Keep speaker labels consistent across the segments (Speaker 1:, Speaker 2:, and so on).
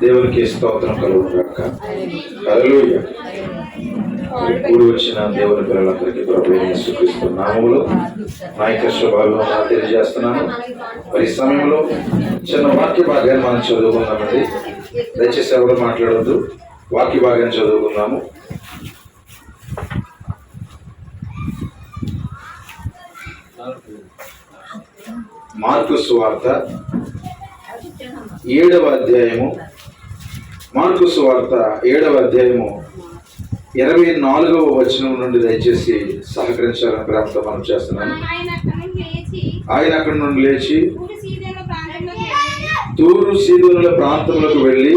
Speaker 1: దేవునికి స్తోత్రం కలుగుగాక. హల్లెలూయా. కూడి వచ్చిన దేవుని పిల్లలందరికీ ప్రభువైన యేసుక్రీస్తు నామములో నా యొక్క శుభాలు తెలియజేస్తున్నాను. మరి ఈ సమయంలో చిన్న వాక్య భాగాన్ని మనం చదువుకున్నామండి. దయచేసి ఎవరు మాట్లాడొద్దు, వాక్య భాగాన్ని చదువుకున్నాము. మార్కు సువార్త 7వ అధ్యాయము, మార్కు సువార్త 7వ అధ్యాయము 24వ వచనం నుండి దయచేసి సహకరించాలని ప్రేమతో మనం చేస్తున్నాను. ఆయన అక్కడి నుండి లేచి తూరు సీదోనుల ప్రాంతములకు వెళ్ళి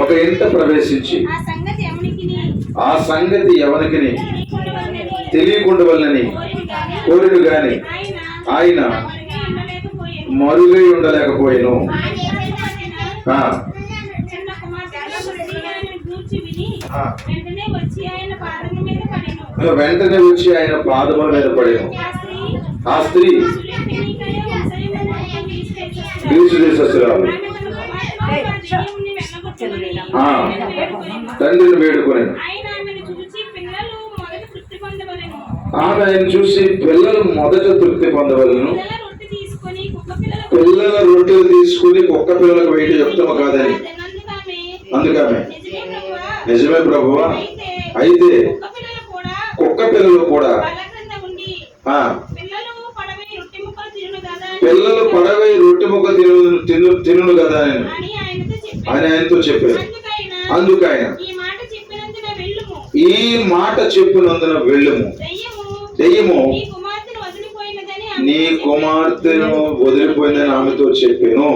Speaker 1: ఒక ఇంట ప్రవేశించి ఆ సంగతి ఎవనికిని తెలియకుండవలనని కోరిను గాని ఆయన మరుగై ఉండలేకపోయాను. వెంటనే వచ్చి ఆయన పాదముల మీద పడేను. ఆ స్త్రీ గ్రీసు దేశస్తురాలు. తండ్రిని వేడుకొనెను. ఆమె ఆయన చూసి పిల్లలు మొదట తృప్తి పొందవలను, పిల్లల రొట్టెలు తీసుకుని కుక్క పిల్లలకు వేయడం యుక్తము కాదని. అందుకమే నిజమే ప్రభువా, అయితే కుక్క పిల్లలు కూడా పిల్లలు పడవై రొట్టె ముక్క తినును కదా అని ఆయనతో చెప్పారు. అందుకైన ఈ మాట చెప్పినందున వెళ్ళుము, దెయ్యము నీ కుమార్తెను వదిలిపోయిందని ఆమెతో చెప్పాను.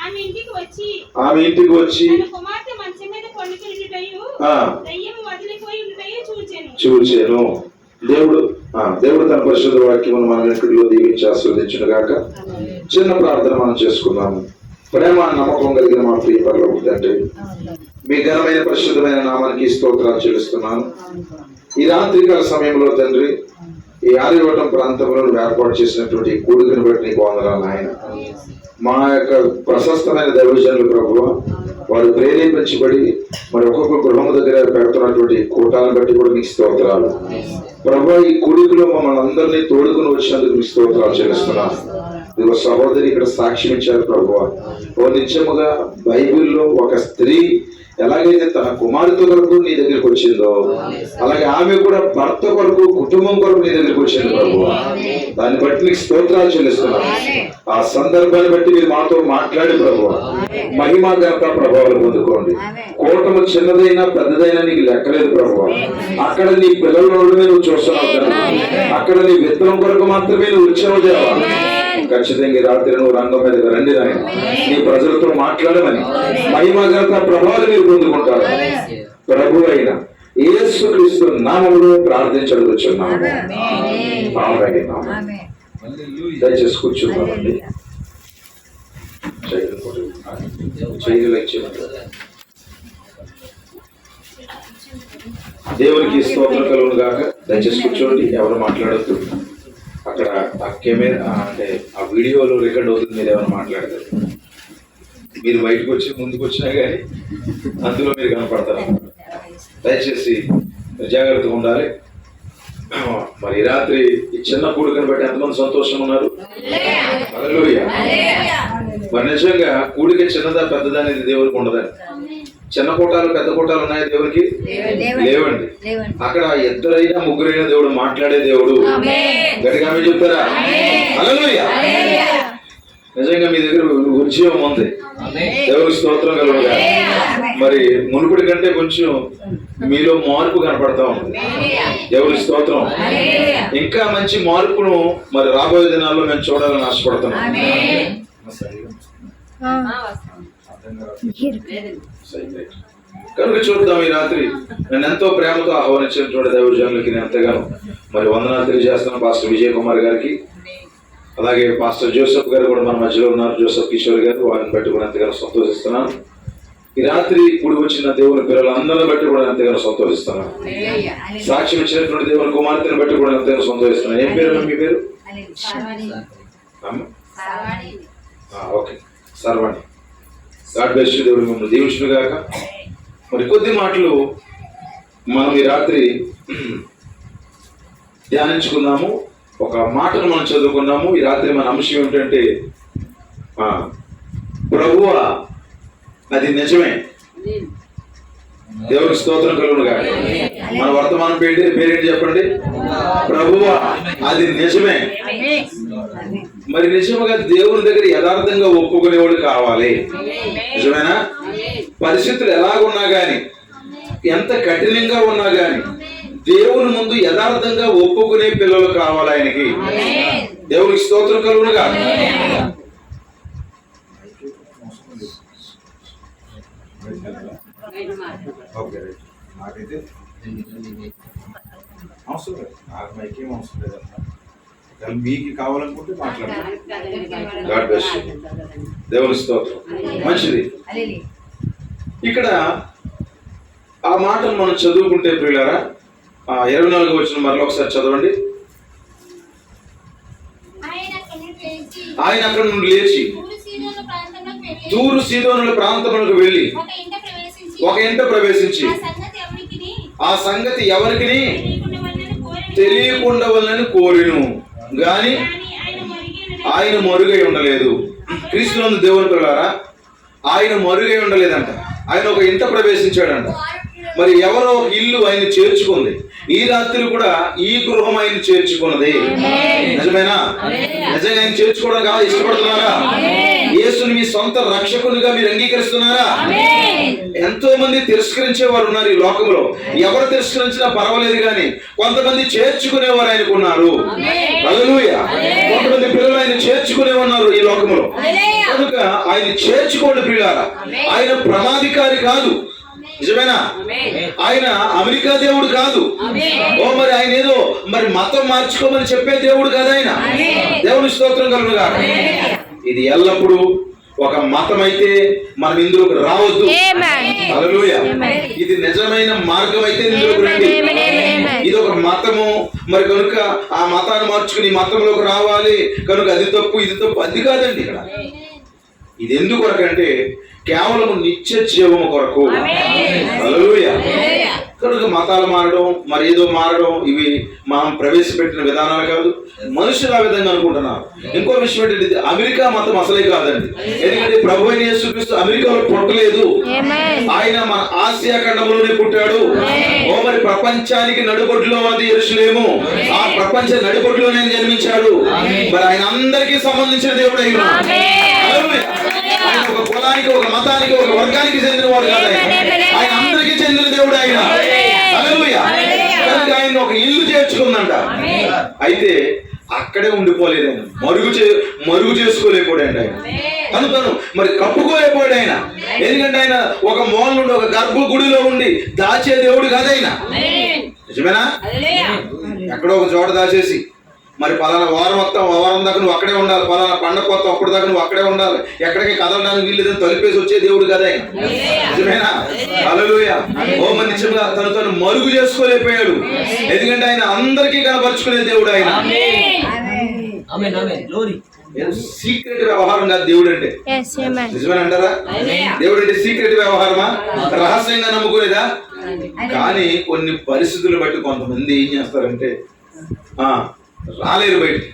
Speaker 1: ఆమె ఇంటికి వచ్చి చూచాను. దేవుడు తన పరిశుద్ధ వాక్యమును మన వెనుకలో దీవించి ఆస్వాదించును గాక. చిన్న ప్రార్థన మనం చేసుకున్నాము. ప్రేమ నమ్మకం కలిగిన మా ప్రియ పరలోక తండ్రి, మీ ఘనమైన పరిశుద్ధమైన నామానికి స్తోత్రాలు చెల్లిస్తున్నాను. ఈ రాత్రికాల సమయంలో తండ్రి, ఈ ఆర్యవటం ప్రాంతంలో ఏర్పాటు చేసినటువంటి కూడికను బట్టి నీకు వందనాలు ఆయన. మా యొక్క ప్రశస్తమైన దైవజనులు ప్రభువ, వారు ప్రేరేపించబడి మరి ఒక్కొక్క గృహం దగ్గర పెడుతున్నటువంటి కూటాలను బట్టి కూడా మీకు స్తోత్రాలు ప్రభువా. ఈ కూడికలో మమ్మల్ని అందరినీ తోడుకుని వచ్చినందుకు మీకు స్తోత్రాలు చెల్లిస్తున్నాను. ఇదిగో సహోదరి ఇక్కడ సాక్ష్యం ఇచ్చారు ప్రభువా. ఓ నిత్యముగా బైబిల్లో ఒక స్త్రీ ఎలాగైతే తన కుమార్తె కొరకు నీ దగ్గరికి వచ్చిందో, అలాగే ఆమె కూడా భర్త కొరకు, కుటుంబం కొరకు నీ దగ్గరికి వచ్చింది ప్రభువా. దాన్ని బట్టి నీకు స్తోత్రాలు చెల్లిస్తున్నాను. ఆ సందర్భాన్ని బట్టి మీరు మాతో మాట్లాడి ప్రభువా, మహిమా ఘనత ప్రభావాలు పొందుకోండి. కూటము చిన్నదైనా పెద్దదైనా నీకు లెక్కలేదు ప్రభువా. అక్కడ నీ పిల్లల రోడ్డు నువ్వు చూస్తున్నావు కదా, అక్కడ నీ విత్తనం కొరకు మాత్రమే నువ్వు వచ్చావు దేవా. ఖచ్చితంగా రాత్రి నువ్వు రంగం మీద రండి నాయన, నీ ప్రజలతో మాట్లాడమని మహిమా ఘనత ప్రభావాలు మీరు పొందుకుంటారు. ప్రభు అయిన యేసుక్రీస్తు నామములో ప్రార్థించడుచున్నాము. దయచేసి కూర్చున్నామండి. దేవునికి స్తోత్రం కలుగును గాక. దయచేసి కూర్చోండి, ఎవరు మాట్లాడద్దు. అక్కడ ఆ కెమెరా అంటే ఆ వీడియోలో రికార్డ్ అవుతుంది. మీరు ఎవరు మాట్లాడతారు, మీరు బయటకు వచ్చి ముందుకు వచ్చినా కానీ అందులో మీరు కనపడతారు. దయచేసి జాగ్రత్తగా ఉండాలి. మరి రాత్రి ఈ చిన్న కూడికను బట్టి ఎంతమంది సంతోషం ఉన్నారు? హల్లెలూయా. మరి నిజంగా కూడిక చిన్నదా పెద్దదా అనేది దేవుడికి ఉండదండి. చిన్న కూటాలు పెద్ద కూటాలు ఉన్నాయి దేవుడికి లేవండి. అక్కడ ఇద్దరైనా ముగ్గురైనా దేవుడు మాట్లాడే దేవుడు. గట్టిగా మీరు చెప్తారా? హల్లెలూయా. నిజంగా మీ దగ్గర ఉద్యోగం ఉంది. దేవుడికి స్తోత్రం కలుగుగా. మరి మునుపటి కంటే కొంచెం మీలో మార్పు కనపడతా ఉంది. దేవుడి స్తోత్రం. ఇంకా మంచి మార్పును మరి రాబోయే దినాల్లో మేము చూడాలని ఆశపడుతున్నాం. కనుక చూద్దాం. ఈ రాత్రి నేను ఎంతో ప్రేమతో ఆహ్వానించినటువంటి దైవజనులకి నేను ఎంతగానో మరి వందనాలు తెలియజేస్తున్నాను. పాస్టర్ విజయ్ కుమార్ గారికి, అలాగే పాస్టర్ జోసెఫ్ గారు కూడా మన మధ్యలో ఉన్నారు, జోసెఫ్ కిషోర్ గారు. వారిని బట్టి కూడా ఎంతగానో సంతోషిస్తున్నాను. ఈ రాత్రి కూడి వచ్చిన దేవుని పిల్లలందరిని బట్టి కూడా ఎంతగానో సంతోషిస్తున్నాను. సాక్ష్యం ఇచ్చినటువంటి దేవుని కుమార్తెను బట్టి కూడా ఎంతగానో సంతోషిస్తున్నాను. ఏం పేరు మీ పేరు? ఓకే, సర్వాణి. God bless you. దేవుడు మిమ్మల్ని దీవించును గాక. మరి కొద్ది మాటలు మనం ఈ రాత్రి ధ్యానించుకున్నాము. ఒక మాటను మనం చదువుకున్నాము. ఈ రాత్రి మన అంశం ఏమిటంటే ప్రభువా అది నిజమే. దేవునికి స్తోత్రం కలుగును గాక. మన వర్తమానం పేరేంటి చెప్పండి? ప్రభువా అది నిజమే. మరి నిజముగా దేవుని దగ్గర యథార్థంగా ఒప్పుకునేవాడు కావాలి. నిజమేనా? పరిస్థితులు ఎలాగున్నా గాని, ఎంత కఠినంగా ఉన్నా గాని దేవుని ముందు యథార్థంగా ఒప్పుకునే పిల్లలు కావాలి ఆయనకి. దేవునికి స్తోత్రం కలుగును గాక. నాకైతే అవసరం లేదు, నాకు మైకేం అవసరం లేదన్నా. మీకు కావాలనుకుంటే మాట్లాడండి. God bless you. దేవుని స్తోత్రం. మంచిది. ఇక్కడ ఆ మాటను మనం చదువుకుంటే ప్రియులారా, 24వ వచనం మరలా ఒకసారి చదవండి. ఆయన అక్కడ నుండి లేచి తూరు సీదోనుల ప్రాంతములకు వెళ్ళి ఒక ఇంట ప్రవేశించి ఆ సంగతి ఎవరికి తెలియకుండవలని కోరిను గాని ఆయన మరుగై ఉండలేదు. క్రీస్తునందు దేవుని పిల్లారా, ఆయన మరుగై ఉండలేదంట. ఆయన ఒక ఇంట ప్రవేశించాడంట. మరి ఎవరో ఒక ఇల్లు ఆయన చేర్చుకుంది. ఈ రాత్రి కూడా ఈ గృహం ఆయన చేర్చుకున్నది. నిజమేనా? నిజంగా ఆయన చేర్చుకోవడానికి ఇష్టపడుతున్నారా? యేసుని మీ సొంత రక్షకునిగా మీరు అంగీకరిస్తున్నారా? ఎంతో మంది తిరస్కరించే వారు ఉన్నారు ఈ లోకంలో. ఎవరు తిరస్కరించినా పర్వాలేదు కానీ కొంతమంది చేర్చుకునేవారు ఆయనకున్నారు. హల్లెలూయా. కొంతమంది పిల్లలు ఆయన చేర్చుకునే ఉన్నారు ఈ లోకంలో. కనుక ఆయన చేర్చుకోండి ప్రియులారా. ఆయన ప్రమాదికారి కాదు. నిజమేనా? ఆయన అమెరికా దేవుడు కాదు. మరి ఆయన ఏదో మరి మతం మార్చుకోమని చెప్పే దేవుడు కాదు ఆయన. దేవుని స్తోత్రం కలుగును గాక. ఇది ఎల్లప్పుడూ ఒక మతం అయితే మనం ఇందులోకి రావద్దు. హల్లెలూయా. ఇది నిజమైన మార్గం అయితే ఇందులోకి రండి. ఇది ఒక మతము, మరి కనుక ఆ మతాన్ని మార్చుకుని మతంలోకి రావాలి కనుక అది తప్పు ఇది తప్పు, అది కాదండి. ఇక్కడ ఇది ఎందుకు కొరకంటే కేవలం నిత్య జీవము కొరకు. హల్లెలూయా. కనుక మతాలు మారడం మరి ఏదో మారడం ఇవి మనం ప్రవేశపెట్టిన విధానాలు కాదు. మనుషులు ఆ విధంగా అనుకుంటున్నారు. ఇంకో విషయం ఏంటంటే అమెరికా మతం అసలే కాదండి. ఎందుకంటే ప్రభు అయిన యేసుక్రీస్తు అమెరికాలో పుట్టలేదు. ఆయన మన ఆసియా ఖండంలోనే పుట్టాడు. మరి ప్రపంచానికి నడుబొడ్డులో ఉన్నది యెరూషలేము. ఆ ప్రపంచ నడుబొడ్డులోనే జన్మించాడు. మరి ఆయన అందరికీ సంబంధించిన దేవుడు అయిన ఆయన ఒక కులానికి ఒక మతానికి ఒక వర్గానికి చెందిన వాడు కాదు. ఆయన అందరికీ చెందిన దేవుడు ఆయన. హల్లెలూయా. కనుక ఆయన ఒక ఇల్లు చేర్చుకుందంట. అయితే అక్కడే ఉండిపోలేదు ఆయన. మరుగు చేసుకోలేకపోయాడు ఆయన. తను మరి కప్పుకోలేకపోయాడు ఆయన. ఎందుకంటే ఆయన ఒక మూల నుండి ఒక గర్భ గుడిలో ఉండి దాచే దేవుడు కాదు ఆయన. నిజమేనా? ఎక్కడో ఒక చోట దాచేసి మరి పలానా వారం దాకా నువ్వు అక్కడే ఉండాలి, పలానా పండగ కొత్త అప్పుడు దాకా నువ్వు అక్కడే ఉండాలి, ఎక్కడికి కదలడానికి వీళ్ళేదని తలిపేసి వచ్చే దేవుడు కదా ఆయన. నిజమేనా? హల్లెలూయా. మరి నిజంగా తను మరుగు చేసుకోలేకపోయాడు. ఎందుకంటే ఆయన అందరికీ కనపరుచుకునే దేవుడు ఆయన. సీక్రెట్ వ్యవహారం కాదు దేవుడు అంటే. నిజమేనా అంటారా? దేవుడు అంటే సీక్రెట్ వ్యవహారమా? రహస్యంగా నమ్ముకునేదా? కానీ కొన్ని పరిస్థితులు బట్టి కొంతమంది ఏం చేస్తారంటే రాలేరు బయటికి.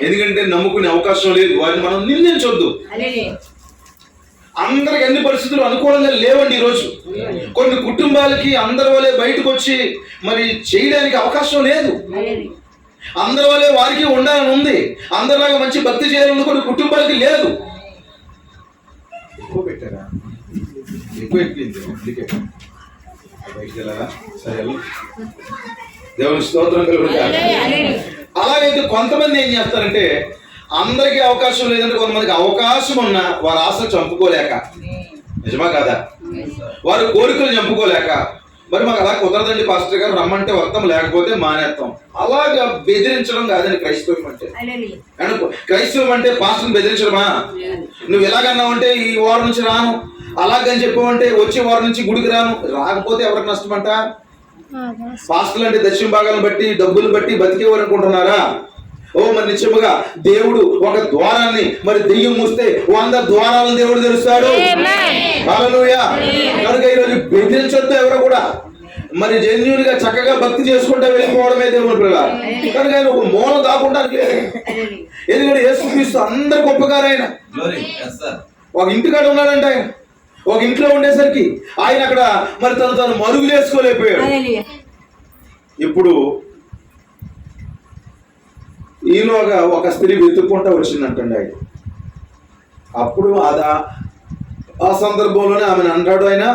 Speaker 1: ఎందుకంటే నమ్ముకునే అవకాశం లేదు. వారిని మనం నిందించొద్దు. అందరికి అన్ని పరిస్థితులు అనుకూలంగా లేవండి ఈరోజు. కొన్ని కుటుంబాలకి అందరి వల్లే బయటకు వచ్చి మరి చేయడానికి అవకాశం లేదు. అందరి వల్లే వారికి ఉండాలని ఉంది. అందరిలాగా మంచి భక్తి చేయాలని కొన్ని కుటుంబాలకి లేదు. ఎక్కువ పెట్టారా? ఎక్కువ సరే, దేవుని స్తోత్రం కలుగును. అలాగైతే కొంతమంది ఏం చేస్తారంటే అందరికీ అవకాశం లేదంటే కొంతమందికి అవకాశం ఉన్నా వారి ఆశ చంపుకోలేక, నిజమా కదా, వారి కోరికలు చంపుకోలేక మరి మాకు అలా కుదరదండి పాస్టర్ గారు రమ్మంటే వస్తాం లేకపోతే మానేస్తాం. అలాగా బెదిరించడం కాదండి క్రైస్తవం అంటే. అనుకో క్రైస్తవం అంటే పాస్టర్ని బెదిరించడమా? నువ్వు ఎలాగన్నావు అంటే ఈ వారం నుంచి రాను, అలాగని చెప్పావంటే వచ్చే వారం నుంచి గుడికి రాను. రాకపోతే ఎవరికి నష్టమంట? పాస్టర్లు అంటే దక్షిణ భాగాలను బట్టి డబ్బులు బట్టి బతికేవారు అనుకుంటున్నారా? మరి నిజముగా దేవుడు ఒక ద్వారాన్ని మరి దెయ్యం మూస్తే 100 ద్వారాలను దేవుడు తెరుస్తాడు. హల్లెలూయా. కనుక ఈరోజు బెదిరించొద్దు ఎవరు కూడా. మరి జెన్యూన్ గా చక్కగా భక్తి చేసుకుంటా వెళ్ళిపోవడమే దేవుని పిల్లలు. కనుక ఆయన ఒక మూల దాకుండా ఎందుకంటే యేసుక్రీస్తు అందరికి గొప్పగారైన ఒక ఇంటికాడ ఉన్నాడంట. ఆయన ఒక ఇంట్లో ఉండేసరికి ఆయన అక్కడ మరి తను మరుగులు వేసుకోలేకపోయాడు. ఇప్పుడు ఈలోగా ఒక స్త్రీ వెతుక్కుంటా వచ్చిందంటండి ఆయన. అప్పుడు ఆ సందర్భంలోనే ఆమెను అంటాడు ఆయన,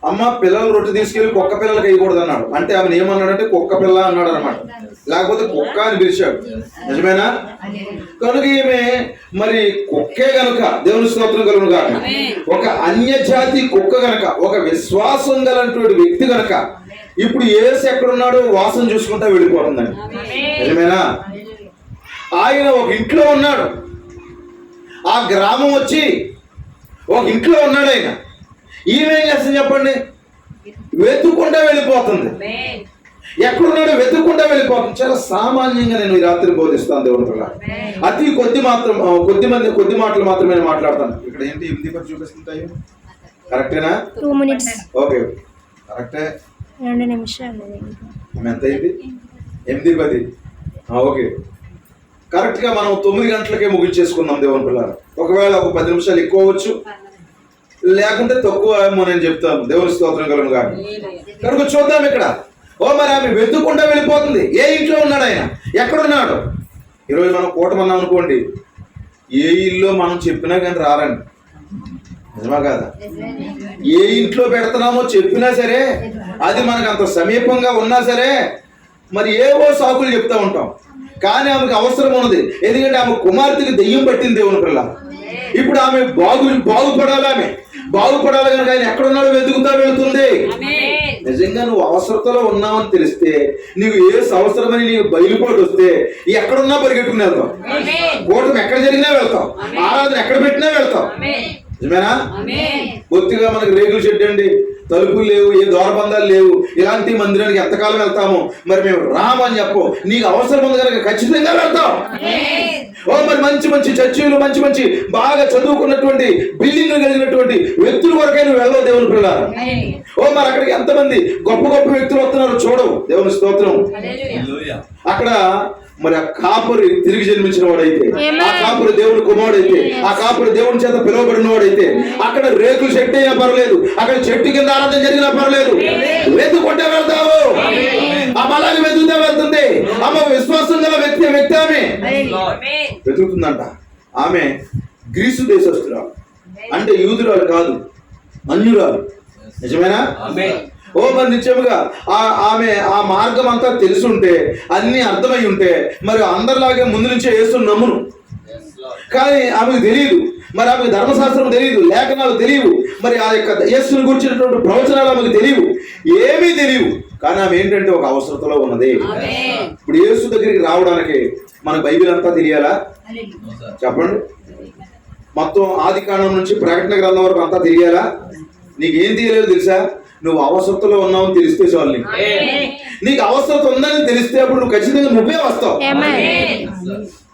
Speaker 1: అమ్మ పిల్లలు రొట్టె తీసుకెళ్లి కుక్క పిల్లలకి వేయకూడదు అన్నాడు. అంటే ఆమెను ఏమన్నాడంటే కుక్క పిల్ల అన్నాడు అనమాట, లేకపోతే కుక్క అని పిలిచాడు. నిజమేనా? కనుక ఈమె మరి కుక్కే గనుక, దేవుని స్తోత్రం కలుగును గాక, ఒక అన్యజాతి కుక్క గనక, ఒక విశ్వాసం గలటువంటి వ్యక్తి గనక ఇప్పుడు యేసు ఎక్కడున్నాడు వాసన చూసుకుంటా వెళ్ళిపోతుందండి. నిజమేనా? ఆయన ఒక ఇంట్లో ఉన్నాడు, ఆ గ్రామం వచ్చి ఒక ఇంట్లో ఉన్నాడు ఆయన. ఈమె ఏం చేస్తుంది చెప్పండి? వెతుక్కుంటా వెళ్ళిపోతుంది. ఎక్కడున్నాడో వెతుక్కుంటా వెళ్ళిపోతుంది. చాలా సామాన్యంగా నేను ఈ రాత్రి బోధిస్తాను దేవుని పిల్ల. అతి కొద్ది మాటలు మాత్రమే మాట్లాడతాను. ఇక్కడ ఏంటి 8 చూపిస్తుంటాయి? కరెక్టేనా?
Speaker 2: 2 minutes.
Speaker 1: ఓకే, కరెక్టే.
Speaker 2: 2 నిమిషాలు.
Speaker 1: ఎంత అయింది? 8:10. ఓకే, కరెక్ట్ గా మనం 9 గంటలకే ముగించేసుకున్నాం దేవుని పిల్ల. ఒకవేళ ఒక 10 నిమిషాలు ఎక్కువ అవ్వచ్చు, లేకుంటే తక్కువ ఏమో నేను చెప్తాను. దేవుని స్తోత్రం కలుగును గాక. కనుక చూద్దాం ఇక్కడ. మరి ఆమె వెతుక్కుంటా వెళ్ళిపోతుంది. ఏ ఇంట్లో ఉన్నాడు ఆయన? ఎక్కడున్నాడు? ఈరోజు మనం కూటమన్నాం అనుకోండి, ఏ ఇల్లు మనం చెప్పినా కానీ రారండి. నిజమా కాదా? ఏ ఇంట్లో పెడుతున్నామో చెప్పినా సరే, అది మనకు అంత సమీపంగా ఉన్నా సరే, మరి ఏవో సాకులు చెప్తా ఉంటాం. కానీ ఆమెకు అవసరం ఉన్నది. ఎందుకంటే ఆమె కుమార్తెకి దెయ్యం పట్టింది దేవుని పిల్ల. ఇప్పుడు ఆమె బాగుపడాలి. ఆమె బాగుపడాలి కనుక ఆయన ఎక్కడున్నాడో వెతుకుతా వెళుతుంది. నిజంగా నువ్వు అవసరతలో ఉన్నావని తెలిస్తే, నీకు ఏ అవసరమని నీకు బయలుపాటు వస్తే, ఎక్కడున్నా పరిగెట్టుకుని వెళ్తావు. కూటమి ఎక్కడ జరిగినా వెళ్తావు, ఆరాధన ఎక్కడ పెట్టినా వెళ్తావు. నిజమేనా? బొత్తిగా మనకి రేకుల షెడ్ అండి, తలుపులు లేవు, ఏ ద్వారబంధాలు లేవు, ఇలాంటి మందిరానికి ఎంతకాలం వెళ్తాము? మరి మేము రామని చెప్పు. నీకు అవసరం ఉంది కనుక ఖచ్చితంగా వెళ్తాం. మరి మంచి చర్చిలు, మంచి బాగా చదువుకున్నటువంటి బిల్డింగ్లు కలిగినటువంటి వ్యక్తుల వరకే నువ్వు వెళ్ళవు దేవుని పిల్లలు. మరి అక్కడికి ఎంతమంది గొప్ప వ్యక్తులు వస్తున్నారు చూడవు. దేవుని స్తోత్రం. అక్కడ మరి ఆ కాపరి తిరిగి జన్మించిన వాడైతే, ఆ కాపరి దేవుని కుమారుడైతే, ఆ కాపరి దేవుని చేత పిలువబడిన వాడైతే, అక్కడ రేకులు చెట్టు అయినా పర్లేదు, అక్కడ చెట్టు కింద ఆరాధన జరిగినా పర్లేదు, వెతుకుంటే వెళ్తావు. ఆ బలాన్ని వెతుకుతా వెళ్తుంది. ఆమె విశ్వాసం గల వ్యక్తి ఆమె వెతుకుతుందంట. ఆమె గ్రీసు దేశస్తురాలు, అంటే యూదురాలు కాదు, అన్యురాలు. నిజమేనా? మరి నిత్యముగా ఆమె ఆ మార్గం అంతా తెలుసుంటే, అన్ని అర్థమై ఉంటే, మరి అందరిలాగే ముందు నుంచే యేసుని నమ్మును. కానీ ఆమెకు తెలియదు. మరి ఆమెకు ధర్మశాస్త్రం తెలియదు, లేఖనాలు తెలియవు, మరి ఆ యొక్క యేసుని గురించినటువంటి ప్రవచనాలు ఆమెకు తెలియవు, ఏమీ తెలియవు. కానీ ఆమె ఏంటంటే ఒక అవసరతలో ఉన్నది. ఇప్పుడు యేసు దగ్గరికి రావడానికి మనకు బైబిల్ అంతా తెలియాలా? చెప్పండి. మొత్తం ఆది కాండం నుంచి ప్రకటన గ్రంథం వరకు అంతా తెలియాలా? నీకేం తెలియలేదు తెలుసా? నువ్వు అవసరతలో ఉన్నావని తెలిస్తే చాలు. నీకు అవసరత ఉందని తెలిస్తే అప్పుడు నువ్వు ఖచ్చితంగా నువ్వే వస్తావు.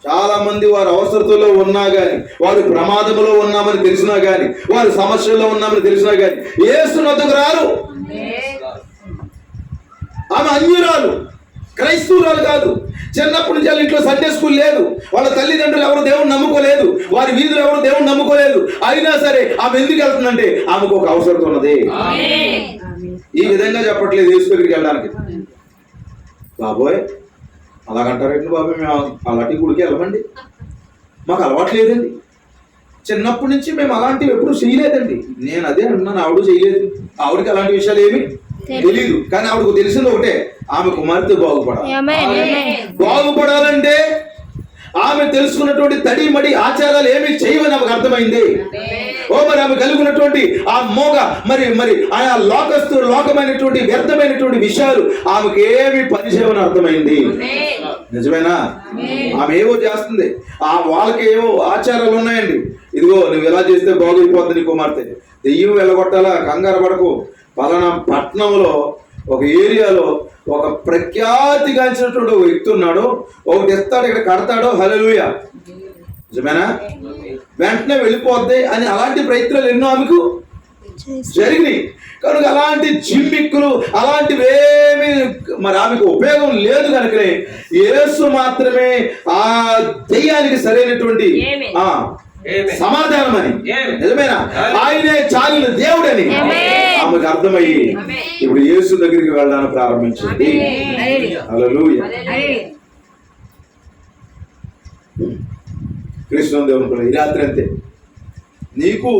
Speaker 1: చాలా మంది వారు అవసరతలో ఉన్నా గాని, వారు ప్రమాదంలో ఉన్నామని తెలిసినా గాని, వారు సమస్యల్లో ఉన్నామని తెలిసినా గాని యేసు వద్దకు రారు. ఆమె అన్యురాలు, క్రైస్తవురాలు కాదు. చిన్నప్పటి నుంచి వాళ్ళ ఇంట్లో సండే స్కూల్ లేదు, వాళ్ళ తల్లిదండ్రులు ఎవరు దేవుని నమ్ముకోలేదు, వారి వీధులు ఎవరు దేవుని నమ్ముకోలేదు. అయినా సరే ఆమె ఎందుకు వెళ్తుందంటే ఆమెకు ఒక అవసరం ఉన్నది. ఈ విధంగా చెప్పట్లేదు యేసు దగ్గరికి వెళ్ళడానికి. బాబోయ్ అలాగంటారండి బాబోయ్, మేము అలాంటి గుడికి వెళ్ళమండి, మాకు అలవాటు లేదండి, చిన్నప్పటి నుంచి మేము అలాంటివి ఎప్పుడు చేయలేదండి. నేను అదే అంటున్నాను, ఆవిడ చేయలేదు. ఆవిడకి అలాంటి విషయాలు ఏమి తెలీదు. కానీ ఆవిడకు తెలిసింది ఒకటే, ఆమె కుమార్తె బాగుపడాలంటే ఆమె తెలుసుకున్నటువంటి తడిమడి ఆచారాలు ఏమి చేయవని ఆమెకు అర్థమైంది. మరి ఆమె కలిగినటువంటి ఆ మోగ మరి ఆయా లోకమైనటువంటి వ్యర్థమైనటువంటి విషయాలు ఆమెకు ఏమి పనిచేయవని అర్థమైంది. నిజమేనా? ఆమె ఏవో చేస్తుంది, వాళ్ళకి ఏవో ఆచారాలు ఉన్నాయండి. ఇదిగో నువ్వు ఎలా చేస్తే బాగైపోద్ది నీ కుమార్తె, దెయ్యం వెళ్ళగొట్టాలా, కంగారు పడకు. పలానా పట్టణంలో ఒక ఏరియాలో
Speaker 3: ఒక ప్రఖ్యాతిగాంచినటువంటి ఒక వ్యక్తి ఉన్నాడు, ఒకటి ఇస్తాడు, ఇక్కడ కడతాడు, హల్లెలూయా, నిజమేనా? వెంటనే వెళ్ళిపోద్ది అని అలాంటి ప్రయత్నాలు ఎన్నో ఆమెకు జరిగినాయి. కనుక అలాంటి జిమ్మిక్కులు అలాంటివేమీ మరి ఆమెకు ఉపయోగం లేదు. కనుకనే యేసు మాత్రమే ఆ దెయ్యానికి సరైనటువంటి సమాధానం అని, నిజమేనా? ఆయనే చాలిన దేవుడని ఆమెకు అర్థమయ్యి ఇప్పుడు యేసు దగ్గరికి వెళ్ళడానికి ప్రారంభించింది. హల్లెలూయా. కృష్ణ దేవుని ఈ రాత్రి అంతే, నీకు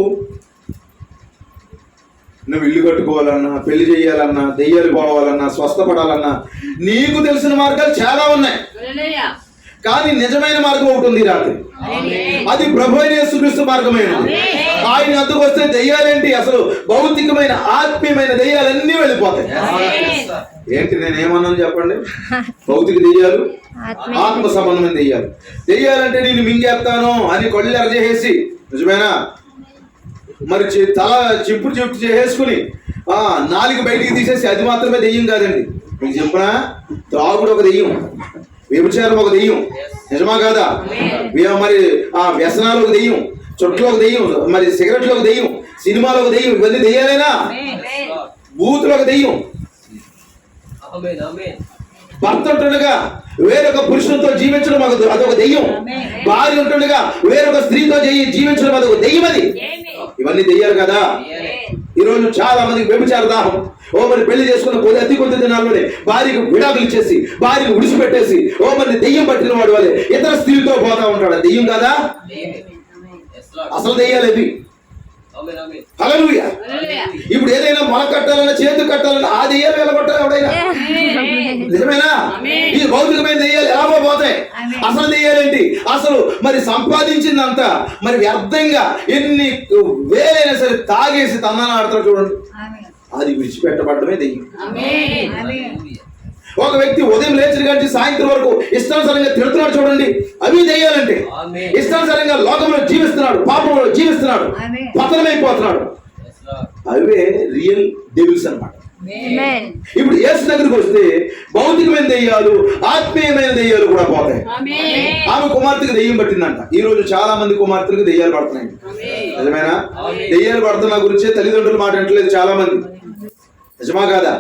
Speaker 3: నువ్వు ఇల్లు కట్టుకోవాలన్నా, పెళ్లి చేయాలన్నా, దెయ్యాలు పోవాలన్నా, స్వస్థపడాలన్నా నీకు తెలిసిన మార్గాలు చాలా ఉన్నాయి. కానీ నిజమైన మార్గం ఒకటి ఉంది రాత్రి, అది ప్రభువైన యేసుక్రీస్తు మార్గమైనది. ఆయన వద్దకు వస్తే దెయ్యాలేంటి, అసలు భౌతికమైన ఆత్మీయమైన దెయ్యాలన్నీ వెళ్ళిపోతాయి. ఏంటి నేనేమన్నాను చెప్పండి? భౌతిక దెయ్యాలు, ఆత్మ సంబంధమైన దెయ్యాలు. దెయ్యాలంటే నేను మింగేస్తాను అని కళ్ళు ఎరచేసి, నిజమేనా? మరి తల చింపుడు చింపు చేసుకుని నాలుగు బయటికి తీసేసి అది మాత్రమే దెయ్యం కాదండి. మీకు చెప్పనా? త్రాగుడు ఒక దెయ్యం, వ్యభిచారం ఒక దెయ్యం, నిజమా కాదా? మరి వ్యసనాలు ఒక దెయ్యం, చుట్టూ ఒక దెయ్యం, మరి సిగరెట్లు ఒక దెయ్యం, సినిమాలో ఒక దెయ్యం, ఇవన్నీ దెయ్యాలేనా? బూతులు ఒక దెయ్యం. భర్త ఉంటుండగా వేరొక పురుషులతో జీవించడం అదొక దెయ్యం. భార్య ఉంటుండగా వేరొక స్త్రీతో జీవించడం అదొక దెయ్యం. అది ఇవన్నీ దెయ్యాలు కదా. ఈరోజు చాలా మందికి వ్యభిచార దాహం. మరి పెళ్లి చేసుకున్న అతి కొద్ది దినాల్లోనే భార్యకు విడాకులు ఇచ్చేసి, భార్యను విడిచిపెట్టేసి మరి దెయ్యం పట్టిన వాడు వాళ్ళే ఇతర స్త్రీలతో పోతా ఉంటాడు. దెయ్యం కదా, అసలు దెయ్యాలు అవి. హల్లెలూయా. ఇప్పుడు ఏదైనా మొల కట్టాలన్నా, చేతు కట్టాలన్నా ఆ దెయ్యాలు వెళ్ళగొట్టాలి ఎవడైనా, నిజమేనా? ఈ భౌతికమైన దెయ్యాలు ఎలాగో పోతాయి. అసలు దెయ్యాలేంటి? అసలు మరి సంపాదించిందంతా మరి వ్యర్థంగా ఎన్ని వేలైనా సరే తాగేసి తందన ఆడతారు చూడండి, అది విడిచిపెట్టబడమే దెయ్యం. ఒక వ్యక్తి ఉదయం లేచిన కానీ సాయంత్రం వరకు ఇష్టానుసారంగా తిడుతున్నాడు చూడండి, అవి దెయ్యాలంటే. ఇష్టానుసారంగా లోకంలో జీవిస్తున్నాడు, పాపంలో జీవిస్తున్నాడు, పతనమైపోతున్నాడు, అవే రియల్ డెవిల్స్ అన్నమాట. ఇప్పుడు యేసు దగ్గరికి వస్తే భౌతికమైన దెయ్యాలు, ఆత్మీయమైన దెయ్యాలు కూడా పోతాయి. ఆమె కుమార్తెకి దెయ్యం పట్టిందంట. ఈ రోజు చాలా మంది కుమార్తెలకు దెయ్యాలు పడుతున్నాయి, నిజమేనా? దెయ్యాలు పడుతున్న గురించే తల్లిదండ్రులు మాట వింటలేదు చాలా మంది, నిజమా కాదా?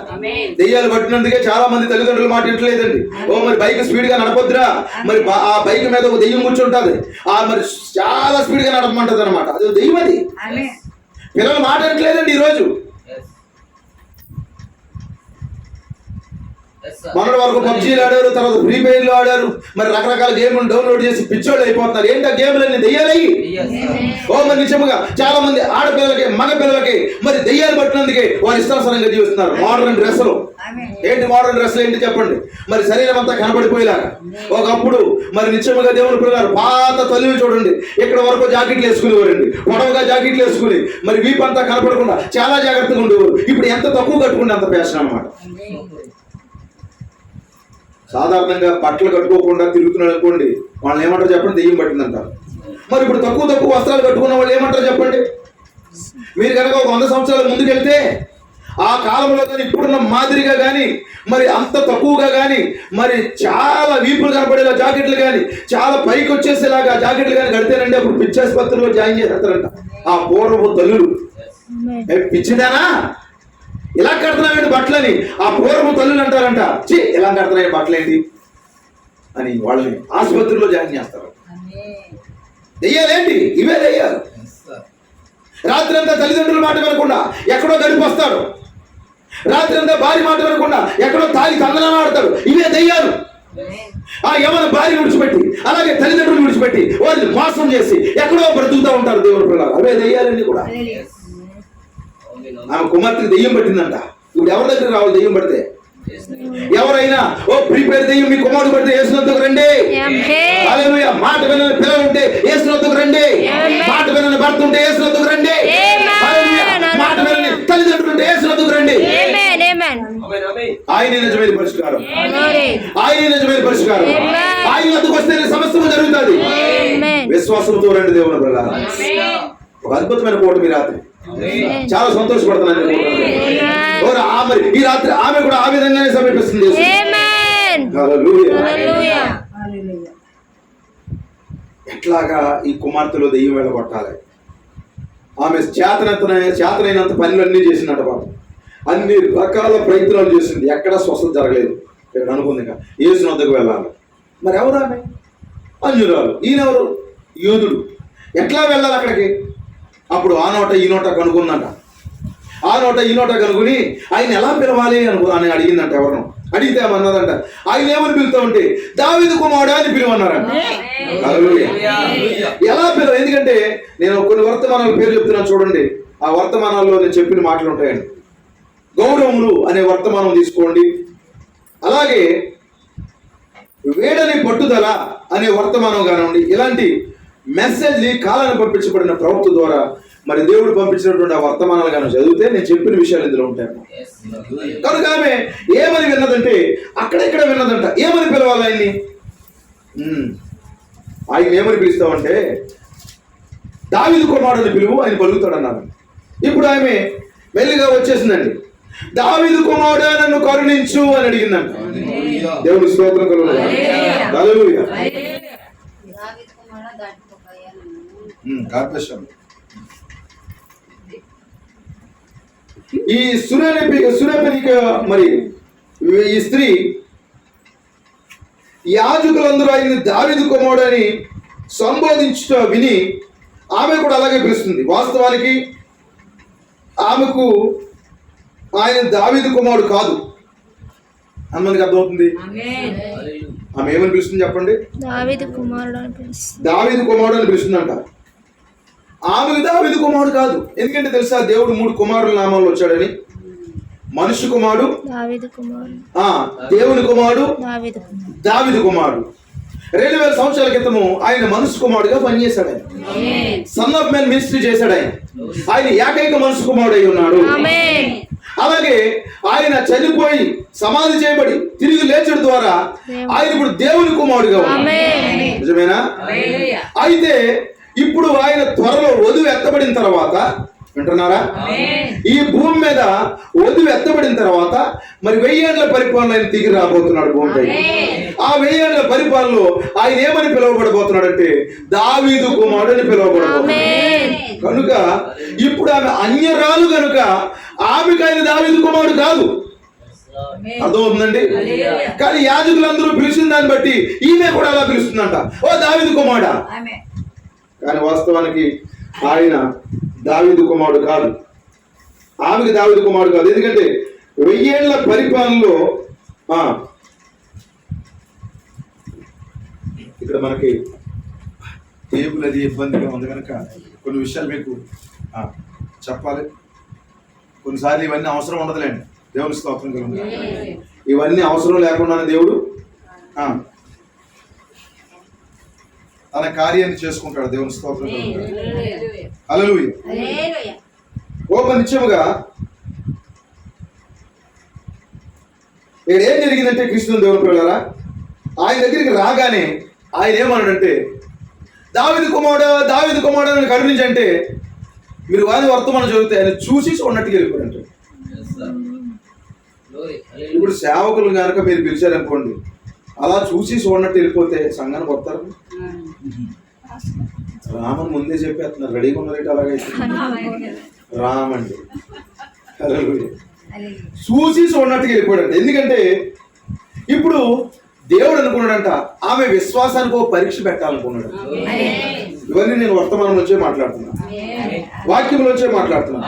Speaker 3: దెయ్యాలు పట్టినందుకే చాలా మంది తల్లిదండ్రులు మాట వింటలేదండి. మరి బైక్ స్పీడ్ గా నడపొద్దురా, మరి ఆ బైక్ మీద ఒక దెయ్యం కూర్చుంటది, మరి చాలా స్పీడ్ గా నడపమంటది అనమాట, అది దెయ్యం. అది పిల్లలు మాట వింటలేదండి ఈరోజు. మొన్నటి వరకు పబ్జీలు ఆడారు, తర్వాత ఫ్రీ ఫైర్లు ఆడారు, మరి రకరకాల గేమ్లు డౌన్లోడ్ చేసి పిచ్చోళ్ళు అయిపోతున్నారు. ఏంటి ఆ గేమ్లన్నీ దెయ్యాలయ్యి. మరి నిజముగా చాలా మంది ఆడపిల్లలకి, మగ పిల్లలకి మరి దెయ్యాలు పట్టినందుకే వారు ఇష్టానుసారంగా జీవిస్తున్నారు. మోడర్న్ డ్రెస్సులు ఏంటి? మోడర్న్ డ్రెస్సులు ఏంటి చెప్పండి? మరి శరీరం అంతా కనబడిపోయేలాగా. ఒకప్పుడు మరి నిత్యముగా దేవుని పిల్లలు పాత తల్లిని చూడండి, ఇక్కడ వరకు జాకెట్లు వేసుకునేవారండి, పొడవుగా జాకెట్లు వేసుకుని మరి వీపు అంతా కనపడకుండా చాలా జాగ్రత్తగా ఉండేవారు. ఇప్పుడు ఎంత తక్కువ కట్టుకుంటే అంత ఫ్యాషన్ అన్నమాట. సాధారణంగా బట్టలు కట్టుకోకుండా తిరుగుతున్నాడు అనుకోండి, వాళ్ళని ఏమంటారు చెప్పండి? దెయ్యం పట్టిందంటారు. మరి ఇప్పుడు తక్కువ వస్త్రాలు కట్టుకున్న వాళ్ళు ఏమంటారు చెప్పండి? మీరు కనుక ఒక 100 సంవత్సరాల ముందుకెళ్తే ఆ కాలంలో కానీ ఇప్పుడున్న మాదిరిగా కానీ మరి అంత తక్కువగా కానీ మరి చాలా వీపులు కనపడేలా జాకెట్లు కానీ చాలా పైకి వచ్చేసేలాగా జాకెట్లు కానీ కడితేనండి అప్పుడు పిచ్చాసుపత్రిలో జాయిన్ చేస్తారంట ఆ పూర్వపు తల్లులు. పిచ్చిదానా ఇలా కడుతున్నాయండి బట్టలని ఆ పూర్వపు తల్లులు అంటారంట. ఇలా కడుతున్నాయి బట్టలేంటి అని వాళ్ళని ఆసుపత్రిలో జాయిన్ చేస్తారు. దెయ్యాలేంటి? ఇవే దెయ్యాలు. రాత్రి అంతా తల్లిదండ్రుల మాట వినకుండా ఎక్కడో గడిపొస్తాడు, రాత్రి అంతా భార్య మాట వినకుండా ఎక్కడో తాగి తందనాలు ఆడతాడు, ఇవే దెయ్యాలు. ఏమైనా భార్య విడిచిపెట్టి అలాగే తల్లిదండ్రులు విడిచిపెట్టి వాళ్ళు మోసం చేసి ఎక్కడో బ్రతుకుతూ ఉంటారు దేవుని పిల్లలు, అవే దెయ్యాలన్నీ కూడా. ఆమె కుమార్తెకి దెయ్యం పట్టిందంట. ఇప్పుడు ఎవరి దగ్గర రావాలి దెయ్యం పడితే? ఎవరైనా ప్రిపేర్ దెయ్యం మీ కుమారుడు పడితే యేసునందుకు రండి. హల్లెలూయా. మాట వినని పిల్లలు ఉంటే యేసునందుకు రండి. మాట వినని భర్త ఉంటే యేసునందుకు రండి. హల్లెలూయా. మాట వినని తల్లిదండ్రులు ఉంటే యేసునందుకు రండి. ఆయన నిజమైన పరిష్కారం, ఆయన నిజమైన పరిష్కారం. ఆయన వద్దకు వస్తే సమస్తము జరుగుతుంది. విశ్వాసంతో రండి దేవుని పిల్లలారా. ఒక అద్భుతమైన కూటమి ఈ రాత్రి. చాలా సంతోషపడుతున్నాను. మరి ఈ రాత్రి ఆమె కూడా ఆ విధంగానే సమీపిస్తుంది. హల్లెలూయా. ఎట్లాగా ఈ కుమార్తెలో దెయ్యం వెళ్ళగొట్టాలి? ఆమె చేతనైనంత పనులన్నీ చేసిందట. పాపం అన్ని రకాల ప్రయత్నాలు చేసింది, ఎక్కడా స్వస్థత జరగలేదు. ఇక్కడ అనుకుంది ఇంకా యేసు వద్దకు వెళ్ళాలి. మరి ఎవరు ఆమె? అన్యురాలు. ఈయనెవరు? యూదుడు. ఎట్లా వెళ్ళాలి అక్కడికి? అప్పుడు ఆ నోట ఈ నోట కనుక్కున్నట. ఆ నోట ఈ నోట కనుక్కుని ఆయన ఎలా పిలవాలి అని అడిగిందంట. ఎవరినో అడిగితే ఏమన్నదంట, ఆయన ఏమని పిలుతామంటే దావీదు కుమారుడా అని పిలువన్నారంట. ఎలా పిలువ? ఎందుకంటే నేను కొన్ని వర్తమానాల పేరు చెప్తున్నాను చూడండి. ఆ వర్తమానాల్లో నేను చెప్పిన మాటలు ఉంటాయండి. గౌరవములు అనే వర్తమానం తీసుకోండి. అలాగే వేడని పట్టుదల అనే వర్తమానం కానివ్వండి. ఇలాంటి మెసేజ్ కాలాన్ని పంపించబడిన ప్రవక్త ద్వారా మరి దేవుడు పంపించినటువంటి ఆ వర్తమానాలు కానీ చదివితే నేను చెప్పిన విషయాలు ఇందులో ఉంటాయి. కనుక ఆమె ఏమని విన్నదంటే అక్కడెక్కడ విన్నదంట. ఏమని పిలవాలి ఆయన్ని? ఆయన ఏమని పిలుస్తామంటే దావీదు కుమారుడిని పిలువు, ఆయన పలుకుతాడన్నారు. ఇప్పుడు ఆమె మెల్లిగా వచ్చేసిందండి. దావీదు కుమారుడా నన్ను కరుణించు అని అడిగిందంట. దేవుడి స్తోత్రం కలుగును. హల్లెలూయా. ఈ సురేపనిక మరి ఈ స్త్రీ యాజకులందరూ ఆయన్ని దావీదు కుమారుడు అని సంబోధించుట విని ఆమె కూడా అలాగే పిలుస్తుంది. వాస్తవానికి ఆమెకు ఆయన దావీదు కుమారుడు కాదు అన్నది అర్థమవుతుంది. ఆమె ఏమని పిలుస్తుంది చెప్పండి? దావీదు కుమారుడు అని పిలుస్తుందంట. ఆమెకు దావీదు కుమారుడు కాదు. ఎందుకంటే తెలుసా, దేవుడు 3 కుమారుల నామాల్లో వచ్చాడని. మనుష్య కుమారుడు, దేవుని కుమారుడు, దావీదు కుమారుడు. 2000 సంవత్సరాల క్రితము ఆయన మనుష్య కుమారుడుగా పనిచేశాడు. ఆయన సన్ ఆఫ్ మ్యాన్ మినిస్ట్రీ చేశాడు. ఆయన ఏకైక మనుష్య కుమారుడు అయి ఉన్నాడు. అలాగే ఆయన చనిపోయి సమాధి చేయబడి తిరిగి లేచడం ద్వారా ఆయన ఇప్పుడు దేవుని కుమారుడుగా ఉన్నాడు. నిజమేనా? అయితే ఇప్పుడు ఆయన త్వరలో వధువు ఎత్తబడిన తర్వాత, వింటున్నారా, ఈ భూమి మీద వధువు ఎత్తబడిన తర్వాత మరి 1000 ఏళ్ల పరిపాలన ఆయన తిరిగి రాబోతున్నాడు భూమిపై. ఆ 1000 ఏళ్ల పరిపాలనలో ఆయన ఏమని పిలువబడబోతున్నాడు అంటే దావీదు కుమారుడు అని పిలువబడబోతున్నాడు. కనుక ఇప్పుడు ఆమె అన్యరాలు కనుక ఆమెకు ఆయన దావీదు కుమారుడు కాదు. అర్థమవుతుందండి? కానీ యాజకులందరూ పిలిచిన దాన్ని బట్టి ఈమె కూడా అలా పిలుస్తుందంట, ఓ దావీదు కుమారుడా. కానీ వాస్తవానికి ఆయన దావీదు కుమారుడు కాదు. ఆమెకి దావీదు కుమారుడు కాదు. ఎందుకంటే 1000 ఏళ్ల పరిపాలనలో ఇక్కడ మనకి టేబుల్ అది ఇబ్బందిగా ఉంది కనుక కొన్ని విషయాలు మీకు చెప్పాలి. కొన్నిసార్లు ఇవన్నీ అవసరం ఉండదులేండి. దేవుని స్తోత్రం కలుగును. ఇవన్నీ అవసరం లేకుండానే దేవుడు తన కార్యాన్ని చేసుకుంటాడు. దేవుని స్తోత్రం కలుగును. హల్లెలూయా. నిత్యముగా ఇక్కడ ఏం జరిగిందంటే కృష్ణుని దేవుని పిల్లలారా, ఆయన దగ్గరికి రాగానే ఆయన ఏమన్నాడంటే దావీదు కుమారుడు అని కరుణించంటే మీరు వారి వర్తమానం చదివితే ఆయన చూసి ఉన్నట్టుగా వెళ్ళిపోయారంట. ఇప్పుడు సేవకులు కనుక మీరు పిలిచారనుకోండి, అలా చూసి చూడనట్టు వెళ్ళిపోతే సంఘానికి వస్తారు. రామని ముందే చెప్పేస్తున్నారు, రెడీగా ఉన్నారంటే అలాగైతే రామండి. చూసి చూడనట్టుగా వెళ్ళిపోయాడంట. ఎందుకంటే ఇప్పుడు దేవుడు అనుకున్నాడంట ఆమె విశ్వాసానికి ఒక పరీక్ష పెట్టాలనుకున్నాడు. ఇవన్నీ నేను వర్తమానం నుంచే మాట్లాడుతున్నా, వాక్యం నుంచే మాట్లాడుతున్నా.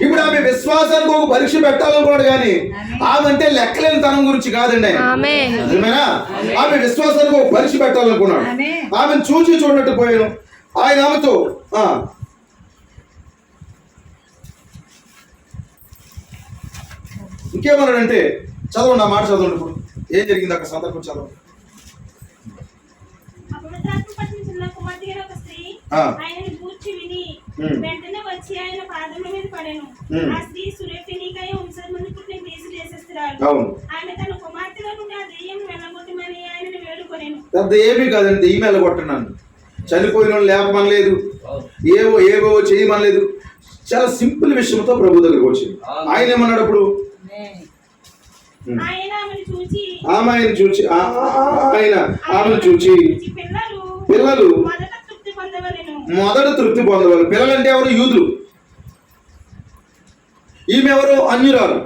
Speaker 3: ఇప్పుడు ఆమె విశ్వాసానికి ఒక పరీక్ష పెట్టాలనుకున్నాడు, కానీ ఆమె అంటే లెక్కలేని తనం గురించి కాదండి ఆయన. ఆమె విశ్వాసానికి ఒక పరీక్ష పెట్టాలనుకున్నాడు. ఆమెను చూసి చూడనట్టు పోయాను. ఆయన ఆమెతో ఇంకేమన్నాడంటే చదవండి, ఆ మాట చదవండి. ఇప్పుడు ఏం జరిగింది అక్కడ సందర్భం చదవండి.
Speaker 4: వెంటనే వచ్చి ఆయన పాదముల మీద పడెను. ఆ స్త్రీ సురేఫెనీకయ వంశమును పుట్టిన గ్రీసు దేశస్థురాలు. ఆమె తన కుమార్తెల నుండి ఆ దెయ్యం వెళ్ళగొట్టమని ఆయనను వేడుకొనెను.
Speaker 3: పెద్ద ఏమీ కాదండి, దెయ్యం వెళ్ళగొట్టనని చనిపోయిన వాళ్ళు లేపమనలేదు, ఏవో చేయమనలేదు. చాలా సింపుల్ విషయంతో ప్రభు దగ్గరికి వచ్చింది. ఆయన ఏమన్నాడు అప్పుడు?
Speaker 4: ఆయన ఆమెను చూచి
Speaker 3: ఆమెను చూచి పిల్లలు మొదట తృప్తి పొందవాలి. పిల్లలంటే ఎవరు? యూదులు. ఈమె ఎవరు? అన్యురాలు.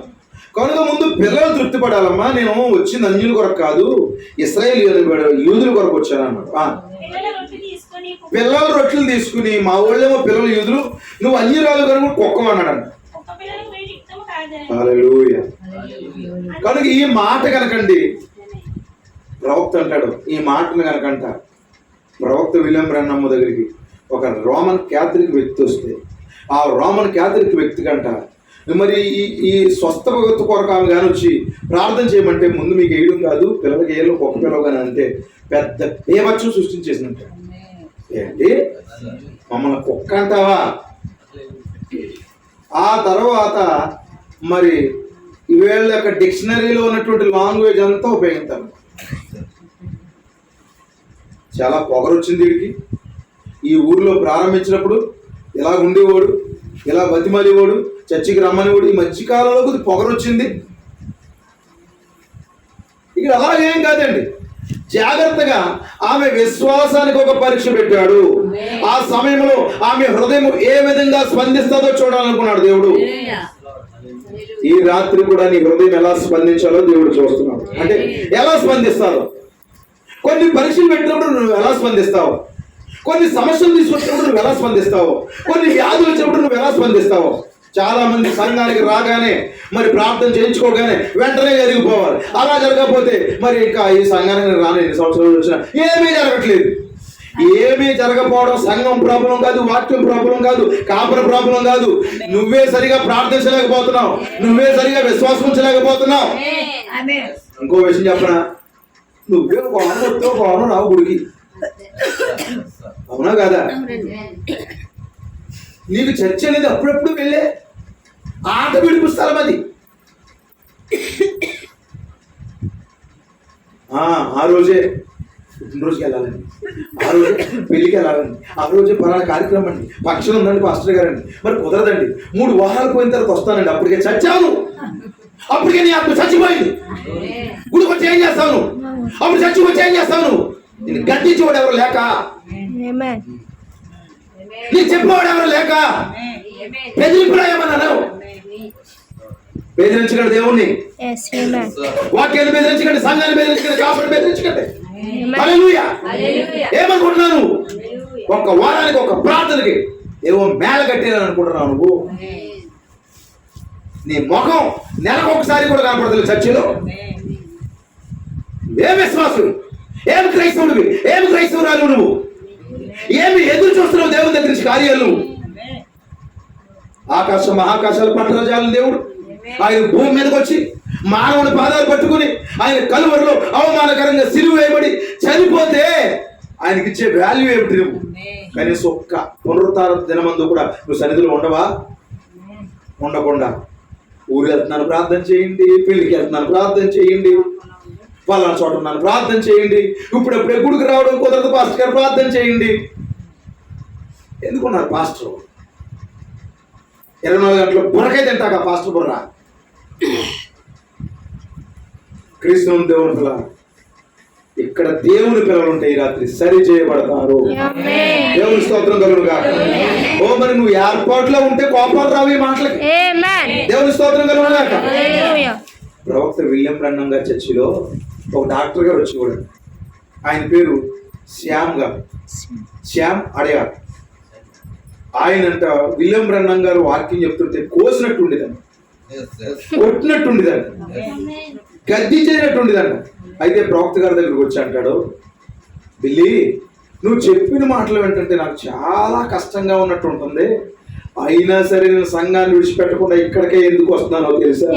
Speaker 3: కనుక ముందు పిల్లలు తృప్తి పడాలమ్మా. నేను వచ్చింది అన్యుల కొరకు కాదు, ఇశ్రాయేల్ యూదుల కొరకు వచ్చాను అన్నాడు. పిల్లలు రొట్టెలు తీసుకుని, మా ఊళ్ళేమో పిల్లలు యూదులు, నువ్వు అన్యురాలు కనుక కుక్క అన్నాడు. హల్లెలూయా. కనుక ఈ మాట కనకండి, ప్రవక్త అంటాడు, ఈ మాటను కనుకంట ప్రవక్త విలియం బ్రన్నమ్మ దగ్గరికి ఒక రోమన్ క్యాథలిక్ వ్యక్తి వస్తే, ఆ రోమన్ క్యాథలిక్ వ్యక్తి కంట మరి ఈ స్వస్థ భగవత్తు కొరకు ఆమె కానీ వచ్చి ప్రార్థన చేయమంటే, ముందు మీకు వేయడం కాదు, పిల్లలకి ఏళ్ళు కుక్క పిల్లలు కానీ అంటే పెద్ద బేభత్సం సృష్టించేసినట్టు. ఏంటి మమ్మల్ని కుక్క అంటావా? ఆ తర్వాత మరి వీళ్ళ యొక్క డిక్షనరీలో ఉన్నటువంటి లాంగ్వేజ్ అంతా ఉపయోగిస్తారు. చాలా పొగరొచ్చింది వీడికి. ఈ ఊరిలో ప్రారంభించినప్పుడు ఇలా ఉండేవాడు, ఇలా బతిమలేవాడు, చర్చికి రమ్మనేవాడు. ఈ మధ్యకాలంలో కొద్ది పొగరొచ్చింది. ఇక్కడ అలాగేం కాదండి, జాగ్రత్తగా ఆమె విశ్వాసానికి ఒక పరీక్ష పెట్టాడు. ఆ సమయంలో ఆమె హృదయం ఏ విధంగా స్పందిస్తుందో చూడాలనుకున్నాడు దేవుడు. ఈ రాత్రి కూడా నీ హృదయం ఎలా స్పందించాలో దేవుడు చూస్తున్నాడు. అంటే ఎలా స్పందిస్తావు? కొన్ని పరీక్షలు పెట్టినప్పుడు నువ్వు ఎలా స్పందిస్తావు? కొన్ని సమస్యలు తీసుకొచ్చినప్పుడు నువ్వు ఎలా స్పందిస్తావు? కొన్ని వ్యాధులు వచ్చినప్పుడు నువ్వు ఎలా స్పందిస్తావు? చాలా మంది సంఘానికి రాగానే మరి ప్రార్థన చేయించుకోగానే వెంటనే జరిగిపోవాలి. అలా జరగకపోతే మరి ఇంకా ఈ సంఘానికి రాని ఎన్ని సంవత్సరాలు వచ్చినా ఏమీ జరగట్లేదు. ఏమీ జరగకపోవడం సంఘం ప్రాబ్లం కాదు, వాక్యం ప్రాబ్లం కాదు, కాపర ప్రాబ్లం కాదు. నువ్వే సరిగా ప్రార్థించలేకపోతున్నావు, నువ్వే సరిగా విశ్వాసం ఉంచలేకపోతున్నావు. ఇంకో విషయం చెప్పనా, నువ్వే కోనం రావు గుడికి, అవునా కదా? నీకు చర్చ అనేది అప్పుడప్పుడు వెళ్ళే ఆట విడుపు స్థలం అది. ఆ రోజే పుట్టినరోజుకి వెళ్ళాలండి, ఆ రోజే పెళ్లికి వెళ్ళాలండి, ఆ రోజే పలానా కార్యక్రమం అండి, ఫంక్షన్ ఉందండి పాస్టర్ గారండి. మరి కుదరదండి, 3 వారాలు పోయిన తర్వాత వస్తానండి. అప్పటికే చచ్చాను, అప్పటికే నీ ఆత్మ చచ్చిపోయింది. గుడికి వచ్చి ఏం చేస్తావు? అప్పుడు చచ్చి వచ్చి ఏం చేస్తావు? నేను గడ్డించేవాడు ఎవరు లేక, నీకు చెప్పేవాడు ఎవరు లేక, బెదిరింపురా ఏమన్నాను? బెదిరించకండి దేవుణ్ణి, వాక్యాన్ని బెదిరించకండి, సంఘాన్ని బెదిరించకండి, కాపుని బెదిరించకండి. హల్లెలూయా. ఏమనుకుంటున్నాను? ఒక్క వారానికి ఒక ప్రార్థనకి ఏవో మేళ కట్టినని అనుకుంటున్నావు నువ్వు. నీ ముఖం నెలకు ఒకసారి కూడా కనపడదు చర్చిలో. ఏం విశ్వాసుడు, ఏం క్రైస్తవుడివి, ఏం క్రైస్తవురాలు నువ్వు, ఏమి ఎదురు చూస్తున్నావు దేవుని దగ్గర నుంచి కార్యాలు? ఆకాశం మహాకాశాలు పట్టరాజాలను దేవుడు ఆయన భూమి మీదకి వచ్చి మానవుని పాదాలు పట్టుకుని ఆయన కలువరిలో అవమానకరంగా సిలువ వేయబడి చనిపోతే ఆయనకి ఇచ్చే వాల్యూ ఏమిటి? నువ్వు కనీసం ఒక్క పునరుత్థాన దినమందు కూడా నువ్వు సన్నిధిలో ఉండవా? ఉండకుండా ఊరు వెళ్తున్నాను ప్రార్థన చేయండి, పెళ్లికి వెళ్తున్నాను ప్రార్థన చేయండి, పలానా చోట ఉన్నాను ప్రార్థన చేయండి, ఇప్పుడప్పుడే గుడికి రావడం కుదరదు పాస్టర్ గారు ప్రార్థన చేయండి. ఎందుకున్నారు పాస్టర్? 24 గంటలు బుర్రకై తింటాక పాస్టర్ బుర్ర. క్రీస్తు దేవుని పిల్లలు, ఇక్కడ దేవుని పిల్లలు ఉంటాయి, రాత్రి సరి చేయబడతారు. దేవుని స్తోత్రం కలుగునుగా. ఓ మరి నువ్వు ఏర్పాట్లో ఉంటే కోపాలు రావు ఈ మాటలకి. దేవుని స్తోత్రం కలుగునుగా. ప్రవక్త విలియం బ్రన్నమ్ గారి చర్చిలో ఒక డాక్టర్ గారు వచ్చి కూడా, ఆయన పేరు శ్యామ్ గారు, శ్యామ్ అడయార్. ఆయనంట విలియం బ్రన్నమ్ గారు వాక్యం చెప్తుంటే కోసినట్టు ఉండేదంట, కొట్టినట్టు ఉండేదంట, గద్దించేటట్టు ఉండేదంట. అయితే ప్రవక్త గారి దగ్గరికి వచ్చి అంటాడు, బిల్లి నువ్వు చెప్పిన మాటలు ఏంటంటే నాకు చాలా కష్టంగా ఉన్నట్టు ఉంటుంది, అయినా సరే నేను సంఘాన్ని విడిచిపెట్టకుండా ఇక్కడికే ఎందుకు వస్తున్నానో తెలుసా?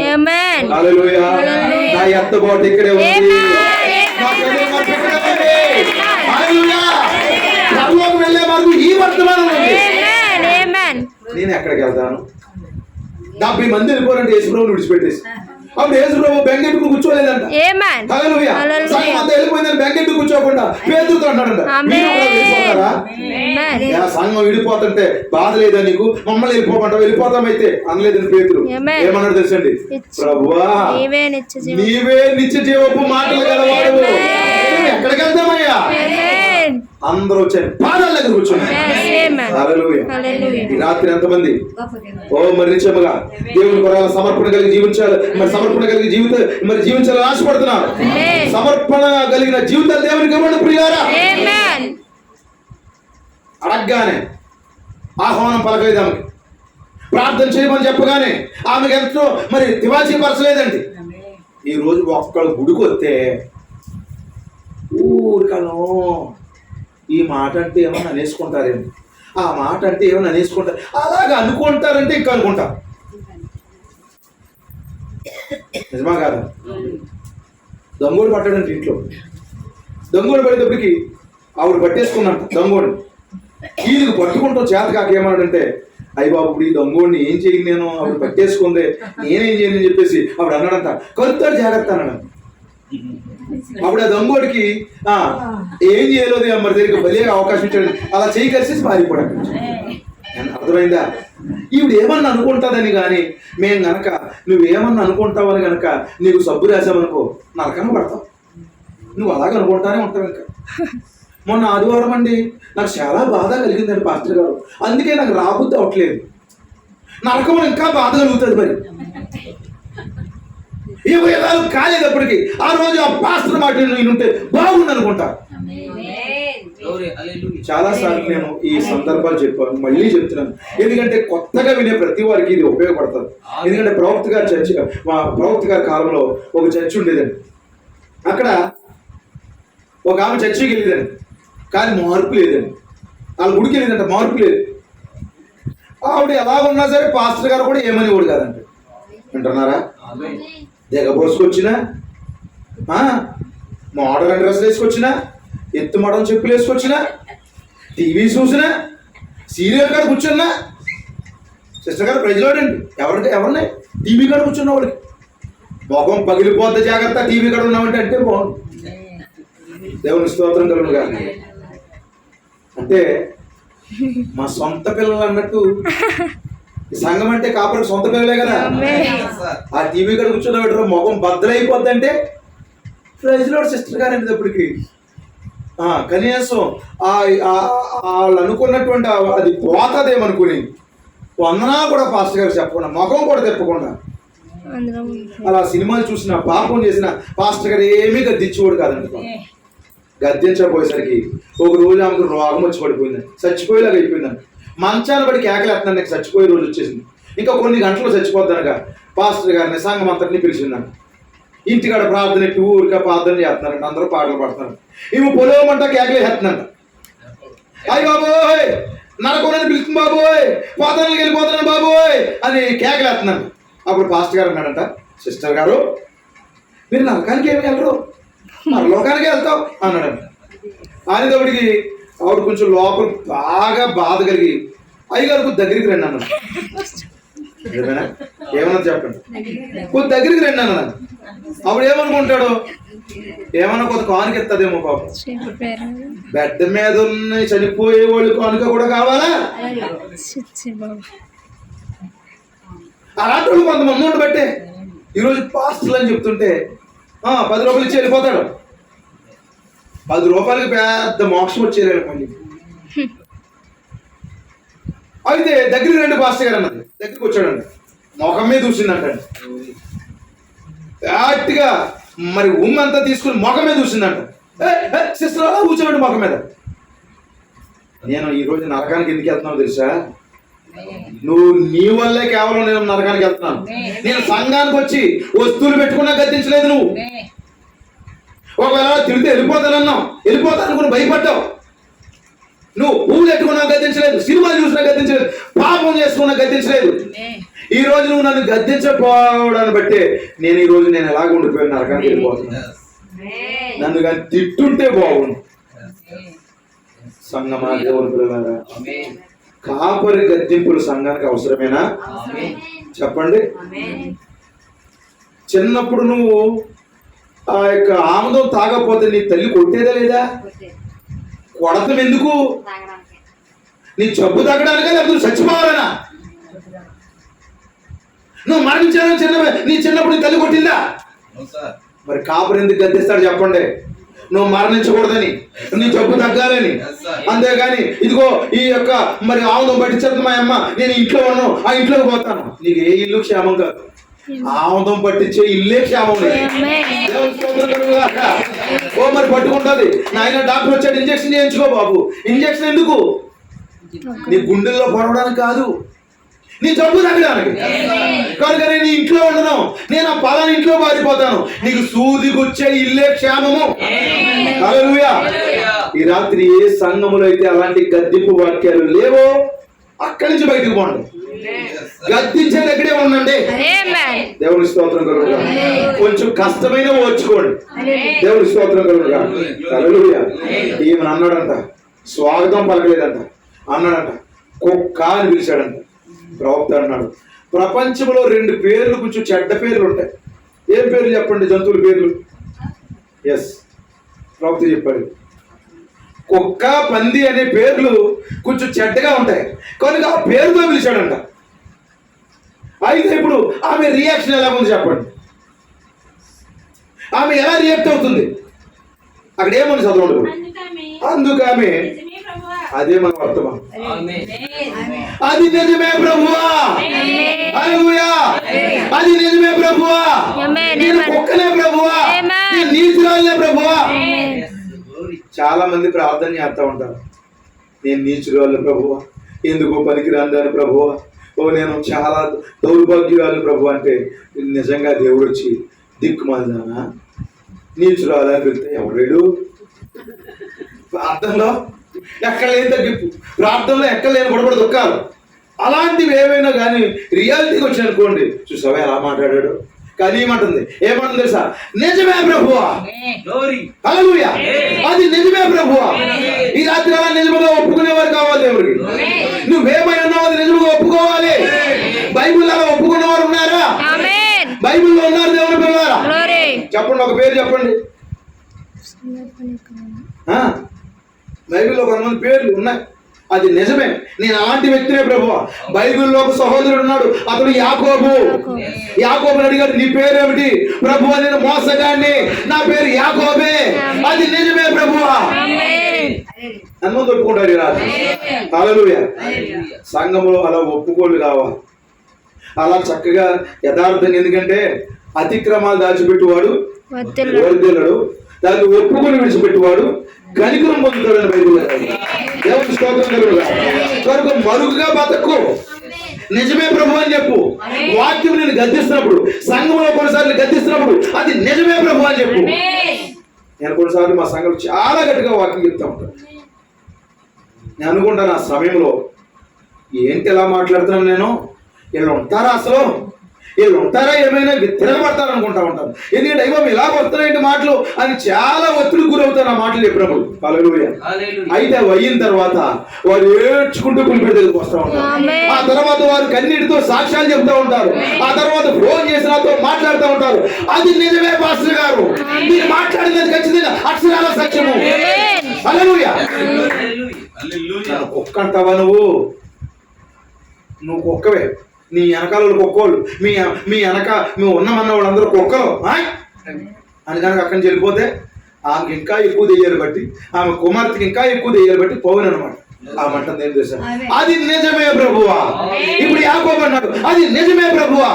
Speaker 3: హల్లెలూయా. నా ఎత్తబాటు ఇక్కడే ఉంది, పరలోకం వెళ్ళే మార్గం ఈ వర్తమానం ఉంది. నేను ఎక్కడికి వెళ్తాను? 70 మంది వెళ్ళిపోరంటే యేసుప్రభుని విడిచిపెట్టేసి అప్పుడు యేసు ప్రభు బెంగెట్టుకు కూర్చోలేదంట.
Speaker 2: ఆమేన్.
Speaker 3: హల్లెలూయా.
Speaker 2: హల్లెలూయా.
Speaker 3: సంఘం అంతా వెళ్ళిపోయిందని బెంగెట్టుకు కూర్చోకుండా పేతురుతో అంటాడంట,
Speaker 2: ఆమేన్.
Speaker 3: మీరు కూడా వెళ్ళిపోతారా?
Speaker 2: ఆమేన్.
Speaker 3: యా, సంఘం విడిపోతుంటే బాధ లేదా నీకు? మమ్మల్ని వెళ్ళిపోమంటావు? వెళ్ళిపోతామైతే అనలేదని పేతురు
Speaker 2: ఆమేన్.
Speaker 3: ఏమన్నాడు తెలుసండి? ప్రభువా
Speaker 2: నీవే నిత్య జీవం.
Speaker 3: నీవే నిత్య జీవపు మాటలు గలవాడు.
Speaker 2: ఆమేన్.
Speaker 3: ఎక్కడికి వెళ్తామయ్యా?
Speaker 2: ఆమేన్.
Speaker 3: అందరూ వచ్చారు, పాదాల దగ్గర కూర్చున్నారు.
Speaker 2: ఆమేన్.
Speaker 3: హల్లెలూయా.
Speaker 2: హల్లెలూయా.
Speaker 3: ఈ రాత్రి ఎంతమంది మరి నిత్యముగా దేవుని కొరాల సమర్పణ కలిగి జీవించాలి, మరి సమర్పణ కలిగి జీవించాలని ఆశపడుతున్నారు.
Speaker 2: ఆమేన్.
Speaker 3: సమర్పణ కలిగిన జీవితాలు దేవునికి ఇవ్వండి ప్రియులారా.
Speaker 2: ఆమేన్.
Speaker 3: అడగగానే ఆహ్వానం పలకలేదు ఆమెకి, ప్రార్థన చేయమని చెప్పగానే ఆమెకి ఎంతో మరి తివాచీ పరచలేదండి. ఈ రోజు ఒక్కళ్ళు గుడికి వస్తే ఊరికను ఈ మాట అంటే ఏమన్నా అనేసుకుంటారేమో, ఆ మాట అంటే ఏమన్నా అనేసుకుంటారు, అలాగా అనుకుంటారంటే ఇంకా అనుకుంటారు. నిజమా కాదు? దొంగోడు పట్టాడంటే ఇంట్లో దొంగోడు పడేటప్పటికి ఆవిడ పట్టేసుకున్నట్ట దొంగోడిని. వీళ్ళకి పట్టుకుంటూ చేత కాక ఏమన్నాడంటే, అయ్య బాబు ఇప్పుడు ఈ దొంగోడిని ఏం చేయను నేను, ఆవిడ పట్టేసుకుందే, నేనేం చేయను అని చెప్పేసి ఆవిడ అన్నాడంట. కలుతాడు జాగ్రత్త అన్నాడు. అప్పుడు ఆ దొంగోడికి ఏం చేయలేదు మరి దగ్గర బలిగా అవకాశం ఇచ్చాడు, అలా చేయి కలిసి పారిపోయాడు. అర్థమైందా? ఈవిడ ఏమన్నా అనుకుంటుందని కానీ మేము గనక నువ్వేమన్నా అనుకుంటావని గనక నీకు సబ్బు రాసామనుకో నరకన పడతావు. నువ్వు అలాగ అనుకుంటానే ఉంటావు. ఇంకా మొన్న ఆదివారం అండి నాకు చాలా బాధ కలిగిందండి పాస్టర్ గారు, అందుకే నాకు రాబుద్ది అవట్లేదు. నరకంలో ఇంకా బాధ కలుగుతుంది. మరి ఈ వేదాలు కాలేదప్పటికి ఆ రోజు ఆ పాస్టర్ మాట వింటే బాగుంది అనుకుంటా. చాలా సార్లు నేను ఈ సందర్భాలు చెప్పాను, మళ్ళీ చెప్తున్నాను, ఎందుకంటే కొత్తగా వినే ప్రతి వారికి ఇది ఉపయోగపడుతుంది. ఎందుకంటే ప్రవక్త గారి కాలంలో ఒక చర్చ్ ఉండేదండి. అక్కడ ఒక ఆమె చర్చికి వెళ్ళేదండి, కానీ మార్పు లేదండి. వాళ్ళ గుడికి వెళ్ళేదంట, మార్పు లేదు. ఆవిడ ఎలా ఉన్నా సరే పాస్టర్ గారు కూడా ఏమని కూడా కాదంట. వింటున్నారా? దిగబోసుకొచ్చినా, మోడర్న్ డ్రెస్ వేసుకొచ్చినా, ఎత్తు మడం చెప్పులు వేసుకొచ్చినా, టీవీ చూసినా, సీరియల్ కాడ కూర్చున్నా, సిస్టర్ గారు ప్రజలాడండి ఎవరిని టీవీ కాడ కూర్చున్న వాళ్ళకి మొఖం పగిలిపోద్ది, జాగ్రత్త టీవీ కాడ ఉన్నామంటే అంటే బాగుంది. దేవుని స్తోత్రం కలుగుగా. అంటే మా సొంత పిల్లలు అన్నట్టు సంఘం అంటే కాపురం సొంత పిల్లలే కదా. ఆ టీవీ కాడ కూర్చున్న పెట్టరు మొఖం బద్దలైపోద్ది అంటే ప్రజలు సిస్టర్ గారు అనేటప్పటికి కనీసం వాళ్ళు అనుకున్నటువంటి అది పోతుందేమనుకుని వందనా కూడా పాస్టర్ గారు చెప్పకుండా, ముఖం కూడా తిప్పకుండా, అలా సినిమాలు చూసిన పాపం చేసిన పాస్టర్ గారు ఏమీ గద్దించేవాడు కాదండి. గద్దించకపోయేసరికి ఒక రోజు ఆమెకు రోగం వచ్చి పడిపోయిందండి, చచ్చిపోయేలాగా అయిపోయిందండి. మంచాన్ని బట్టి కేకలేస్తున్నాను, నాకు చచ్చిపోయే రోజు వచ్చేసింది. ఇంకా కొన్ని గంటలు చచ్చిపోద్దనగా పాస్టర్ గారిని సంఘం అంతటిని పిలిచిందండి. ఇంటికాడ ప్రార్థన ఎట్టి ఊరిగా ప్రార్థన చేస్తున్నారంట, అందరూ పాటలు పాడుతున్నారు. ఇవి పొలవమంట కేకలే చేస్తున్నాంట. అయ్యి బాబోయ్ నరకోనని పిలుస్తుంది బాబోయ్, పాతానికి వెళ్ళిపోతున్నాను బాబోయ్ అని కేకలేస్తున్నాను. అప్పుడు పాస్టర్ గారు అన్నాడంట, సిస్టర్ గారు మీరు నరకానికి ఏమి వెళ్ళరు, మరలోకానికి వెళ్తాం అన్నాడంట. అనేటప్పటికి ఆవిడ కొంచెం లోపల బాగా బాధ కలిగి అయ్యగారు దగ్గరికి రండి అన్నాడు. ఏమన్నా చెప్పండి, కొద్ది దగ్గరికి రండి అన్నాడు. అప్పుడు ఏమనుకుంటాడు, ఏమన్నా కొంత కానుక ఎత్తదేమో పాపం. బెడ్ మీద ఉన్న చనిపోయే వాళ్ళు కానుక కూడా కావాలా? అలాంటి వాళ్ళు కొంతమంది ఉండబట్టే ఈరోజు పాస్టర్లు అని చెప్తుంటే 10 రూపాయలు ఇచ్చి వెళ్ళిపోతాడు. 10 రూపాయలకి పెద్ద మోక్షం వచ్చేయాలి మళ్ళీ. అయితే దగ్గరికి రండి పాస్టర్ గారు అన్నది. దగ్గరికి వచ్చాడండి, మొఖం మీద చూసిందంటండి గట్టిగా. మరి ఉమ్మంతా తీసుకుని మొఖం మీద చూసిందంట. సిస్టర్ అలా కూర్చోండి మొఖం మీద. నేను ఈరోజు నరకానికి ఎందుకు వెళ్తున్నావు తెలుసా? నువ్వు నీ వల్లే కేవలం నేను నరకానికి వెళ్తున్నాను. నేను సంఘానికి వచ్చి వస్తువులు పెట్టుకున్నా గద్దించలేదు. నువ్వు ఒకవేళ తిడితే వెళ్ళిపోతానన్నావు, వెళ్ళిపోతానుకుని భయపడ్డావు. నువ్వు పువ్వులు పెట్టుకున్నా గద్దించలేదు, సినిమాలు చూసినా గద్దించలేదు, పాపం చేసుకున్నా గద్దించలేదు. ఈ రోజు నువ్వు నన్ను గద్దించకపోవడాన్ని బట్టి నేను ఈ రోజు నేను ఎలాగ ఉండిపోయాను, నరకానికి వెళ్ళిపోతున్నా. నన్ను కానీ తిట్టుంటే బాగుండు. సంఘమా దేవుని పిల్లలారా, కాపరి గద్దింపులు సంఘానికి అవసరమేనా? చెప్పండి. చిన్నప్పుడు నువ్వు ఆ యొక్క ఆముదం తాగకపోతే నీ తల్లి కొట్టేదా లేదా? కొడతం ఎందుకు? నీ జబ్బు తగ్గడానికా లేకపోతే చచ్చిపోవాలనా? నువ్వు మరణించాలని నీ చిన్నప్పుడు నీ తల్లి కొట్టిందా? మరి కాపురు ఎందుకు గద్దిస్తాడు చెప్పండి? నువ్వు మరణించకూడదని, నీ జబ్బు తగ్గాలని. అంతేగాని ఇదిగో ఈ యొక్క మరి ఆముదం పట్టించేది మా అమ్మ, నేను ఇంట్లో ఉన్నాను, ఆ ఇంట్లోకి పోతాను. నీకు ఏ ఇల్లు క్షేమం కాదు. ఆముదం పట్టించే ఇల్లే క్షేమం లేదు. ఓ మరి పట్టుకుంటుంది. నాయన డాక్టర్ వచ్చాడు, ఇంజక్షన్ చేయించుకో బాబు. ఇంజక్షన్ ఎందుకు? నీ గుండెల్లో పొరవడానికి కాదు, నీ జబ్బు తగ్గడానికి. కనుక నేను ఇంట్లో ఉండను, నేను ఆ పలానా ఇంట్లో పారిపోతాను. నీకు సూది గుచ్చే ఇల్లే క్షేమము. హల్లెలూయా. ఈ రాత్రి ఏ సంఘములో అయితే అలాంటి గద్దింపు వాక్యాలు లేవో అక్కడి నుంచి బయటకు పోండి. గద్దించే దగ్గరే ఉండండి. దేవుని స్తోత్రం కలుగుగా. కొంచెం కష్టమైన ఓర్చుకోండి. దేవుని స్తోత్రం కలుగుగా. హల్లెలూయా. ఈమెను అన్నాడంట, స్వాగతం పలకలేదంట, అన్నాడంట, కుక్క అని పిలిచాడంట. ప్రవక్త అన్నాడు, ప్రపంచంలో 2 పేర్లు కొంచెం చెడ్డ పేర్లు ఉంటాయి. ఏం పేర్లు చెప్పండి? జంతువుల పేర్లు. ఎస్, ప్రవక్త చెప్పాడు. కుక్క, పంది అనే పేర్లు కొంచెం చెడ్డగా ఉంటాయి కనుక ఆ పేరుతో పిలిచాడంట. అయితే ఇప్పుడు ఆమె రియాక్షన్ ఎలా ఉంది చెప్పండి? ఆమె ఎలా రియాక్ట్ అవుతుంది? అక్కడ ఏమని చదవండి. అందుకామె అదే మన వర్తమానం. అది నిజమే ప్రభువా, హల్లెలూయా, అది నిజమే ప్రభువా, నేను కుక్కనే ప్రభువా, నేను నీచురాలనే ప్రభువా. చాలా మంది ప్రార్థన చేస్తూ ఉంటారు, నేను నీచురాలు ప్రభువా, ఎందుకో పనికిరాని ప్రభువా, ఓ నేను చాలా దౌర్భాగ్యురాలు ప్రభు. అంటే నిజంగా దేవుడు వచ్చి దిక్కుమాలిదానా నీచురాలు అని పిలితే ఎవడు? ప్రార్థనలో ఎక్కడ లేని తగ్గింపు, ప్రార్థనలో ఎక్కడ లేని గొడవడు దుఃఖాలు, అలాంటివి ఏమైనా కానీ రియాలిటీకి వచ్చి అనుకోండి, చూసావా ఎలా మాట్లాడాడు? కానీ ఏమంటుంది? ఏమంటుంది తెలుసా? నిజమే ప్రభువా, హల్లెలూయా, అది నిజమే ప్రభువా. ఈ రాత్రి అలా నిజముగా ఒప్పుకునేవారు కావాలి దేవుడికి. నువ్వేమై ఉన్నావు అది నిజముగా ఒప్పుకోవాలి. బైబిల్ అలా ఒప్పుకున్నవారు ఉన్నారా? బైబిల్లో ఉన్నారు దేవుని పిల్లలారా. చెప్పండి, ఒక పేరు చెప్పండి. బైబిల్లో కొంతమంది పేర్లు ఉన్నాయి, అది నిజమే. నేను అలాంటి వ్యక్తినే ప్రభువా. బైబిల్లో ఒక సహోదరుడు ఉన్నాడు, అతడు యాకోబు. యాకోబుని అడిగాడు, నీ పేరేమిటి? ప్రభువా, నేను మోసగాడిని, నా పేరు యాకోబే. అది నిజమే ప్రభువా. అన్నం ఒప్పుకుంటారు ఈ రాత్రి. హల్లెలూయా. సంఘంలో అలా ఒప్పుకోలు కావాలి, అలా చక్కగా యథార్థంగా. ఎందుకంటే అతిక్రమాలు దాచిపెట్టువాడు వర్ధిల్లడు, దాన్ని ఒప్పుకొని విడిచిపెట్టువాడు కనికరం పొందుతాడని బైబిల్. దేవుని స్తోత్రం కలుగుగా. కనుక మరుగుగా బతకు, నిజమే ప్రభు అని చెప్పు. వాక్యం నేను గద్దిస్తున్నప్పుడు, సంఘంలో కొన్నిసార్లు గద్దిస్తున్నప్పుడు అది నిజమే ప్రభు అని చెప్పు. నేను కొన్నిసార్లు మా సంఘంలో చాలా గట్టిగా వాక్యం చెప్తా ఉంటాను. నేను అనుకుంటాను ఆ సమయంలో, ఏంటి ఎలా మాట్లాడుతున్నాను నేను? వీళ్ళు ఉంటారా అసలు? వీళ్ళు ఉంటారా? ఏమైనా తిరగబడతారు అనుకుంటా ఉంటాను. ఎందుకంటే అయ్యో ఇలా వస్తున్నాయంటే మాటలు అని చాలా ఒత్తిడి గురవుతారు ఆ మాటలు చెప్పినప్పుడు. హల్లెలూయా. అయితే అవి అయిన తర్వాత వారు ఏడ్చుకుంటూ పులిపెడి దగ్గరికి వస్తూ ఉంటారు. ఆ తర్వాత వారు కన్నీటితో సాక్ష్యాలు చెప్తా ఉంటారు. ఆ తర్వాత ఫోన్ చేసి నాతో మాట్లాడుతూ ఉంటారు. అది నిజమే పాస్టర్ గారు, మీరు మాట్లాడినది ఖచ్చితంగా అక్షరాల సత్యము. హల్లెలూయా. కుక్క అంటావా నువ్వు? నువ్వు కుక్కవే. నీ వెనకాల కుక్కోళ్ళు, మీ వెనక మేము ఉన్నామన్న వాళ్ళందరూ కుక్కలు అని కనుక అక్కడి నుంచి వెళ్ళిపోతే ఆమెకి ఇంకా ఎక్కువ దెయ్యాలు బట్టి, ఆమె కుమార్తెకి ఇంకా ఎక్కువ దెయ్యాలు బట్టి పోవను అనమాట. ఆ మంట ఏం చేశాను? అది నిజమే ప్రభువా. ఇప్పుడు యాకోబు అన్నాడు, అది నిజమే ప్రభువా.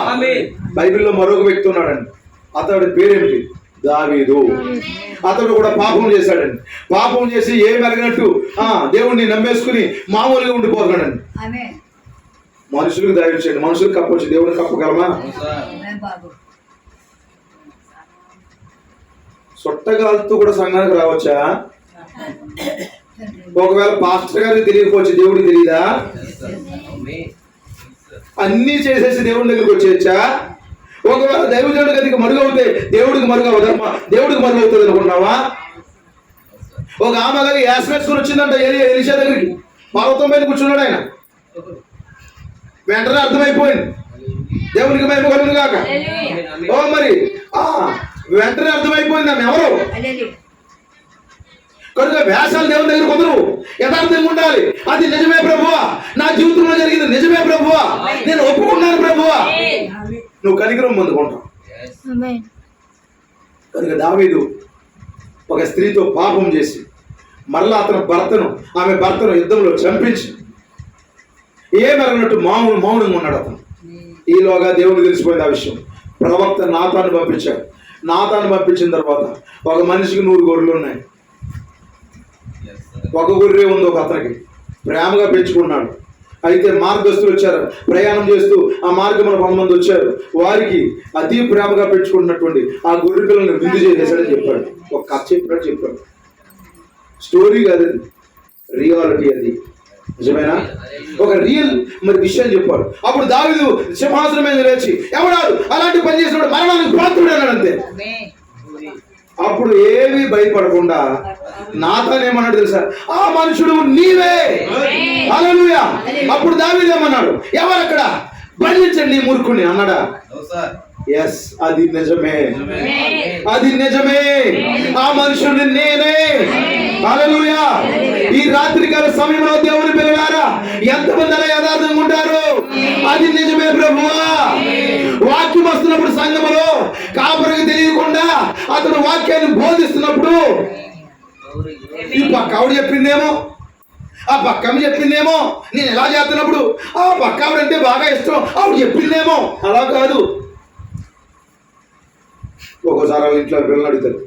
Speaker 3: బైబిల్లో మరొక వ్యక్తి ఉన్నాడండి, అతడి పేరేమిటి? దావీదు. అతడు కూడా పాపం చేశాడండి. పాపం చేసి ఏమి ఎరగనట్టు దేవుడిని నమ్మేసుకుని మామూలుగా ఉండిపోతున్నాడండి. మనుషులకు దయచేయండి, మనుషులకు కప్పొచ్చు, దేవుడిని కప్పగలమా? సొట్టగాలతో కూడా సంఘానికి రావచ్చా? ఒకవేళ పాస్టర్ గారికి తెలియకపోవచ్చు, దేవుడికి తెలియదా? అన్నీ చేసేసి దేవుడి దగ్గరికి వచ్చేయచ్చా? ఒకవేళ దైవజనుడి గదికి మరుగవుతే దేవుడికి మరుగవుదమ్మా, దేవుడికి మరుగవుతుంది అనుకుంటున్నావా? ఒక ఆమె గారి యాస్ వేసుకుని వచ్చిందంట ఎలీషా దగ్గరికి. పర్వతం పైన కూర్చున్నాడు ఆయన. వెంటనే అర్థమైపోయింది దేవునికి మహిమ కలుగును గాక. ఓ మరి వెంటనే అర్థమైపోయింది ఆమె ఎవరు. కనుక వేషాలు దేవుని దగ్గర కుదరవు, యథార్థంగా ఉండాలి. అది నిజమే ప్రభువా, నా జీవితంలో జరిగింది నిజమే ప్రభువా, నేను ఒప్పుకున్నాను ప్రభువా, నువ్వు కనికరం పొందుకుంటావు. కనుక దావీదు ఒక స్త్రీతో పాపం చేసి మరలా ఆమె భర్తను యుద్ధంలో చంపించి ఏమన్నట్టు మౌనంగా ఉన్నాడు అతను. ఈలోగా దేవుడు తెలిసిపోయింది ఆ విషయం. ప్రవక్త నాతాను పంపించాడు. నాతాను పంపించిన తర్వాత ఒక మనిషికి 100 గొర్రెలు ఉన్నాయి, ఒక గొర్రె ఉంది ఒక అతనికి, ప్రేమగా పెంచుకున్నాడు. అయితే మార్గస్తులు వచ్చారు, ప్రయాణం చేస్తూ ఆ మార్గంలో 100 మంది వచ్చారు. వారికి అతి ప్రేమగా పెంచుకున్నటువంటి ఆ గొర్రె పిల్లల్ని విందు చేసేసాడని చెప్పాడు. ఒక కథ చెప్పినట్టు చెప్పాడు. స్టోరీ కాదు, అది రియాలిటీ. అది నిజమేనా? ఒక రియల్ మరి విషయం చెప్పాడు. అప్పుడు దావీదు సింహాసనం మీద లేచి ఎవడాడు అలాంటి పని చేసినాడు మరణానికి పాత్రుడు అన్నాడు. అంతే. అప్పుడు ఏమీ భయపడకుండా నాతాను ఏమన్నాడు తెలుసా? ఆ మనుషుడు నీవే. హల్లెలూయా. అప్పుడు దావీదు ఏమన్నాడు? ఎవరక్కడ, బంధించండి మూర్ఖుని అన్నాడా? ఎస్, అది నిజమే, అది నిజమే. ఆ మనుషుడు నేనే. హల్లెలూయా. ఈ రాత్రికాల సమయంలో దేవుని పిల్లలారా ఎంతమంది అలా యథార్థంగా ఉంటారు? అది నిజమే ప్రభువా. వాక్యం వస్తున్నప్పుడు సంఘములో కాపరికి తెలియకుండా అతడు వాక్యాన్ని బోధిస్తున్నప్పుడు ఈ పక్క ఆవిడ చెప్పిందేమో, ఆ పక్కమ్మ చెప్పిందేమో, నేను ఎలా చేస్తున్నప్పుడు ఆ పక్క ఆవిడంటే బాగా ఇష్టం ఆవిడ చెప్పిందేమో. అలా కాదు. ఒక్కోసారి వాళ్ళ ఇంట్లో పిల్లలు అడుగుతారు,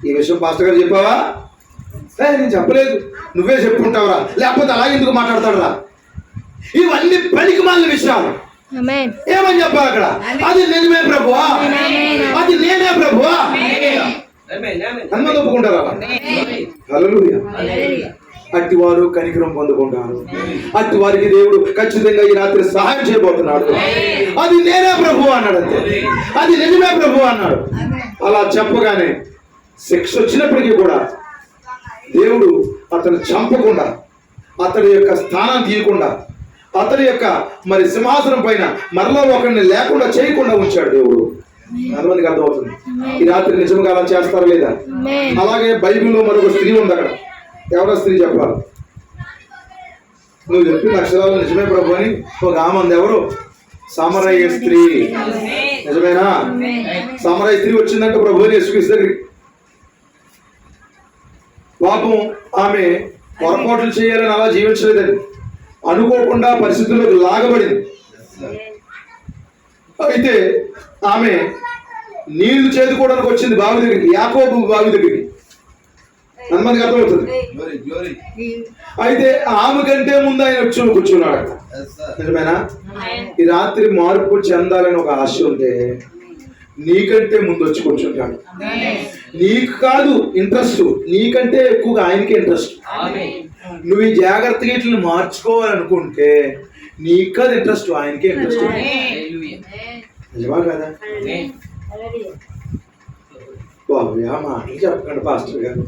Speaker 3: ఈ విషయం పాస్టర్ గారు చెప్పావా? నేను చెప్పలేదు, నువ్వే చెప్పుకుంటావురా, లేకపోతే అలా ఎందుకు మాట్లాడతాడురా? ఇవన్నీ పనికి మాలిన విషయాలు. ఏమని చెప్పాలి అక్కడ? అది నిజమే ప్రభువా, అది నేనే ప్రభువా. అందరూ ఒప్పుకుంటారా? హల్లెలూయా. అట్టి వారు కనికరం పొందుకుంటారు. అట్టి వారికి దేవుడు ఖచ్చితంగా ఈ రాత్రి సహాయం చేయబోతున్నాడు. అది నేనే ప్రభువా అన్నాడు. అంతే, అది నిజమే ప్రభువా అన్నాడు. అలా చెప్పగానే శిక్ష వచ్చినప్పటికీ కూడా దేవుడు అతను చంపకుండా, అతడి యొక్క స్థానం తీయకుండా, అతని యొక్క మరి సింహాసనం పైన మరలా ఒకరిని లేకుండా చేయకుండా ఉంచాడు దేవుడు. ఎంతమందికి అర్థమవుతుంది? ఈ రాత్రి నిజంగా అలా చేస్తారా లేదా? అలాగే బైబిల్లో మరొక స్త్రీ ఉంది. అక్కడ ఎవరో స్త్రీ చెప్పాలి, నువ్వు చెప్పిన అక్షరాలు నిజమే ప్రభు అని ఒక ఆమె ఉంది. ఎవరు? సమరయ స్త్రీ. నిజమేనా? సమరయ స్త్రీ వచ్చిందంటే ప్రభు యేసుక్రీస్తు దగ్గరికి. పాపం ఆమె పొరపాట్లు చేయాలని అలా జీవించలేదండి, అనుకోకుండా పరిస్థితుల్లోకి లాగబడింది. అయితే ఆమె నీళ్లు చేదుకోవడానికి వచ్చింది బావి దగ్గరికి, యాకోబు బావి దగ్గరికి. ఎంతమందికి అర్థమవుతుంది? అయితే ఆమె కంటే ముందు ఆయన వచ్చి కూర్చున్నాడు. నిజమేనా? ఈ రాత్రి మార్పు చెందాలని ఒక ఆశ ఉంటే నీకంటే ముందు వచ్చి కూర్చుంటాడు. నీకు కాదు ఇంట్రెస్ట్, నీకంటే ఎక్కువగా ఆయనకే ఇంట్రెస్ట్. నువ్వు ఈ జాగ్రత్తగా ఇట్లని మార్చుకోవాలనుకుంటే నీకు కాదు ఇంట్రెస్ట్, ఆయనకే ఇంట్రెస్ట్. నిజమా కదా? బాబు ఆ మాటలు చెప్పకండి పాస్టర్ గారు,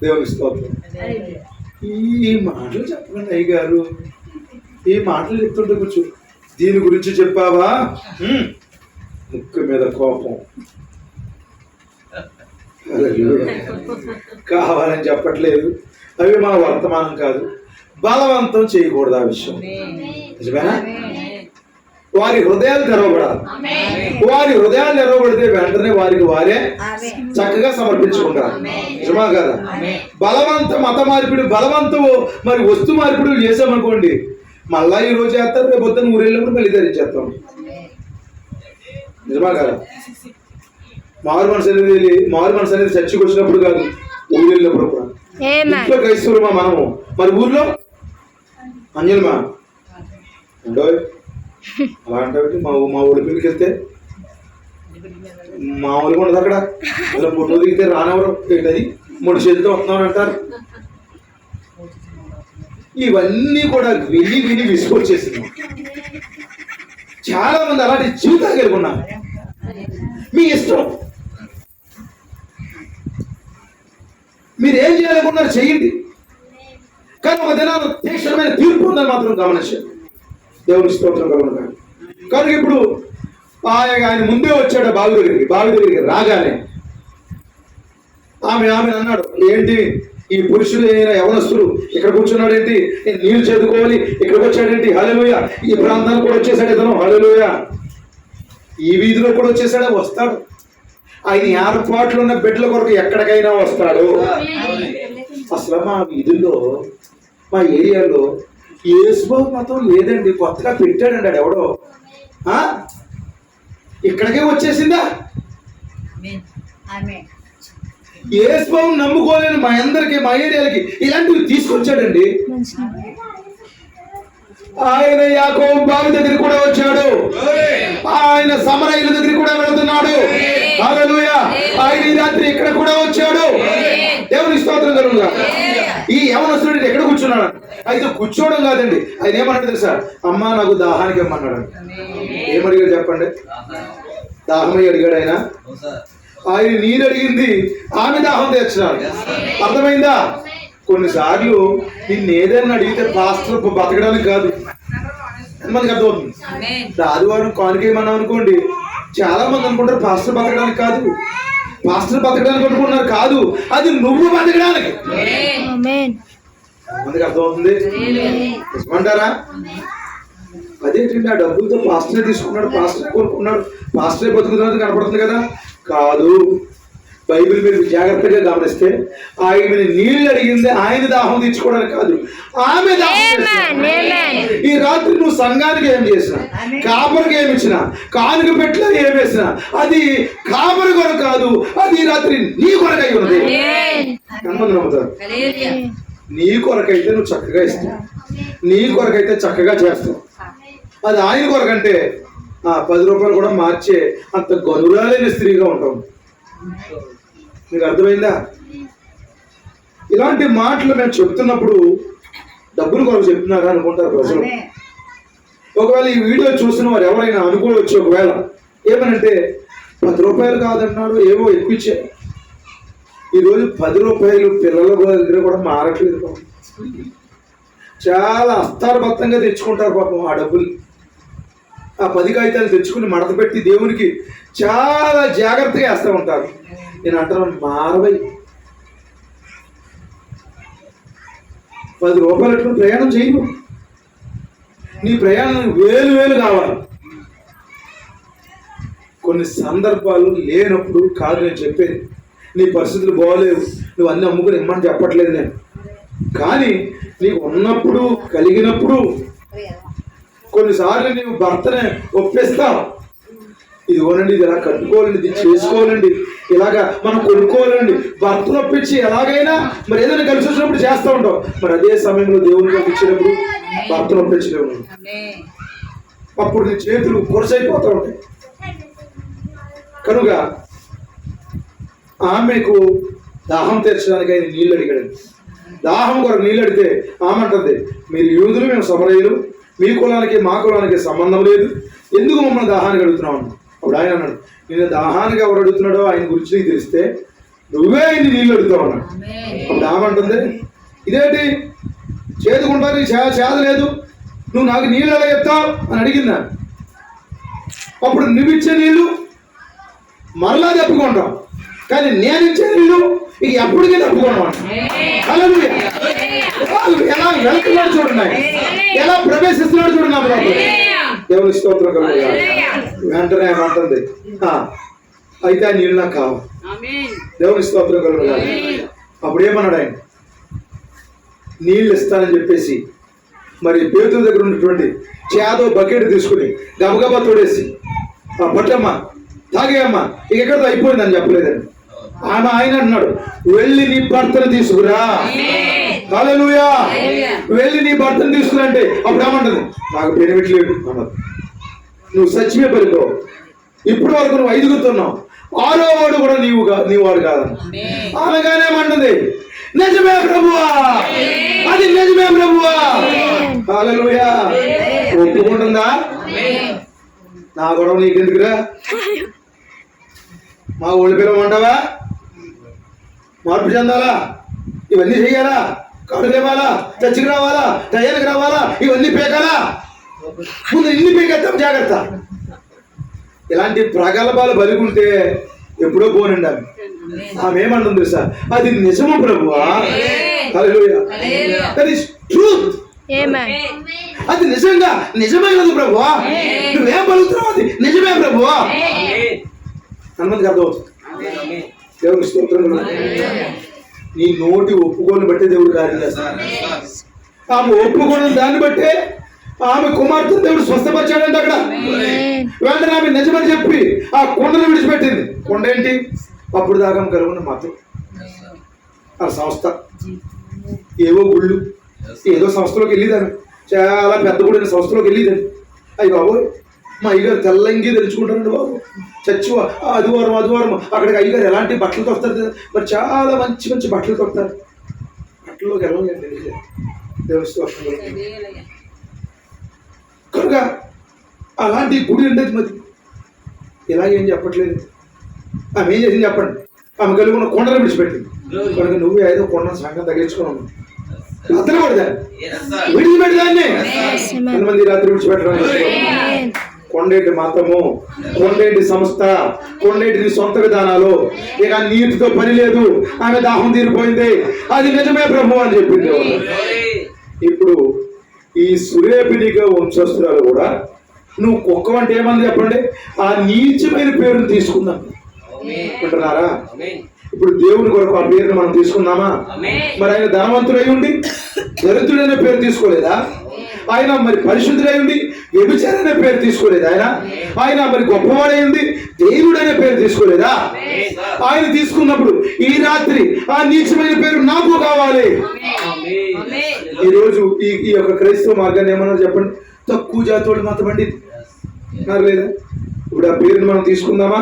Speaker 3: దేవుని స్తోత్రం. ఈ మాటలు చెప్పకండి అయ్య గారు, ఈ మాటలు చెప్తుంటే కూర్చో. దీని గురించి చెప్పావా? ముక్కు మీద కోపం. కావాలని చెప్పట్లేదు, అవి మన వర్తమానం కాదు. బలవంతం చేయకూడదు ఆ విషయం. నిజమేనా? వారి హృదయాలు తెరవబడాలి. వారి హృదయాలు తెరవబడితే వెంటనే వారికి వారే చక్కగా సమర్పించుకుంటారు. నిజమా కదా? బలవంత మత మార్పిడి, బలవంతము మరి వస్తు మార్పిడి చేసామనుకోండి, మళ్ళా ఈ రోజు చేస్తారు, రేపు పొద్దున్న ఊరెళ్ళినప్పుడు మళ్ళీ ధరించేస్తాం. నిజమా కదా? మారు మనసు అనేది చర్చికి వచ్చినప్పుడు కాదు, ఊరు వెళ్ళినప్పుడు కూడా. ఇంట్లో క్రైస్తవులమా మనము, మరి ఊర్లో అంజలిమా ఉండో అలా అంటే మా ఊరి పిల్లకి వెళ్తే మామూలుగా ఉండదు. అక్కడ ఇలా ఫోటో దిగితే రానెవరు, ఏంటది 3 చేతులతో వస్తున్నామని అంటారు. ఇవన్నీ కూడా విని విసుకొచ్చేసింది. చాలా మంది అలాంటి జీవితాలు కలిగి ఉన్నారు. మీ ఇష్టం, మీరు ఏం చేయాలనుకున్నారు చేయండి, కానీ ఒక దినాలు తీక్షణమైన తీర్పు ఉందని మాత్రం గమనించండి. దేవుని స్తోత్రం కలుగును. కనుక ఇప్పుడు ఆయన ముందే వచ్చాడు బావి దగ్గరికి రాగానే ఆమె అన్నాడు, ఏంటి ఈ పురుషులు యవనస్తులు ఇక్కడ కూర్చున్నాడు ఏంటి, నేను నీళ్లు చేదుకోవాలి ఇక్కడికి వచ్చాడేంటి, హల్లెలూయా, ఈ ప్రాంతానికి కూడా వచ్చేసాడు ఇతను, హల్లెలూయా, ఈ వీధిలో కూడా వచ్చేసాడే, వస్తాడు. ఆయన ఏర్పాట్లు ఉన్న బిడ్డల కొరకు ఎక్కడికైనా వస్తాడు. అసలు మా వీధుల్లో మా ఏరియాలో యేసుబాబు మతం లేదండి, కొత్తగా పెట్టాడండి ఆడు ఎవడో, ఇక్కడికే వచ్చేసిందా. యేసుబాబు నమ్ముకోలేని మా అందరికి మా ఏరియాలకి ఇలాంటివి తీసుకొచ్చాడండి. ఆయన యాకోబు బావి దగ్గర కూడా వచ్చాడు, ఆయన సమరయుల దగ్గర కూడా వెళుతున్నాడు, హల్లెలూయా. ఆయన ఈ రాత్రి ఇక్కడ కూడా వచ్చాడు. దేవుని స్తోత్రం కలుగుగా. ఈ యవనస్తుడు ఎక్కడ కూర్చున్నాడు? అయితే కూర్చోవడం కాదండి, ఆయన ఏమన్నాడు తెలుసా? అమ్మా నాకు దాహానికి ఇమ్మన్నాడు. ఏమడిగాడు చెప్పండి? దాహమై అడిగాడు ఆయన. ఆయన నీరు అడిగింది, ఆమె దాహం తెచ్చినాడు. అర్థమైందా? కొన్నిసార్లు నిన్ను ఏదైనా అడిగితే పాస్టర్ బతకడానికి కాదు, మనకి అర్థమవుతుంది. ఆదివారం కానుకేయమన్నాం అనుకోండి, చాలా మంది అనుకుంటారు పాస్టర్ బతకడానికి కాదు, పాస్టర్ బతకడానికి అనుకుంటున్నారు, కాదు, అది నువ్వు బతకడానికి. మనకి అర్థమవుతుంది అంటారా? అదేంటండి, ఆ డబ్బులతో పాస్టరే తీసుకున్నాడు, పాస్టరే కొనుక్కున్నాడు, పాస్టరే బతుకుతున్నది కనపడుతుంది కదా. కాదు, బైబిల్ మీరు జాగ్రత్తగా గమనిస్తే ఆయన నీళ్ళు అడిగింది ఆయన దాహం తీర్చుకోవడానికి కాదు, ఆమె దాహం. ఈ రాత్రి నువ్వు సంఘానికి ఏం చేసినా, కాపరికి ఏమి ఇచ్చినా, కానుక పెట్లో ఏం వేసినా, అది కాపరి కొరకు కాదు, అది ఈ రాత్రి నీ కొరకై ఉన్నది. ఎంతమంది నమ్ముతారు? నీ కొరకైతే నువ్వు చక్కగా ఇస్తావు, నీ కొరకైతే చక్కగా చేస్తావు. అది ఆయన కొరకంటే 10 రూపాయలు కూడా మార్చే అంత గనురాలేని స్త్రీగా ఉంటాం. మీకు అర్థమైందా? ఇలాంటి మాటలు మేము చెప్తున్నప్పుడు డబ్బులు కొరకు చెప్తున్నారా అనుకుంటారు ప్రజలు. ఒకవేళ ఈ వీడియో చూసిన వారు ఎవరైనా అనుకోవచ్చు, ఒకవేళ ఏమనంటే 10 రూపాయలు కాదన్నాడు, ఏవో ఎక్కువచ్చే. ఈరోజు 10 రూపాయలు పిల్లల దగ్గర కూడా మారట్లేదు. చాలా అస్తారబద్ధంగా తెచ్చుకుంటారు పాపం ఆ డబ్బులు. ఆ 10 కాగితాలు తెచ్చుకుని మడత పెట్టి దేవునికి చాలా జాగ్రత్తగా వేస్తూ ఉంటారు. నేను అంటున్నాను, మారవై 10 రూపాయలట్లు ప్రయాణం చేయను. నీ ప్రయాణం వేలు కావాలి. కొన్ని సందర్భాలు లేనప్పుడు కాదు నేను చెప్పేది. నీ పరిస్థితులు బాగోలేవు, నువ్వు అన్నీ అమ్ముకుని ఇమ్మని చెప్పట్లేదు నేను. కానీ నీకు ఉన్నప్పుడు, కలిగినప్పుడు కొన్నిసార్లు నీవు భర్తనే ఒప్పిస్తావు. ఇదిగోనండి, ఇది ఇలా కట్టుకోవాలండి, ఇది చేసుకోవాలండి, ఇలాగా మనం కొనుక్కోవాలండి. భర్తను ఒప్పించి ఎలాగైనా మరి ఏదైనా కలిసి వచ్చినప్పుడు చేస్తూ ఉంటావు. మరి అదే సమయంలో దేవునికి ఒప్పించినప్పుడు భర్తను ఒప్పించలేవు. అప్పుడు నీ చేతులు కొరసైపోతూ ఉంటాయి. కనుక ఆమెకు దాహం తీర్చడానికి ఆయన నీళ్ళు అడిగాడు. దాహం కొరకు నీళ్ళు అడిగితే ఆమె అంటుంది, మీరు యూదులు, మేము సమరయులు, మీ కులానికి మా కులానికి సంబంధం లేదు, ఎందుకు మమ్మల్ని దాహానికి అడుగుతున్నావు? అప్పుడు ఆయన అన్నాడు, నేను దాహానికి ఎవరు అడుగుతున్నాడో ఆయన గురించి నీకు తెలిస్తే నువ్వే ఆయన్ని నీళ్ళు అడుగుతావు అన్నాడు. అప్పుడు ఆమె అంటుంది, ఇదేంటి చేదుకుంటా, నీకు చేద లేదు, నువ్వు నాకు నీళ్ళు ఎలా చెప్తావు అని అడిగిందా. అప్పుడు నువ్విచ్చే నీళ్ళు మరలా తప్పుకుంటాం, కానీ నేను ఇచ్చే నీళ్ళు ఇక ఎప్పటికీ తప్పుకున్నాం. ఎలా వెళ్తున్నాడు చూడండి, ఎలా ప్రవేశిస్తున్నాడు చూడండి. అప్పుడు దేవుని స్తోత్రం కలుగుగా. వెంటనే ఏమంటుంది, అయితే ఆ నీళ్ళు నాకు కావాలి. దేవుని స్తోత్రం కలుగుగా. అప్పుడు ఏమన్నాడు ఆయన, నీళ్ళు ఇస్తానని చెప్పేసి మరి పేతురు దగ్గర ఉన్నటువంటి చేదో బకెట్ తీసుకుని గబగబా తోడేసి, పట్టమ్మా తాగేయమ్మా, ఇక ఎక్కడితో అయిపోయిందని చెప్పలేదండి. ఆయన అన్నాడు, వెళ్ళి నీ భర్తను తీసుకురా. హల్లెలూయా. వెళ్ళి నీ భర్తను తీసుకురా అంటే అప్పుడు ఏమంటుంది, నాకు బెనిఫిట్లేదు అన్నది. నువ్వు సత్యమే పలికో, ఇప్పటి వరకు నువ్వు 5గుతున్నావు, 6వ వాడు కూడా నీవు వాడు కాదన్న. అనగానే ఏమంటుంది, నిజమే ప్రభువా, అది నిజమే ప్రభువా. హల్లెలూయా. ఒప్పుకుంటుందా? నా గొడవ నీకెందుకురా, మా ఊళ్ళ పిల్లమంటావా, మార్పు చెందాలా, ఇవన్నీ చెయ్యాలా, కాడు లేవాలా, చర్చికి రావాలా, టయానికి రావాలా, ఇవన్నీ పేకాలా, ముందు ఇన్ని పీకేద్దాం జాగ్రత్త. ఇలాంటి ప్రగల్భాలు బలికుంటే ఎప్పుడో పోనండి ఆమె ఏమంటుంది తెలుసా? అది నిజము ప్రభువా. Hallelujah. That is truth.
Speaker 2: Amen.
Speaker 3: అది నిజంగా నిజమైనది ప్రభువా. నువ్వేం పలుకుతున్నావు అది నిజమే ప్రభువా. అంతమందికి అర్థమవుతుంది. దేవుని స్తోత్రం. నీ నోటి ఒప్పుకొని బట్టి దేవుడు కార్యం చేస్తాడు. ఆమె ఒప్పుకొని దాన్ని బట్టే ఆమె కుమార్తె దేవుడు స్వస్థపరిచాడంటే అక్కడ వెంటనే ఆమె నిజమని చెప్పి ఆ కొండను విడిచిపెట్టింది. కొండ ఏంటి? అప్పుడు దాకా కలుగున్న మాత్రం ఆ సంస్థ, ఏవో గుళ్ళు, ఏదో సంస్థలోకి వెళ్ళేదాన్ని, చాలా పెద్ద గుడి సంస్థలోకి వెళ్ళేదాన్ని. అయ్యి బాబు మా అయ్యగారు తెల్లంగి తెలుసుకుంటారండి బాబు. చచ్చి ఆదివారం అక్కడికి అయ్యగారు ఎలాంటి బట్టలతో వస్తారు, మరి చాలా మంచి మంచి బట్టలతో వస్తారు. బట్టల్లోకి వెళ్ళలేదు తెలియదు. దేవుని కనుక అలాంటి గుడి ఉండేది. మరి ఇలాగేం చెప్పట్లేదు. ఆమె ఏం చేసింది చెప్పండి? ఆమె కలిగి ఉన్న కొండను విడిచిపెట్టింది. కనుక నువ్వు ఏదో కొండను సంఘం తగ్గించుకున్నావు. అతను కూడా విడిచిపెట్టదాన్ని ఎంతమంది రాత్రి విడిచిపెట్టడం? కొండేటి మతము, కొండేటి సంస్థ, కొండేటి నీ సొంత విధానాలు, ఇక నీటితో పని లేదు, ఆమె దాహం తీరిపోయింది, అది నిజమే ప్రభు అని చెప్పింది. ఇప్పుడు ఈ సురేపినిక వంశస్థురాలు కూడా నువ్వు కుక్క అంటే ఏమని చెప్పండి? ఆ నీచమైన పేరును తీసుకుందాం అంటున్నారా? ఇప్పుడు దేవుని కొరకు ఆ పేరుని మనం తీసుకున్నామా? మరి ఆయన ధనవంతుడై ఉండి దరిద్రుడైన పేరు తీసుకోలేదా? ఆయన మరి పరిశుద్ధుడై ఉండి వ్యభిచారైన పేరు తీసుకోలేదా? ఆయన మరి గొప్పవాడై ఉండి దేవుడైన పేరు తీసుకోలేదా? ఆయన తీసుకున్నప్పుడు ఈ రాత్రి ఆ నీచమైన పేరు నాకు కావాలి. ఈరోజు ఈ యొక్క క్రైస్తవ మార్గాన్ని ఏమన్నారు చెప్పండి? తక్కువ జాతోడు మత పండిత్ నాకు లేదా? ఇప్పుడు ఆ పేరుని మనం తీసుకుందామా?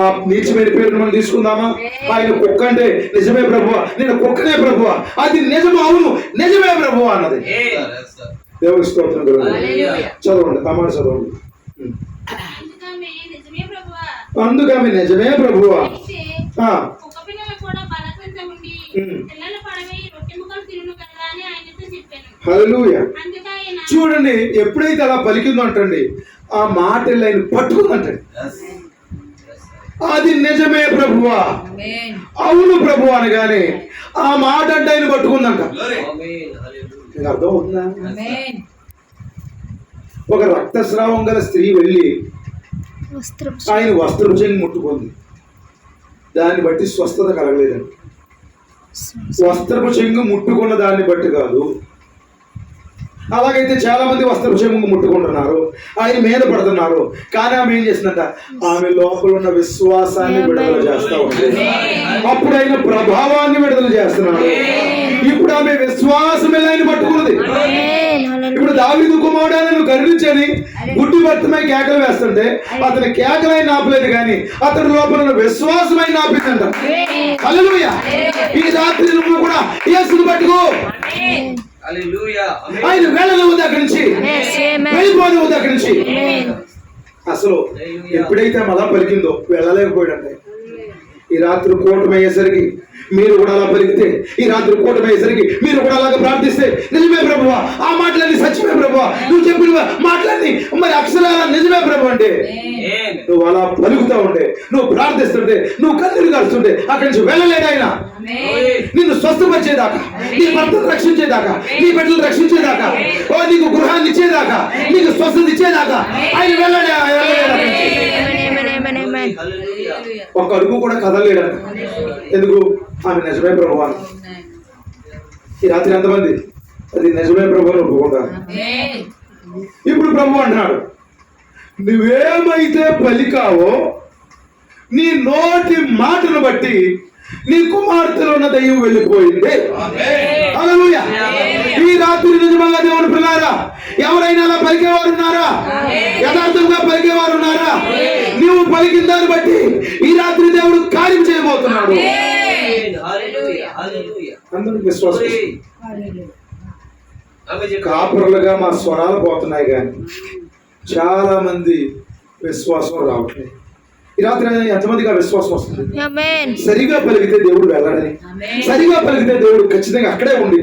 Speaker 3: ఆ నీచమైన పేరుని మనం తీసుకుందామా? ఆయన కుక్క అంటే నిజమే ప్రభువా, నేను కుక్కనే ప్రభువా, అది నిజము, అవును నిజమే ప్రభువా అన్నది. దేవుని స్తోత్రం. చదవండి, ఆ మాట చదవండి. అందుకమే నిజమే ప్రభువా. హల్లెలూయా. చూడండి, ఎప్పుడైతే అలా పలికిందో అంటండి, ఆ మాట ఆయన పట్టుకుందంటండి. అది నిజమే ప్రభువా, అవును ప్రభు అనగానే ఆ మాట అంటే ఆయన పట్టుకుందంట. అర్థం అవుతుందా? ఒక రక్తస్రావం గల స్త్రీ వెళ్ళి ఆయన వస్త్రం చెంగి ముట్టుకుంది, దాన్ని బట్టి స్వస్థత కలగలేదండి. వస్త్రపు చెంగు ముట్టుకున్న దాన్ని బట్టి కాదు. అలాగైతే చాలా మంది వస్త్రపు చెంగు ముట్టుకుంటున్నారు, ఆయన మీద పడుతున్నారు. కానీ ఆమె ఏం చేసిందంట? ఆమె లోపల ఉన్న విశ్వాసాన్ని విడుదల చేస్తా ఉంది. అప్పుడు ఆయన ప్రభావాన్ని విడుదల చేస్తున్నాడు. ఇప్పుడు ఆమె విశ్వాసం ఆయన పట్టుకున్నది. ఇప్పుడు దావీదు కుమారుడు కరుణించని గుడ్డి భర్తమై కేకలు వేస్తుంటే అతని కేకలైన ఆపలేదు, కానీ అతని లోపల ఉన్న విశ్వాసమైన ఆపిందంట. హల్లెలూయా. ఈ రాత్రి నువ్వు కూడా యేసుని పట్టుకో. ఆయన వెళ్ళనివ్వదు అక్కడి నుంచి, వెళ్ళిపోనివ్వదు అక్కడి నుంచి. అసలు ఎప్పుడైతే అలా పలికిందో వెళ్ళలేకపోయాడంటే, ఈ రాత్రి కూటమి అయ్యేసరికి మీరు కూడా అలా పలికితే, ఈ రాత్రి కూటమి అయ్యేసరికి మీరు కూడా అలాగే ప్రార్థిస్తే, నిజమే ప్రభువా, ఆ మాటలన్నీ సత్యమే ప్రభువా, నువ్వు చెప్పిన మాటలన్నీ మరి అక్షరాల నిజమే ప్రభు అంటే నువ్వు అలా పలుకుతా ఉంటే, నువ్వు ప్రార్థిస్తుంటే, నువ్వు కన్నీరు కారుస్తుంటే అక్కడి నుంచి వెళ్ళలేడు ఆయన. నిన్ను స్వస్థపరిచేదాకా, నీ భర్తను రక్షించేదాకా, నీ బిడ్డలు రక్షించేదాకా, నీకు గృహాన్ని ఇచ్చేదాకా, నీకు స్వస్థత ఇచ్చేదాకా ఆయన వెళ్ళలేడు. ఒక అడుగు కూడా కదలలేడు. ఎందుకు? ఆమె నిజమే ప్రభువా. ఈ రాత్రి ఎంతమంది అది నిజమే ప్రభువుని ఒప్పుకుంటారు? ఇప్పుడు ప్రభు అంటున్నాడు, నువ్వేమైతే పలికావో నీ నోటి మాటను బట్టి నీ కుమార్తెలో ఉన్న దయ్యం వెళ్ళిపోయింది. హల్లెలూయా. ఈ రాత్రి నిజంగా దేవుని పిల్లారా, ఎవరైనా అలా పలికేవారు ఉన్నారా? యథార్థంగా పలికేవారు ఉన్నారా? నీవు పలికిన దాన్ని బట్టి ఈ రాత్రి దేవుడు కార్యం చేయబోతున్నాడు. అందరికి విశ్వాసం. కాపురులుగా మా స్వరాలు పోతున్నాయి, కానీ చాలా మంది విశ్వాసం రావట్లేదు. ఈ రాత్రి ఎంతమందికి ఆ విశ్వాసం వస్తుంది? సరిగా పలికితే దేవుడు వెళ్ళాడని, సరిగా పలికితే దేవుడు ఖచ్చితంగా అక్కడే ఉండి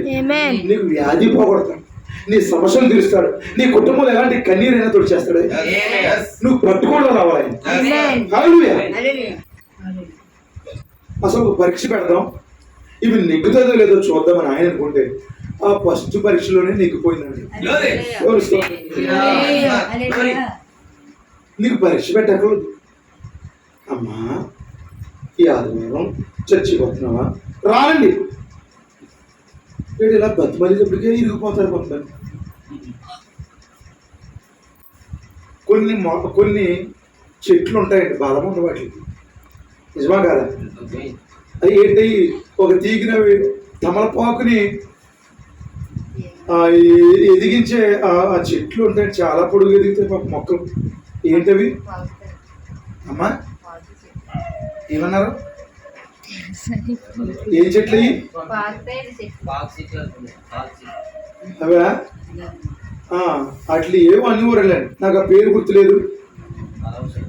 Speaker 3: నీకు వ్యాధి పోగొడతాడు, నీ సమస్యలు తీరుస్తాడు. నీ కుటుంబంలో ఎలాంటి కన్నీరైనా తుడిచేస్తాడు. నువ్వు పట్టుకోవడం రావాలి. హల్లెలూయా. అసలు ఒక పరీక్ష పెడదాం, ఇవి నెగ్గుతుందో లేదో చూద్దామని ఆయన అనుకుంటే ఆ ఫస్ట్ పరీక్షలోనే నెగ్గిపోయిందండి. నీకు పరీక్ష పెట్టకూడదు. అమ్మా ఈ ఆదివారం చర్చికి వస్తున్నావా? రానండి. వీడు ఇలా బతిమలిటప్పటికే ఇరిగిపోతారు కొంతమంది. కొన్ని చెట్లు ఉంటాయండి, బలం ఉండవు వాటికి. నిజమా కాదా? అవి ఏంటి, ఒక తీగినవి తమలపాకుని ఎదిగించే ఆ చెట్లు ఉంటాయి, చాలా పొడుగు ఎదిగితే మొక్కలు. ఏంటవి అమ్మా? ఏమన్నారు? ఏ చెట్లు అవా? అట్లా ఏవో అన్ని ఊరలేండి, నాకు ఆ పేరు గుర్తులేదు.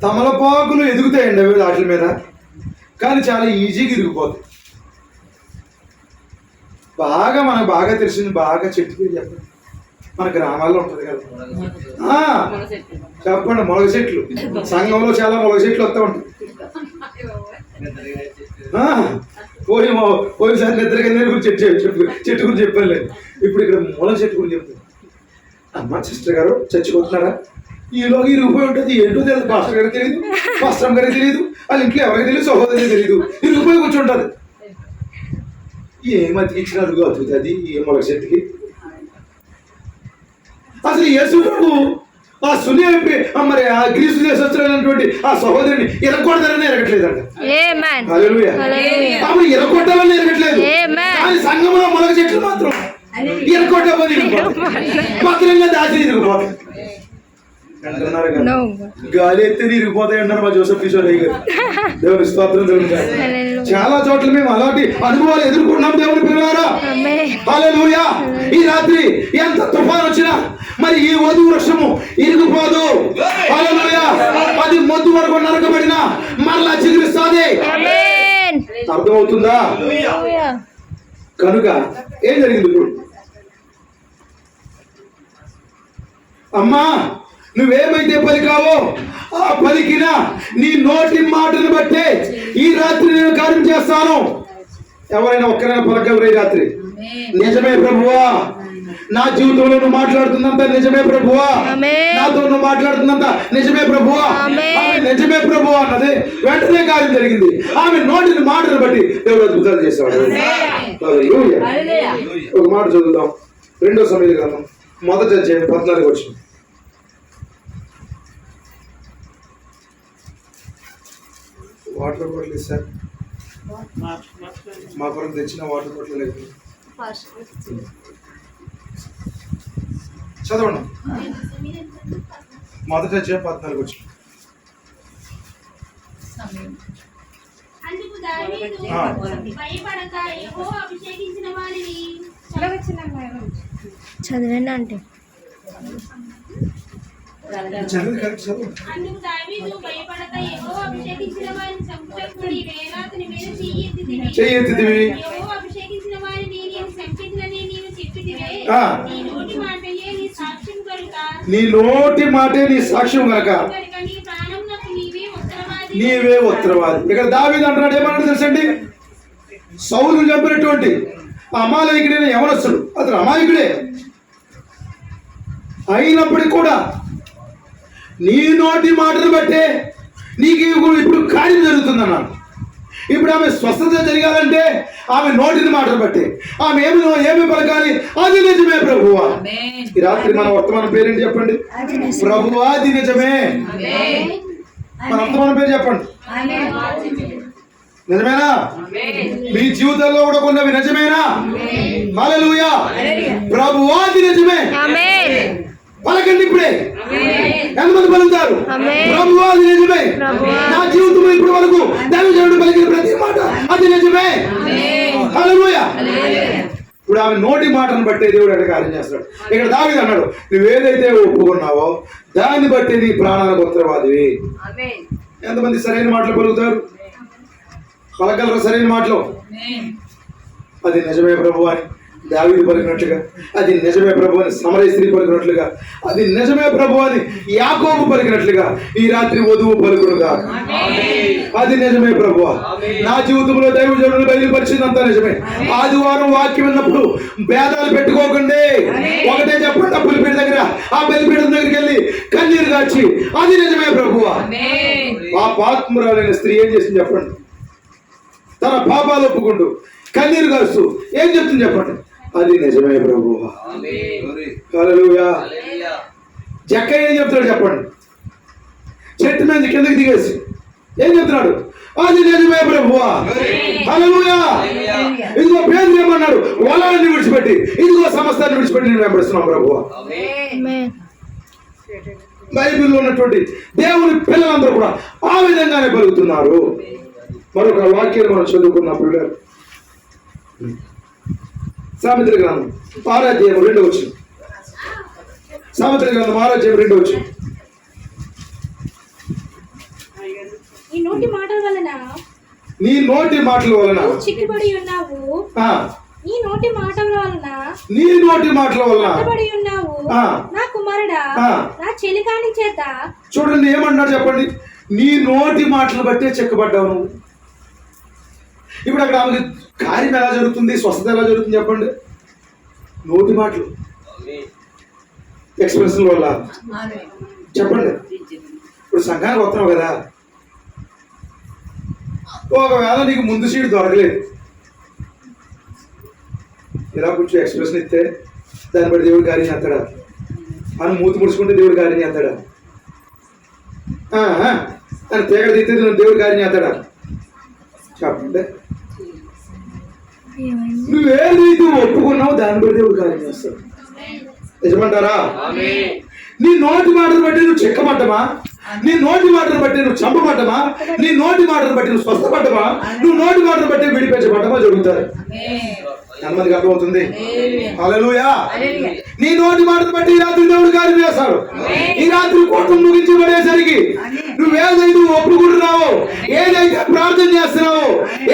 Speaker 3: తమలపాకులు ఎదుగుతాయండి అవి వాటి మీద, కానీ చాలా ఈజీగా ఇరిగిపోతాయి. మనకు బాగా తెలిసింది, బాగా చెట్టు పేరు చెప్పండి. మన గ్రామాల్లో ఉంటుంది కదా, చెప్పండి. మొలగ చెట్లు. సంఘంలో చాలా మొలగ చెట్లు వస్తూ ఉంటాయి. పోయినసారి నిద్రగా గురించి చెట్టు గురించి చెప్పాను. ఇప్పుడు ఇక్కడ మొలగ చెట్టు గురించి చెప్తాను. అమ్మ సిస్టర్ గారు చచ్చిపోతున్నారా? ఈలోగా ఇరిగిపోయి ఉంటుంది. ఏంటో తెలియదు, పాస్టర్ గారికి తెలియదు, పాస్టర్ గారికి తెలియదు, వాళ్ళ ఇంట్లో ఎవరికి తెలియదు, సహోదరికి తెలియదు, ఇరిగిపోయి కూర్చుంటుంది. ఏం అతికించిన అడుగు అతుకుతుంది ఏ మొలగ చెట్టుకి? అసలు యేసు ఆ సుని మరి ఆ గ్రీసు దేశస్తున్నటువంటి ఆ సహోదరిని ఎరగొడతారని ఎరగట్లేదంట. ఎరగొట్టాలని ఎరగట్లేదు. కానీ సంఘంలో మొలగ చెట్లు మాత్రం ఎరగొట్టబోది భద్రంగా దాచి ఇరిగిపోతాయి. గాలి ఎత్తే ఇరిగిపోతాయి అంటారు మా జోసెఫ్ కిషోర్ అయ్య గారు. దేవుని స్తోత్రం జరుగుతాయి. చాలా చోట్ల మేము అలాంటి అనుభవాలు ఎదుర్కొన్నాం దేవుని పిల్లలారా. హల్లెలూయా. ఈ రాత్రి ఎంత తుఫాన్ వచ్చినా మరి ఈ వధువు వృక్షము ఇరిగిపోదు. హల్లెలూయా. అది మొద్దు వరకు నరకబడినా మరలా చిగురిస్తుంది. అర్థమవుతుందా? కనుక ఏం జరిగింది ఇప్పుడు? అమ్మా నువ్వేమైతే పలికావో ఆ పలికిన నీ నోటి మాటను బట్టే ఈ రాత్రి నేను కార్యం చేస్తాను. ఎవరైనా ఒక్కరైనా పలకగలరు ఈ రాత్రి? నిజమే ప్రభువా, నా జీవితంలో నువ్వు మాట్లాడుతున్నంత నిజమే ప్రభువా, నాతో నువ్వు మాట్లాడుతున్నంత నిజమే ప్రభువా, నిజమే ప్రభువా అన్నది వెంటనే కార్యం జరిగింది. ఆమె నోటిని మాటను బట్టి దేవుడు అద్భుతాలు చేసేవాడు. ఒక మాట చదువుదాం. 2వ సమూయేలు గ్రంథం 1వ అధ్యాయం 14వ వచనం. వాటర్ బాటిల్ సార్, మా కొరకు తెచ్చిన వాటర్ బాటిల్ లేదు. చదవండి. 1వ అధ్యాయం 14వ వచనం.
Speaker 4: అందుకు దావీదు భయపడక యెహోవా అభిషేకించిన వారిని
Speaker 2: చదివండి అంటే
Speaker 4: అందుకు దావీదు భయపడక యెహోవా అభిషేకించిన వారిని చంపుటకు నీ వేలాతుని మీద చెయ్యి ఎత్తితివి. యెహోవా అభిషేకించిన వారిని నేను చంపితినని నీవు చెప్పితివే. నీ నోటి మాటయే నీ సాక్ష్యం కనుక,
Speaker 3: నీ నోటి మాటే నీ సాక్ష్యం కనుక
Speaker 4: నీ ప్రాణమునకు
Speaker 3: నీవే ఉత్తరవాది. ఇక్కడ దావీదు అంటున్నాడు, ఏమన్నాడు తెలుసండి? సౌలును చంపినటువంటి అమాలేకుడైన యవనస్తుడు, అతను అమాయకుడే అయినప్పటికీ కూడా నీ నోటి మాటను బట్టే నీకు ఇప్పుడు కార్యం జరుగుతుందన్నాడు. ఇప్పుడు ఆమె స్వస్థత జరగాలంటే ఆమె నోటిని మాటను బట్టి ఆమె ఏమి పలకాలి? అది నిజమే ప్రభువా. ఈ రాత్రి మన వర్తమాన పేరేంటి చెప్పండి? ప్రభువా అది నిజమే. మన వర్తమాన పేరు చెప్పండి. నిజమేనా? మీ జీవితంలో కూడా కొన్నవి నిజమేనా? హల్లెలూయా. ప్రభువా అది నిజమే. పలకండి ఇప్పుడే. ఎంతమంది పలుకుతారు? ప్రభువా అది నిజమే. నా జీవితంలో ఇప్పటి వరకు దైవజనుడు పలికిన ప్రతి మాట అది నిజమే. హల్లెలూయా. ఇప్పుడు ఆమె నోటి మాటను బట్టే దేవుడు అక్కడ కార్యం చేస్తాడు. ఇక్కడ దావీదు అన్నాడు, నువ్వేదైతే ఒప్పుకున్నావో దాన్ని బట్టి నీ ప్రాణాలకు ఉత్తరవాదివి. ఎంతమంది సరైన మాటలు పలుకుతారు? పలకలరు సరైన మాటలు? అది నిజమే ప్రభు అని దావీదు పలికినట్లుగా అది నిజమే ప్రభు అని సమరయ స్త్రీ పలికినట్లుగా అది నిజమే ప్రభు అని యాకోబు పలికినట్లుగా ఈ రాత్రి వధువు పలుకునుగా అది నిజమే ప్రభు. నా జీవితంలో దైవజనులు బయలుపరిచిందంతా నిజమే. ఆదివారం వాక్యం విన్నప్పుడు భేదాలు పెట్టుకోకండి, ఒకటే చెప్పండి. ఆ బలిపీఠ దగ్గర ఆ బలిపీఠం దగ్గరికి వెళ్ళి కన్నీరు కాచి అది నిజమే ప్రభు. ఆ పాత్మురాలైన స్త్రీ ఏం చేసింది చెప్పండి? తన పాపాలు ఒప్పుకుంటూ కన్నీరు కాస్తూ ఏం చెప్తుంది చెప్పండి? అది నిజమే ప్రభు. హల్లెలూయా. జక్కయ్య ఏం చెప్తాడు చెప్పండి? చెట్టు మీద కిందకి దిగేసి ఏం చెప్తున్నాడు? అది నిజమే ప్రభు. హల్లెలూయా. ఇదిగో పేరు ఏమన్నాడు? వలాన్ని విడిచిపెట్టి ఇదిగో సమస్తాన్ని విడిచిపెట్టి నేను వెంబడిస్తున్నాను ప్రభు. బైబిల్లో ఉన్నటువంటి దేవుని పిల్లలందరూ కూడా ఆ విధంగానే పలుకుతున్నారు. మరొక వాక్యాన్ని మనం చదువుకున్నప్పుడు సామెతల గ్రంథం 6వ అధ్యాయం 2వ వచనం. సామెతల గ్రంథం 6వ అధ్యాయం 2వ వచనం.
Speaker 4: ఈ నోటి మాటల వలన
Speaker 3: నీ నోటి మాటల వలన
Speaker 4: చిక్కుబడి ఉన్నావు. నీ నోటి మాటల వలన
Speaker 3: నీ నోటి మాటల వలన
Speaker 4: చిక్కుబడి ఉన్నావు. నా కుమారుడా, నా చెలికాని చేత.
Speaker 3: చూడండి ఏమన్నాడు చెప్పండి? నీ నోటి మాటలు బట్టే చెక్కబడ్డావు నువ్వు. ఇప్పుడు అక్కడ ఆమెకి కార్యం ఎలా జరుగుతుంది, స్వస్థత ఎలా జరుగుతుంది చెప్పండి? నోటి మాటలు, ఎక్స్ప్రెషన్ వల్ల. చెప్పండి. ఇప్పుడు సంఘానికి వస్తున్నావు కదా, ఒకవేళ నీకు ముందు సీటు దొరకలేదు, ఇలా కొంచెం ఎక్స్ప్రెషన్ ఇస్తే దాన్ని బట్టి దేవుడు కార్యం చేస్తాడా? అని మూతి ముడుచుకుంటే దేవుడు కార్యం చేస్తాడా? అని తేగడ తీస్తే దేవుడు కార్యం చేస్తాడా? చెప్పండి. నువ్వేదైతే ఒప్పుకున్నావు దాన్ని బట్టి దేవుడు కార్యం చేస్తాడు. నిజమంటారా? నీ నోటి మాటను బట్టి నువ్వు చెక్కబడ్డమా? నీ నోటి మాటను బట్టి నువ్వు చంపబడ్డమా? నీ నోటి మాటను బట్టి నువ్వు స్వస్థపడ్డమా? నువ్వు నోటి మాటను బట్టి విడిపించబడ్డమా? జరుగుతారు. ఎంతమందికి అర్థమవుతుంది? హల్లెలూయా. నీ నోటి మాటను బట్టి ఈ రాత్రి దేవుడు కార్యం చేస్తాడు. ఈ రాత్రి కోటం ముగించబడేసరికి నువ్వేదైతే ఒప్పుకుంటున్నావో, ఏదైతే ప్రార్థన చేస్తున్నావో,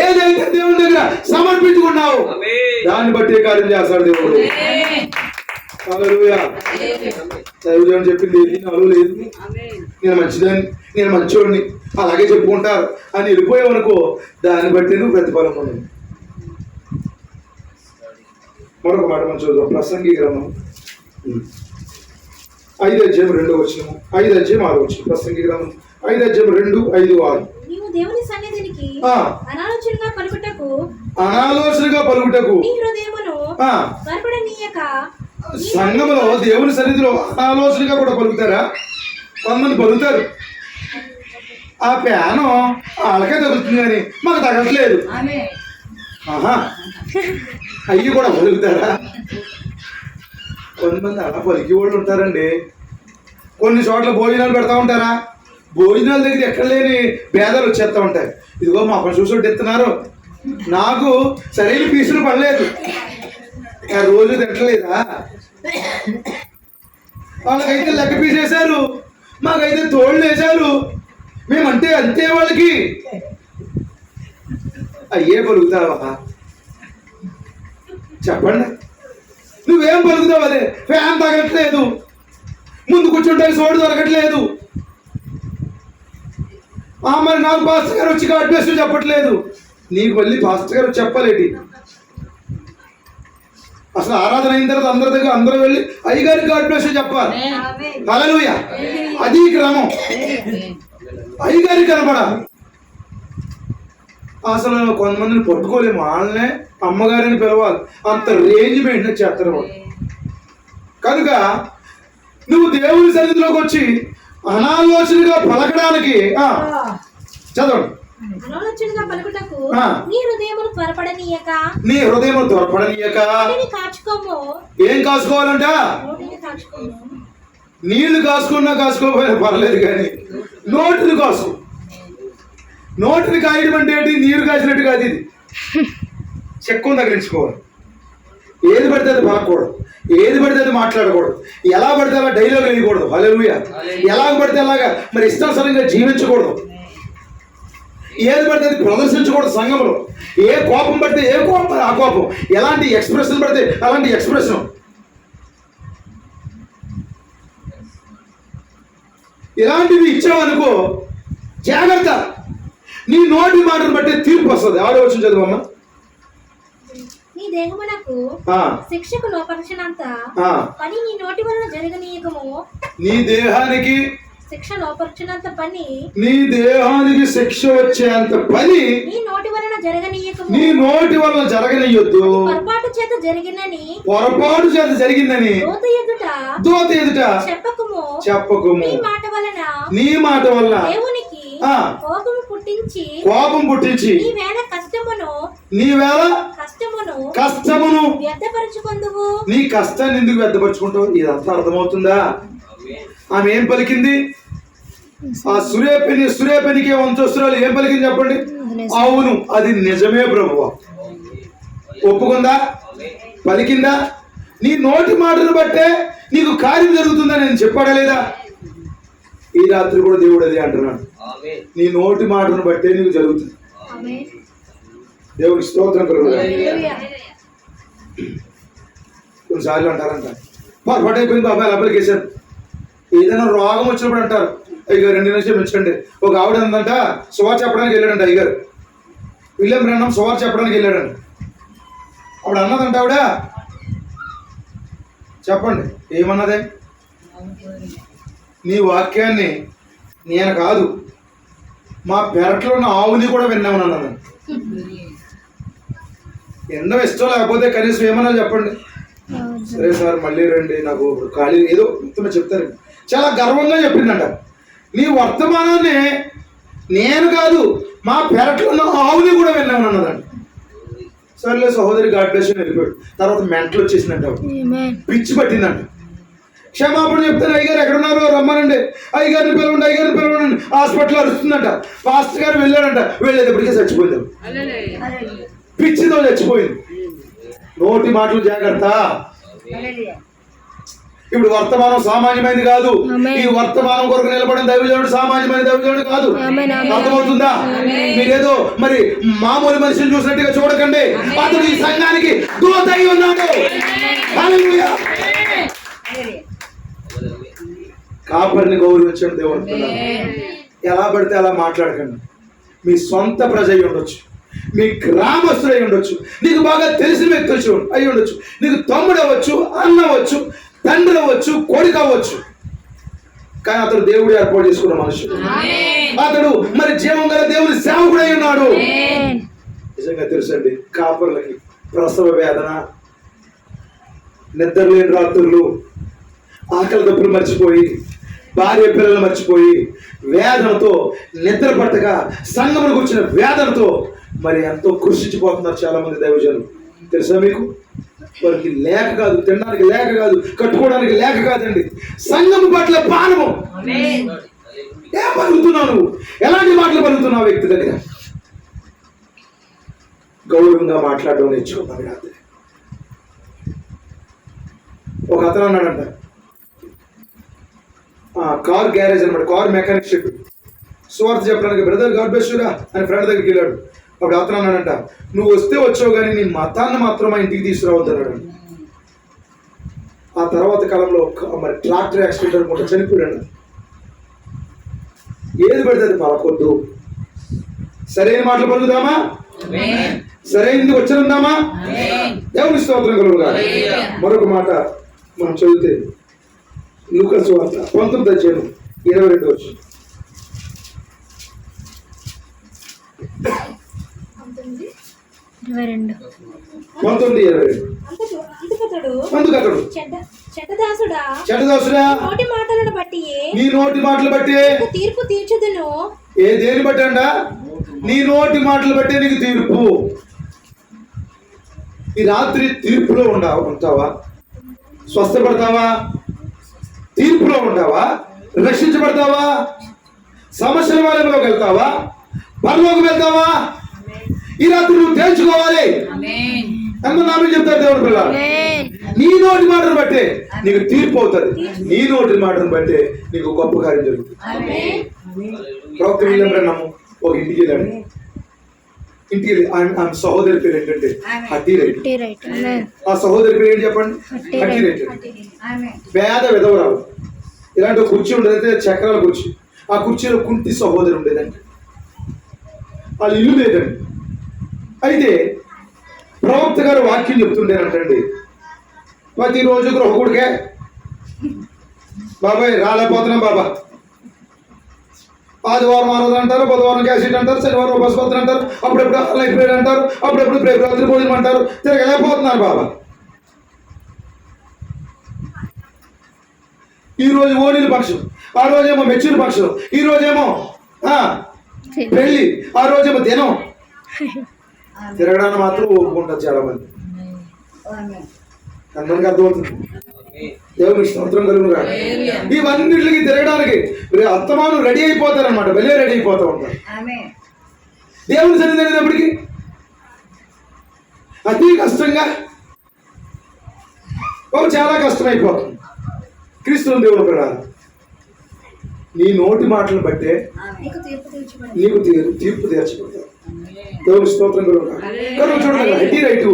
Speaker 3: ఏదైతే దేవుని దగ్గర సమర్పించుకున్నావో దాన్ని బట్టి కార్యం చేస్తాడు దేవుడు. హల్లెలూయా. దైవజనుడు చెప్పింది ఏది నాలో లేదు, నేను మంచిదాన్ని, నేను మంచోడిని అలాగే చెప్పుకుంటారు అని వెళ్ళిపోయావనుకో, దాన్ని బట్టి నువ్వు ప్రతిఫలం పొందు. మరొక మాట మనం చూద్దాం. ప్రసంగి గ్రంథం 5వ అధ్యాయం 2వ వచనం, 5వ అధ్యాయం 6వ వచనం. ప్రసంగి గ్రంథం 5వ అధ్యాయం 2, 5, 6.
Speaker 4: నీవు దేవుని సన్నిధికి అనాలోచనగా పలుకుటకు నీ హృదయమును త్వరపడనీయక.
Speaker 3: సంఘములో దేవుని సన్నిధిలో అనాలోచనగా కూడా పలుకుతారా? కొంతమంది పలుకుతారు. ఆ ప్యానం వాళ్ళకే తగులుతుంది కానీ మాకు తగట్లేదు. అయ్యి కూడా పలుకుతారా? కొంతమంది అలా పలికి వాళ్ళు ఉంటారండి. కొన్ని చోట్ల భోజనాలు పెడతా ఉంటారా? భోజనాల దగ్గర ఎక్కడ లేని భేదాలు వచ్చేస్తూ ఉంటాయి. ఇదిగో మా పని చూసి ఎత్తున్నారు, నాకు సరైన పీసులు పడలేదు, రోజు తింటలేదా? వాళ్ళకైతే లెక్క పీసేశారు, మాకైతే తోళ్ళు వేశారు, మేమంటే అంతే వాళ్ళకి. అయ్యే పలుకుతావా? చెప్పండి. నువ్వేం పలుకుతావు? అదే ఫ్యాన్ తగలట్లేదు, ముందు కూర్చుంటే సోడు దొరకట్లేదు, మరి నాకు పాస్టర్ గారు వచ్చి గాడ్ బ్లెస్ యు చెప్పట్లేదు. నీకు మళ్ళీ పాస్టర్ గారు చెప్పలేటి? అసలు ఆరాధన అయిన తర్వాత అందరి దగ్గర అందరూ వెళ్ళి అయ్యగారికి గాడ్ బ్లెస్ యు చెప్పాలి. హల్లెలూయా. అది క్రమం. అయ్యగారికి కనపడాలి. అసలు కొంతమందిని పట్టుకోలేము, వాళ్ళనే అమ్మగారిని పిలవాలి, అంత రేంజ్ మెయింటైన్ చేస్తారు వాళ్ళు. కనుక నువ్వు దేవుని సన్నిధిలోకి వచ్చి అనాలోచనగా పలకడానికి చదవండి.
Speaker 4: అనాలోచనగా పలుకుటకు నీ హృదయమును త్వరపడనీయక.
Speaker 3: నీ హృదయమును త్వరపడనీయక.
Speaker 4: కాచుకోము.
Speaker 3: ఏం కాసుకోవాలంట? నీళ్లు కాసుకున్నా కాసుకోపోయినా పర్లేదు కానీ నోటిని కాసుకో. నోటిని కాయడం అంటే ఏంటి? నీరు కాసినట్టు కాదు ఇది. చెక్కుని తగిలించుకోవాలి. ఏది పడితే అది పలకూడదు, ఏది పడితే అది మాట్లాడకూడదు, ఎలా పడితే అలా డైలాగ్ వేయకూడదు. హల్లెలూయా. ఎలాగ పడితే అలాగా మరి ఇష్టానుసారంగా జీవించకూడదు. ఏది పడితే అది ప్రదర్శించకూడదు సంఘంలో. ఏ కోపం పడితే ఏ కోపం ఆ కోపం, ఎలాంటి ఎక్స్ప్రెషన్ పడితే అలాంటి ఎక్స్ప్రెషన్. ఇలాంటివి ఇచ్చావనుకో జాగ్రత్త, నీ నోటి మాటను బట్టి తీర్పు వస్తుంది. ఆవిడ వచ్చి చదువమ్మా.
Speaker 4: నీ దేహమునకు శిక్షకు లోపరిచినంత పని నీ నోటి వలన జరగనీయకము.
Speaker 3: నీ దేహానికి
Speaker 4: శిక్ష లోపరిచినంత పని,
Speaker 3: నీ దేహానికి శిక్ష వచ్చేంత పని
Speaker 4: నీ నోటి వలన జరగనీయకము.
Speaker 3: నీ నోటి వలన జరగనీయొద్దు.
Speaker 4: పొరపాటు చేత జరిగినని,
Speaker 3: పొరపాటు చేత జరిగిందని దూత ఎదుట చెప్పకుము.
Speaker 4: నీ మాట వలన దేవునికి కోపము పుట్టించి నీ వేళ కష్టమును వ్యర్థపరచుకొందువు.
Speaker 3: నీ కష్టాన్ని ఎందుకు వ్యర్థపరచుకుంటావు? ఇదంతా అర్థమవుతుందా? ఆమె ఏం పలికింది? ఆ సురేపెనికి వంశస్థురాలు ఏం పలికింది చెప్పండి? అవును, అది నిజమే ప్రభువా. ఒప్పుకుందా? పలికిందా? నీ నోటి మాటను బట్టే నీకు కార్యం జరుగుతుందని నేను చెప్పాడా లేదా? ఈ రాత్రి కూడా దేవుడు అదే అంటున్నాడు, నీ నోటి మాటను బట్టే నీకు జరుగుతుంది. దేవుడికి స్తోత్రం కలుగుతుంది. కొన్నిసార్లు అంటారంట, పొరపాటు అయిపోయింది బాబాయ్ లోపలికి వేసాను. ఏదైనా రోగం వచ్చినప్పుడు అంటారు, అయ్యగారు 2 నిమిషాలు మెచ్చండి. ఒక ఆవిడ ఉందంట, సువార్ చెప్పడానికి వెళ్ళాడంట అయ్యగారు. విలియం బ్రహ్నం సువార్ చెప్పడానికి వెళ్ళాడంట. ఆవిడ అన్నదంట, ఆవిడ చెప్పండి ఏమన్నదే? నీ వాక్యాన్ని నేను కాదు, మా పెరట్లో ఉన్న ఆవుని కూడా విన్నామని అన్నది. ఎన్నో ఇష్టం లేకపోతే కనీసం ఏమన్నా చెప్పండి. సరే సార్ మళ్ళీ రండి, నాకు ఖాళీ ఏదో మొత్తం చెప్తారు. చాలా గర్వంగా చెప్పిందంట, నీ వర్తమానాన్ని నేను కాదు, మా పెరట్లో ఉన్న ఆవుని కూడా విన్నామని అన్నదంట. సర్లే సహోదరి గాడ్ బ్లెస్ యు వెళ్ళిపోయాడు. తర్వాత మెంటల్ వచ్చేసిందంట, పిచ్చి పట్టిందంట. క్షమాపణ చెప్తాను, అయ్యగారు ఎక్కడున్నారు రమ్మనండి, అయ్యగారిని పిలవండి హాస్పిటల్ అరుస్తుందంట. పాస్టర్ గారు వెళ్ళాడంట, వెళ్ళేటప్పటికే చచ్చిపోయింది, పిచ్చితో చచ్చిపోయింది. నోటి మాటలు జాగ్రత్త. ఇప్పుడు వర్తమానం సామాన్యమైనది కాదు. ఈ వర్తమానం కొరకు నిలబడిన దైవజనుడు సామాన్యమైన దైవజనుడు కాదు. అర్థమవుతుందా? మీరేదో మరి మామూలు మనిషిని చూసినట్టుగా చూడకండి. అతడు ఈ సంఘానికి దూత అయి ఉన్నాడు. హల్లెలూయా. కాపరిని గౌరవించండి దేవుడు. ఎలా పడితే అలా మాట్లాడకండి. మీ సొంత ప్రజ అయి ఉండొచ్చు, మీ గ్రామస్తులు అయి ఉండొచ్చు, నీకు బాగా తెలిసిన వ్యక్తి అయి ఉండొచ్చు, నీకు తమ్ముడు అవ్వచ్చు, అన్న అవ్వచ్చు, తండ్రి అవ్వచ్చు, కొడుకు అవ్వచ్చు. కానీ అతడు దేవుడు ఏర్పాటు చేసుకున్న మనుషుడు. అతడు మరి జీవం గల దేవుని సేవకుడు అయి ఉన్నాడు. నిజంగా తెలుసండి, కాపర్లకి ప్రసవ వేదన, నిద్రలేని రాత్రులు, ఆకలి దప్పులు మర్చిపోయి, భార్య పిల్లలు మర్చిపోయి, వేదనతో నిద్ర పట్టగా సంఘములకు వచ్చిన వేదనతో మరి ఎంతో కృషించిపోతున్నారు చాలా మంది దైవజనులు. తెలుసా మీకు? వారికి లేక కాదు, తినడానికి లేక కాదు, కట్టుకోవడానికి లేక కాదండి, సంఘము పట్ల పానము. ఏం పలుకుతున్నావు నువ్వు? ఎలాంటి మాటలు పలుకుతున్నావు? వ్యక్తి దగ్గర గౌరవంగా మాట్లాడడం నేర్చుకున్నాను రాత్రి. ఒక అతను అన్నాడంట, కార్ గ్యారేజ్ అనమాట, కార్ మెకానిక్ షిప్. సువార్త చెప్పడానికి బ్రదర్ గాడ్ బ్లెస్ యు రా అని ఫ్రెండ్ దగ్గరికి వెళ్ళాడు. అప్పుడు అతను అన్నాడంట, నువ్వు వస్తే వచ్చావు కానీ నీ మతాన్ని మాత్రం మా ఇంటికి తీసుకురావద్దు అన్నాడు. ఆ తర్వాత కాలంలో మరి ట్రాక్టర్ యాక్సిడెంట్ అనుకుంటా చనిపోయాడు. ఏది పడితే అది పలకొద్దు. సరైన మాటలు పలుకుదామా? సరైనది వచ్చనుందామా? దేవుని స్తోత్రం కలుగుగా. మరొక మాట మనం చదివితే లూకా సువార్త 19:22. అందుకతడు
Speaker 4: చెడ్డదాసుడా,
Speaker 3: నీ నోటి మాటలు బట్టి
Speaker 4: తీర్పు తీర్చుదును.
Speaker 3: దేని బట్టి అంట? నీ నోటి మాటలు బట్టి నీకు తీర్పు. ఈ రాత్రి తీర్పులో ఉంటావా? స్వస్థపడతావా? తీర్పులో ఉంటావా? రక్షించబడతావా? సమస్యల వాళ్ళలోకి వెళ్తావా? పరలోకి వెళ్తావా? ఈ రాత్రి నువ్వు తేల్చుకోవాలి. ఎంత నామని చెప్తారు దేవుడు పిల్లలు? నీ నోటి మాటను బట్టే నీకు తీర్పు అవుతుంది. నీ నోటి మాటను బట్టే నీకు గొప్ప కార్యం జరుగుతుంది. ప్రవక్త విలియం బ్రహ్మం ఒక ఇంటికి వెళ్ళాడు. ఇంటికి వెళ్ళి ఆమె సహోదరి పేరు ఏంటంటే హట్టి రైట్.
Speaker 2: రైట్. ఆమేన్.
Speaker 3: ఆ సహోదరి పేరు ఏంటి చెప్పండి? హట్టి రైట్. పేద విధవరాలు. ఇలాంటి ఒక కుర్చీ ఉండేదైతే చక్రాల కుర్చీ. ఆ కుర్చీలో కుంటి సహోదరి ఉండేదండి. వాళ్ళ ఇల్లు లేదండి. అయితే ప్రవక్త గారు వాక్యం చెప్తుండేనంటండి, ప్రతిరోజు గృహకుడికే బాబాయ్ రాలేకపోతున్నాం బాబా, ఆదివారం ఆరాధన అంటారు, బుధవారం క్యాసెట్ అంటారు, శనివారం ఉపస్పత్రి అంటారు, అప్పుడెప్పుడు లైబ్రరీ అంటారు, అప్పుడెప్పుడు రాత్రి భోజనం అంటారు, తిరగలేకపోతున్నారు బాబా. ఈ రోజు ఓణీల పక్షం, ఆ రోజేమో మెచ్యూర్ పక్షం, ఈ రోజేమో పెళ్లి, ఆ రోజేమో దినం. తిరగడానికి మాత్రం ఒప్పుకుంటారు చాలా మంది. అందరికి అర్థమవుతుంది. దేవునికి స్తోత్రం కలుగునుగా. ఇవన్నిటికి తిరగడానికి అత్తమాను రెడీ అయిపోతారనమాట, వెళ్ళే రెడీ అయిపోతూ ఉంటారు. దేవుని సన్నిధి అనేటప్పటికి అతి కష్టంగా చాలా కష్టమైపోతుంది. క్రీస్తు దేవుడు ప్రకారం నీ నోటి మాటలను బట్టే నీకు తీర్పు తీర్చబడతారు. దేవుని స్తోత్రం కలుగునుగా. చూడండి హెడ్డి రైటు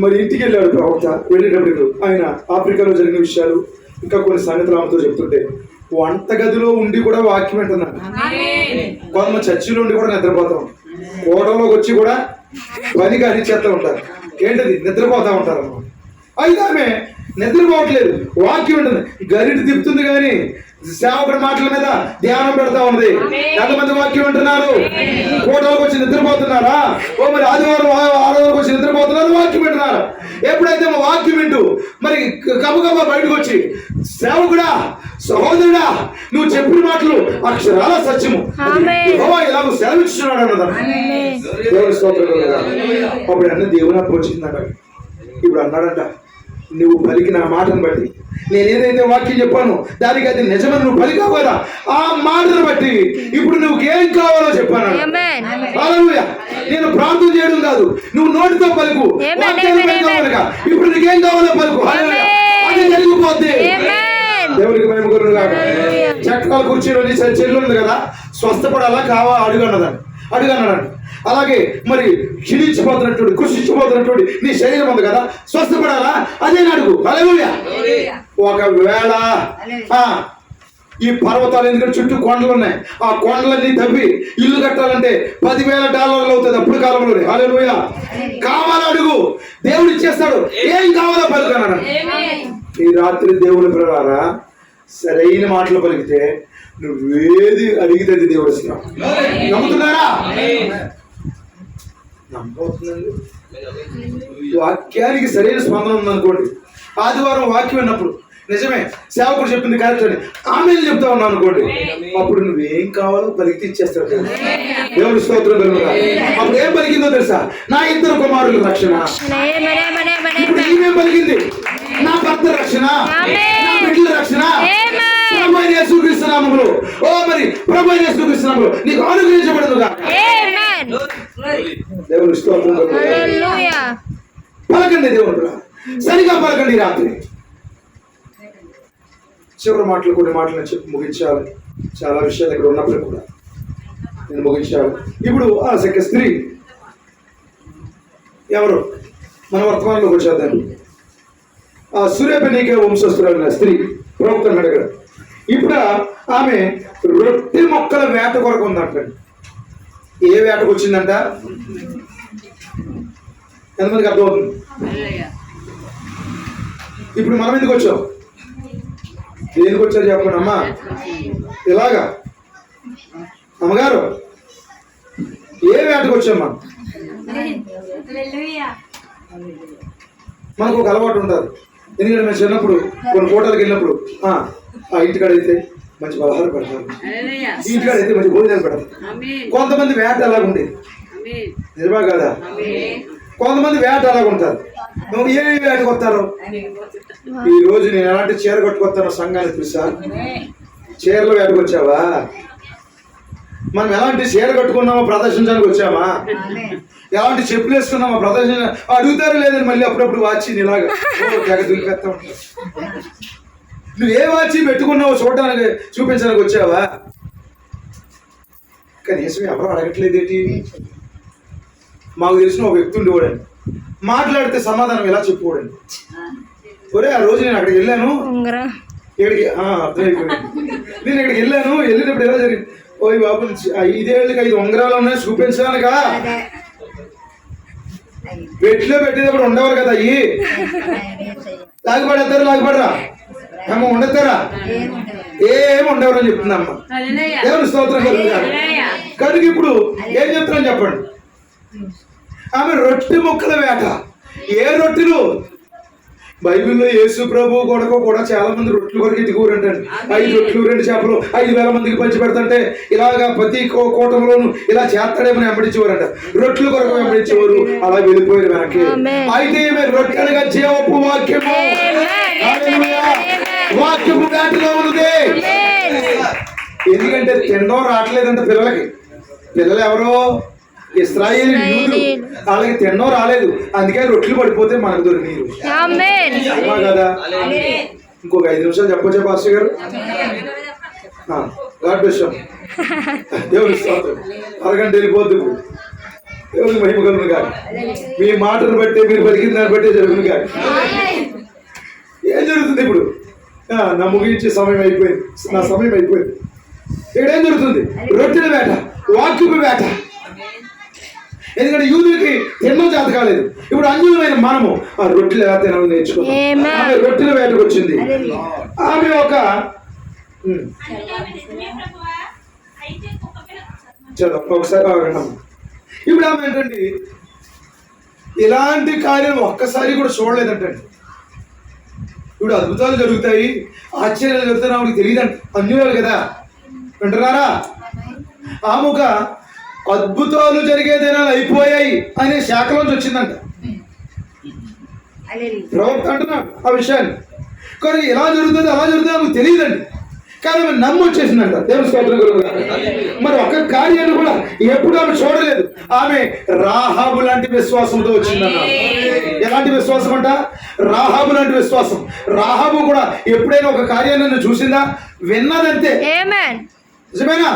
Speaker 3: మరి ఇంటికి వెళ్ళాడు ప్రవక్త. వెళ్ళేటప్పుడు ఆయన ఆఫ్రికాలో జరిగిన విషయాలు ఇంకా కొన్ని సంగతులు ఆమెతో చెప్తుంటే వంటగదిలో ఉండి కూడా వాక్యం వింటున్నాడు. కొంతమంది చర్చిలో ఉండి కూడా నిద్రపోతాం, ఓడలోకి వచ్చి కూడా పనికి అరిచేస్తూ ఉంటారు. ఏంటది? నిద్రపోతా ఉంటారు అన్నమాట. అయితే ఆమె నిద్రపోవట్లేదు, వాక్యం ఉంటుంది. గరిటి తిప్పుతుంది కానీ సేవకుడి మాటల మీద ధ్యానం పెడతా ఉంది. ఎంతమంది వాక్యం వింటున్నారు? కోటలకు వచ్చి నిద్రపోతున్నారా? ఓ మరి ఆదివారం ఆదివారం వచ్చి నిద్రపోతున్నారు, వాక్యం వింటున్నారు. ఎప్పుడైతే మా వాక్యం వింటూ మరి కబగబా బయటకు వచ్చి సేవకుడా, సహోదరుడా, నువ్వు చెప్పిన మాటలు అక్షరాల సత్యము, ఇలా సెలవిస్తున్నాడు అన్నదా. దేవుని స్తోత్రం. అప్పుడు అన్న దేవుని అప్రోచిందంట. ఇప్పుడు అన్నాడంట, నువ్వు పలికిన మాటను బట్టి, నేను ఏదైతే వాక్యం చెప్పాను దానికి అది నిజమని నువ్వు పలికావు కదా, ఆ మాటను బట్టి ఇప్పుడు నువ్వు ఏం కావాలో చెప్పాను. నేను ప్రార్థన చేయడం కాదు, నువ్వు నోటితో పలుకు, ఇప్పుడు నీకేం కావాలో పలుకు. అది జరిగిపోద్ది. దేవునికి మేము చక్రాల కుర్చీలో చెల్లు ఉంది కదా, స్వస్థపడాలా కావా అడుగన్నాడు. అలాగే మరి క్షీణించిపోతున్నటువంటి కృషించిపోతున్నటువంటి నీ శరీరం ఉంది కదా, స్వస్థపడాలా అదే అడుగు. హల్లెలూయా. ఒకవేళ ఈ పర్వతాలు ఎందుకంటే చుట్టూ కొండలు ఉన్నాయి, ఆ కొండలన్నీ తవ్వి ఇల్లు కట్టాలంటే $10,000 అవుతుంది అప్పుడు కాలంలోనే. హల్లెలూయా. కావాలా అడుగు, దేవుడు ఇచ్చేస్తాడు. ఏం కావాలో పలుకన్నాడు. ఈ రాత్రి దేవుని ప్రకారా సరైన మాటలు పలికితే నువ్వేది అడిగితే దేవుడు ఇస్తున్నావు. నమ్ముతున్నారా? నమ్మవుతుందండి. వాక్యానికి సరైన స్పందన ఉందనుకోండి. ఆదివారం వాక్యం అన్నప్పుడు నిజమే సేవకుడు చెప్పింది కరెక్ట్ అని ఆమెను చెప్తా ఉన్నావు అనుకోండి, అప్పుడు నువ్వేం కావాలో పలికి ఇచ్చేస్తాడు దేవుడి స్తోత్రం కలుగునుగా. అప్పుడు ఏం పలికిందో తెలుసా? నా 2 కుమారుల రక్షణ. ఇప్పుడు ఈమెం పలికింది, నా భర్త రక్షణ, నా బిడ్డల రక్షణ. ప్రభువైన యేసుక్రీస్తు నామములో, ఓ మరి ప్రభువైన యేసుక్రీస్తు నామములో నీకు అనుగ్రహించబడునుగా. దేవుని స్తోత్రం కలుగునుగా. పలకండి దేవుడు, సరిగా పలకండి. రాత్రి చివరి మాటలు కొన్ని మాటలు చెప్పి ముగించాలి. చాలా విషయాలు ఇక్కడ ఉన్నప్పుడు కూడా నేను ముగించాలి. ఇప్పుడు ఆ స్త్రీ ఎవరు? మన వర్తమానంలోకి వచ్చేద్దాం. ఆ సూర్యపేనికే వంశస్థులైన స్త్రీ ప్రవక్త అడిగాడు. ఇప్పుడు ఆమె రొట్టె మొక్కల వేట కొరకు ఉందంట. ఏ వేటకు వచ్చిందంట? ఎంతమందికి అర్థమవుతుంది? ఇప్పుడు మనం ఎందుకు వచ్చాం? దేనికి వచ్చారు చెప్పండి అమ్మా. ఇలాగా అమ్మగారు ఏ వేటకు వచ్చామ్మా? మనకు ఒక అలవాటు ఉంటుంది. ఎందుకంటే మేము చిన్నప్పుడు కొన్ని హోటల్కి వెళ్ళినప్పుడు ఆ ఇంటికాడ అయితే మంచి పలహారం పెడతారు, ఈ ఇంటికాడ అయితే మంచి భోజనాలు పెడతారు. కొంతమంది వేట అలాగుండేది, నిజమా కదా? కొంతమంది వేట అలాగుంటారు. నువ్వు ఏ వేటకు వస్తారు? ఈ రోజు నేను ఎలాంటి చీర కట్టుకొస్తానో సంఘాన్ని తెలుసా? చీరలో వేటకు వచ్చావా? మనం ఎలాంటి చీర కట్టుకున్నామో ప్రదర్శించడానికి వచ్చామా? ఎలాంటి చెప్పులు వేసుకున్నామో ప్రదర్శన అడుగుతారు లేదని మళ్ళీ అప్పుడప్పుడు వాచి ఇలాగా దులిపేస్తా ఉంటారు. నువ్వు ఏ వాచి పెట్టుకున్నావో చూడడానికి చూపించడానికి వచ్చావా? కనీసం ఎవరు అడగట్లేదు ఏంటి? మాకు తెలిసిన ఒక వ్యక్తి ఉండేవాడండి, మాట్లాడితే సమాధానం ఎలా చెప్పుకోడండి. ఒరే ఆ రోజు నేను అక్కడికి వెళ్ళాను,
Speaker 2: ఉంగరం.
Speaker 3: ఇక్కడికి అర్థమైపోయింది. నేను ఇక్కడికి వెళ్ళాను, వెళ్ళినప్పుడు ఎలా జరిగింది? ఓయ్ బాబు 5 ఏళ్ళకి 5 ఉంగరాలు ఉన్నాయి చూపించడానికా? పెట్టులో పెట్టేటప్పుడు ఉండేవారు కదా అయ్యి. లాగపడరా అమ్మ, ఉండతారా? ఏమి ఉండేవారు అని చెప్తుందమ్మ. దేవుని స్తోత్రం కలుగుతారు. కనుక ఇప్పుడు ఏం చెప్తున్నాను చెప్పండి. ఆమె రొట్టె ముక్కల వేట. ఏ రొట్టెలు? బైబిల్లో యేసు ప్రభు కొడుకు కూడా చాలా మంది రొట్టెలు కొరకు ఎత్తుకోరంటండి. 5 రొట్టెలు 2 చేపలు 5,000 మందికి పంచి పెడతంటే ఇలాగా ప్రతి కూటంలోను ఇలా చేస్తాడేమని వెంబడించేవారంట. రొట్టెలు కొరకు వెంబడించేవారు, అలా వెళ్ళిపోయారు వెనక్కి. అయితే రొట్టెలుగా జీవపు వాక్యము, వాక్యము వేటలో ఉన్నది. ఎందుకంటే తినడం రావట్లేదంట పిల్లలకి. పిల్లలు ఎవరో ఇశ్రాయేలు యూదులు, వాళ్ళకి తినడం రాలేదు, అందుకే రొట్టెలు పడిపోతే మనకు దొరికినారు కదా. ఇంకొక 5 నిమిషాలు చెప్పొచ్చా పాస్టర్ గారు? God bless you. దేవుని స్తోత్రం. అరగంట వెళ్ళిపోద్దు. దేవుని మహిమ కలుగును గాక. మీ మాటను బట్టి, మీరు పలికిన దాన్ని బట్టి జరుగును గాక. ఏం జరుగుతుంది ఇప్పుడు? నా ముగించే సమయం అయిపోయింది, నా సమయం అయిపోయింది. ఇక్కడ ఏం జరుగుతుంది? రొట్టెల వేట, వాక్యపు వేట. ఎందుకంటే యూదులకి తినడం చేత కాలేదు. ఇప్పుడు అన్యులమైన మనము ఆ రొట్టెలు ఎలా తినాలని నేర్చుకున్నాం. ఆమె రొట్టెల వేటకు వచ్చింది. ఆమె ఒక ఒకసారి ఇప్పుడు ఆమె ఏంటండి, ఇలాంటి కార్యం ఒక్కసారి కూడా చూడలేదంటండి. ఇప్పుడు అద్భుతాలు జరుగుతాయి, ఆశ్చర్యాలు జరుగుతాయి, ఆవిడకి తెలియదంట. అన్యురాలు కదా, వింటున్నారా? ఆమె ఒక అద్భుతాలు జరిగే దినాలు అయిపోయాయి అనే శాఖలోంచి వచ్చిందంట. ప్రవక్త అంటున్నాడు ఆ విషయాన్ని. కానీ ఎలా జరుగుతుంది అలా జరుగుతుంది ఆమెకు తెలియదండి. కానీ ఆమె నమ్మి వచ్చేసిందంట. దేవుని స్తోత్రం కలుగును. మరి ఒక్క కార్యాన్ని కూడా ఎప్పుడు ఆమె చూడలేదు. ఆమె రాహాబు లాంటి విశ్వాసంతో వచ్చిందన్న. ఎలాంటి విశ్వాసం అంట? రాహాబు లాంటి విశ్వాసం. రాహాబు కూడా ఎప్పుడైనా ఒక కార్యాన్ని చూసిందా? విన్నదంతే. నిజమేనా?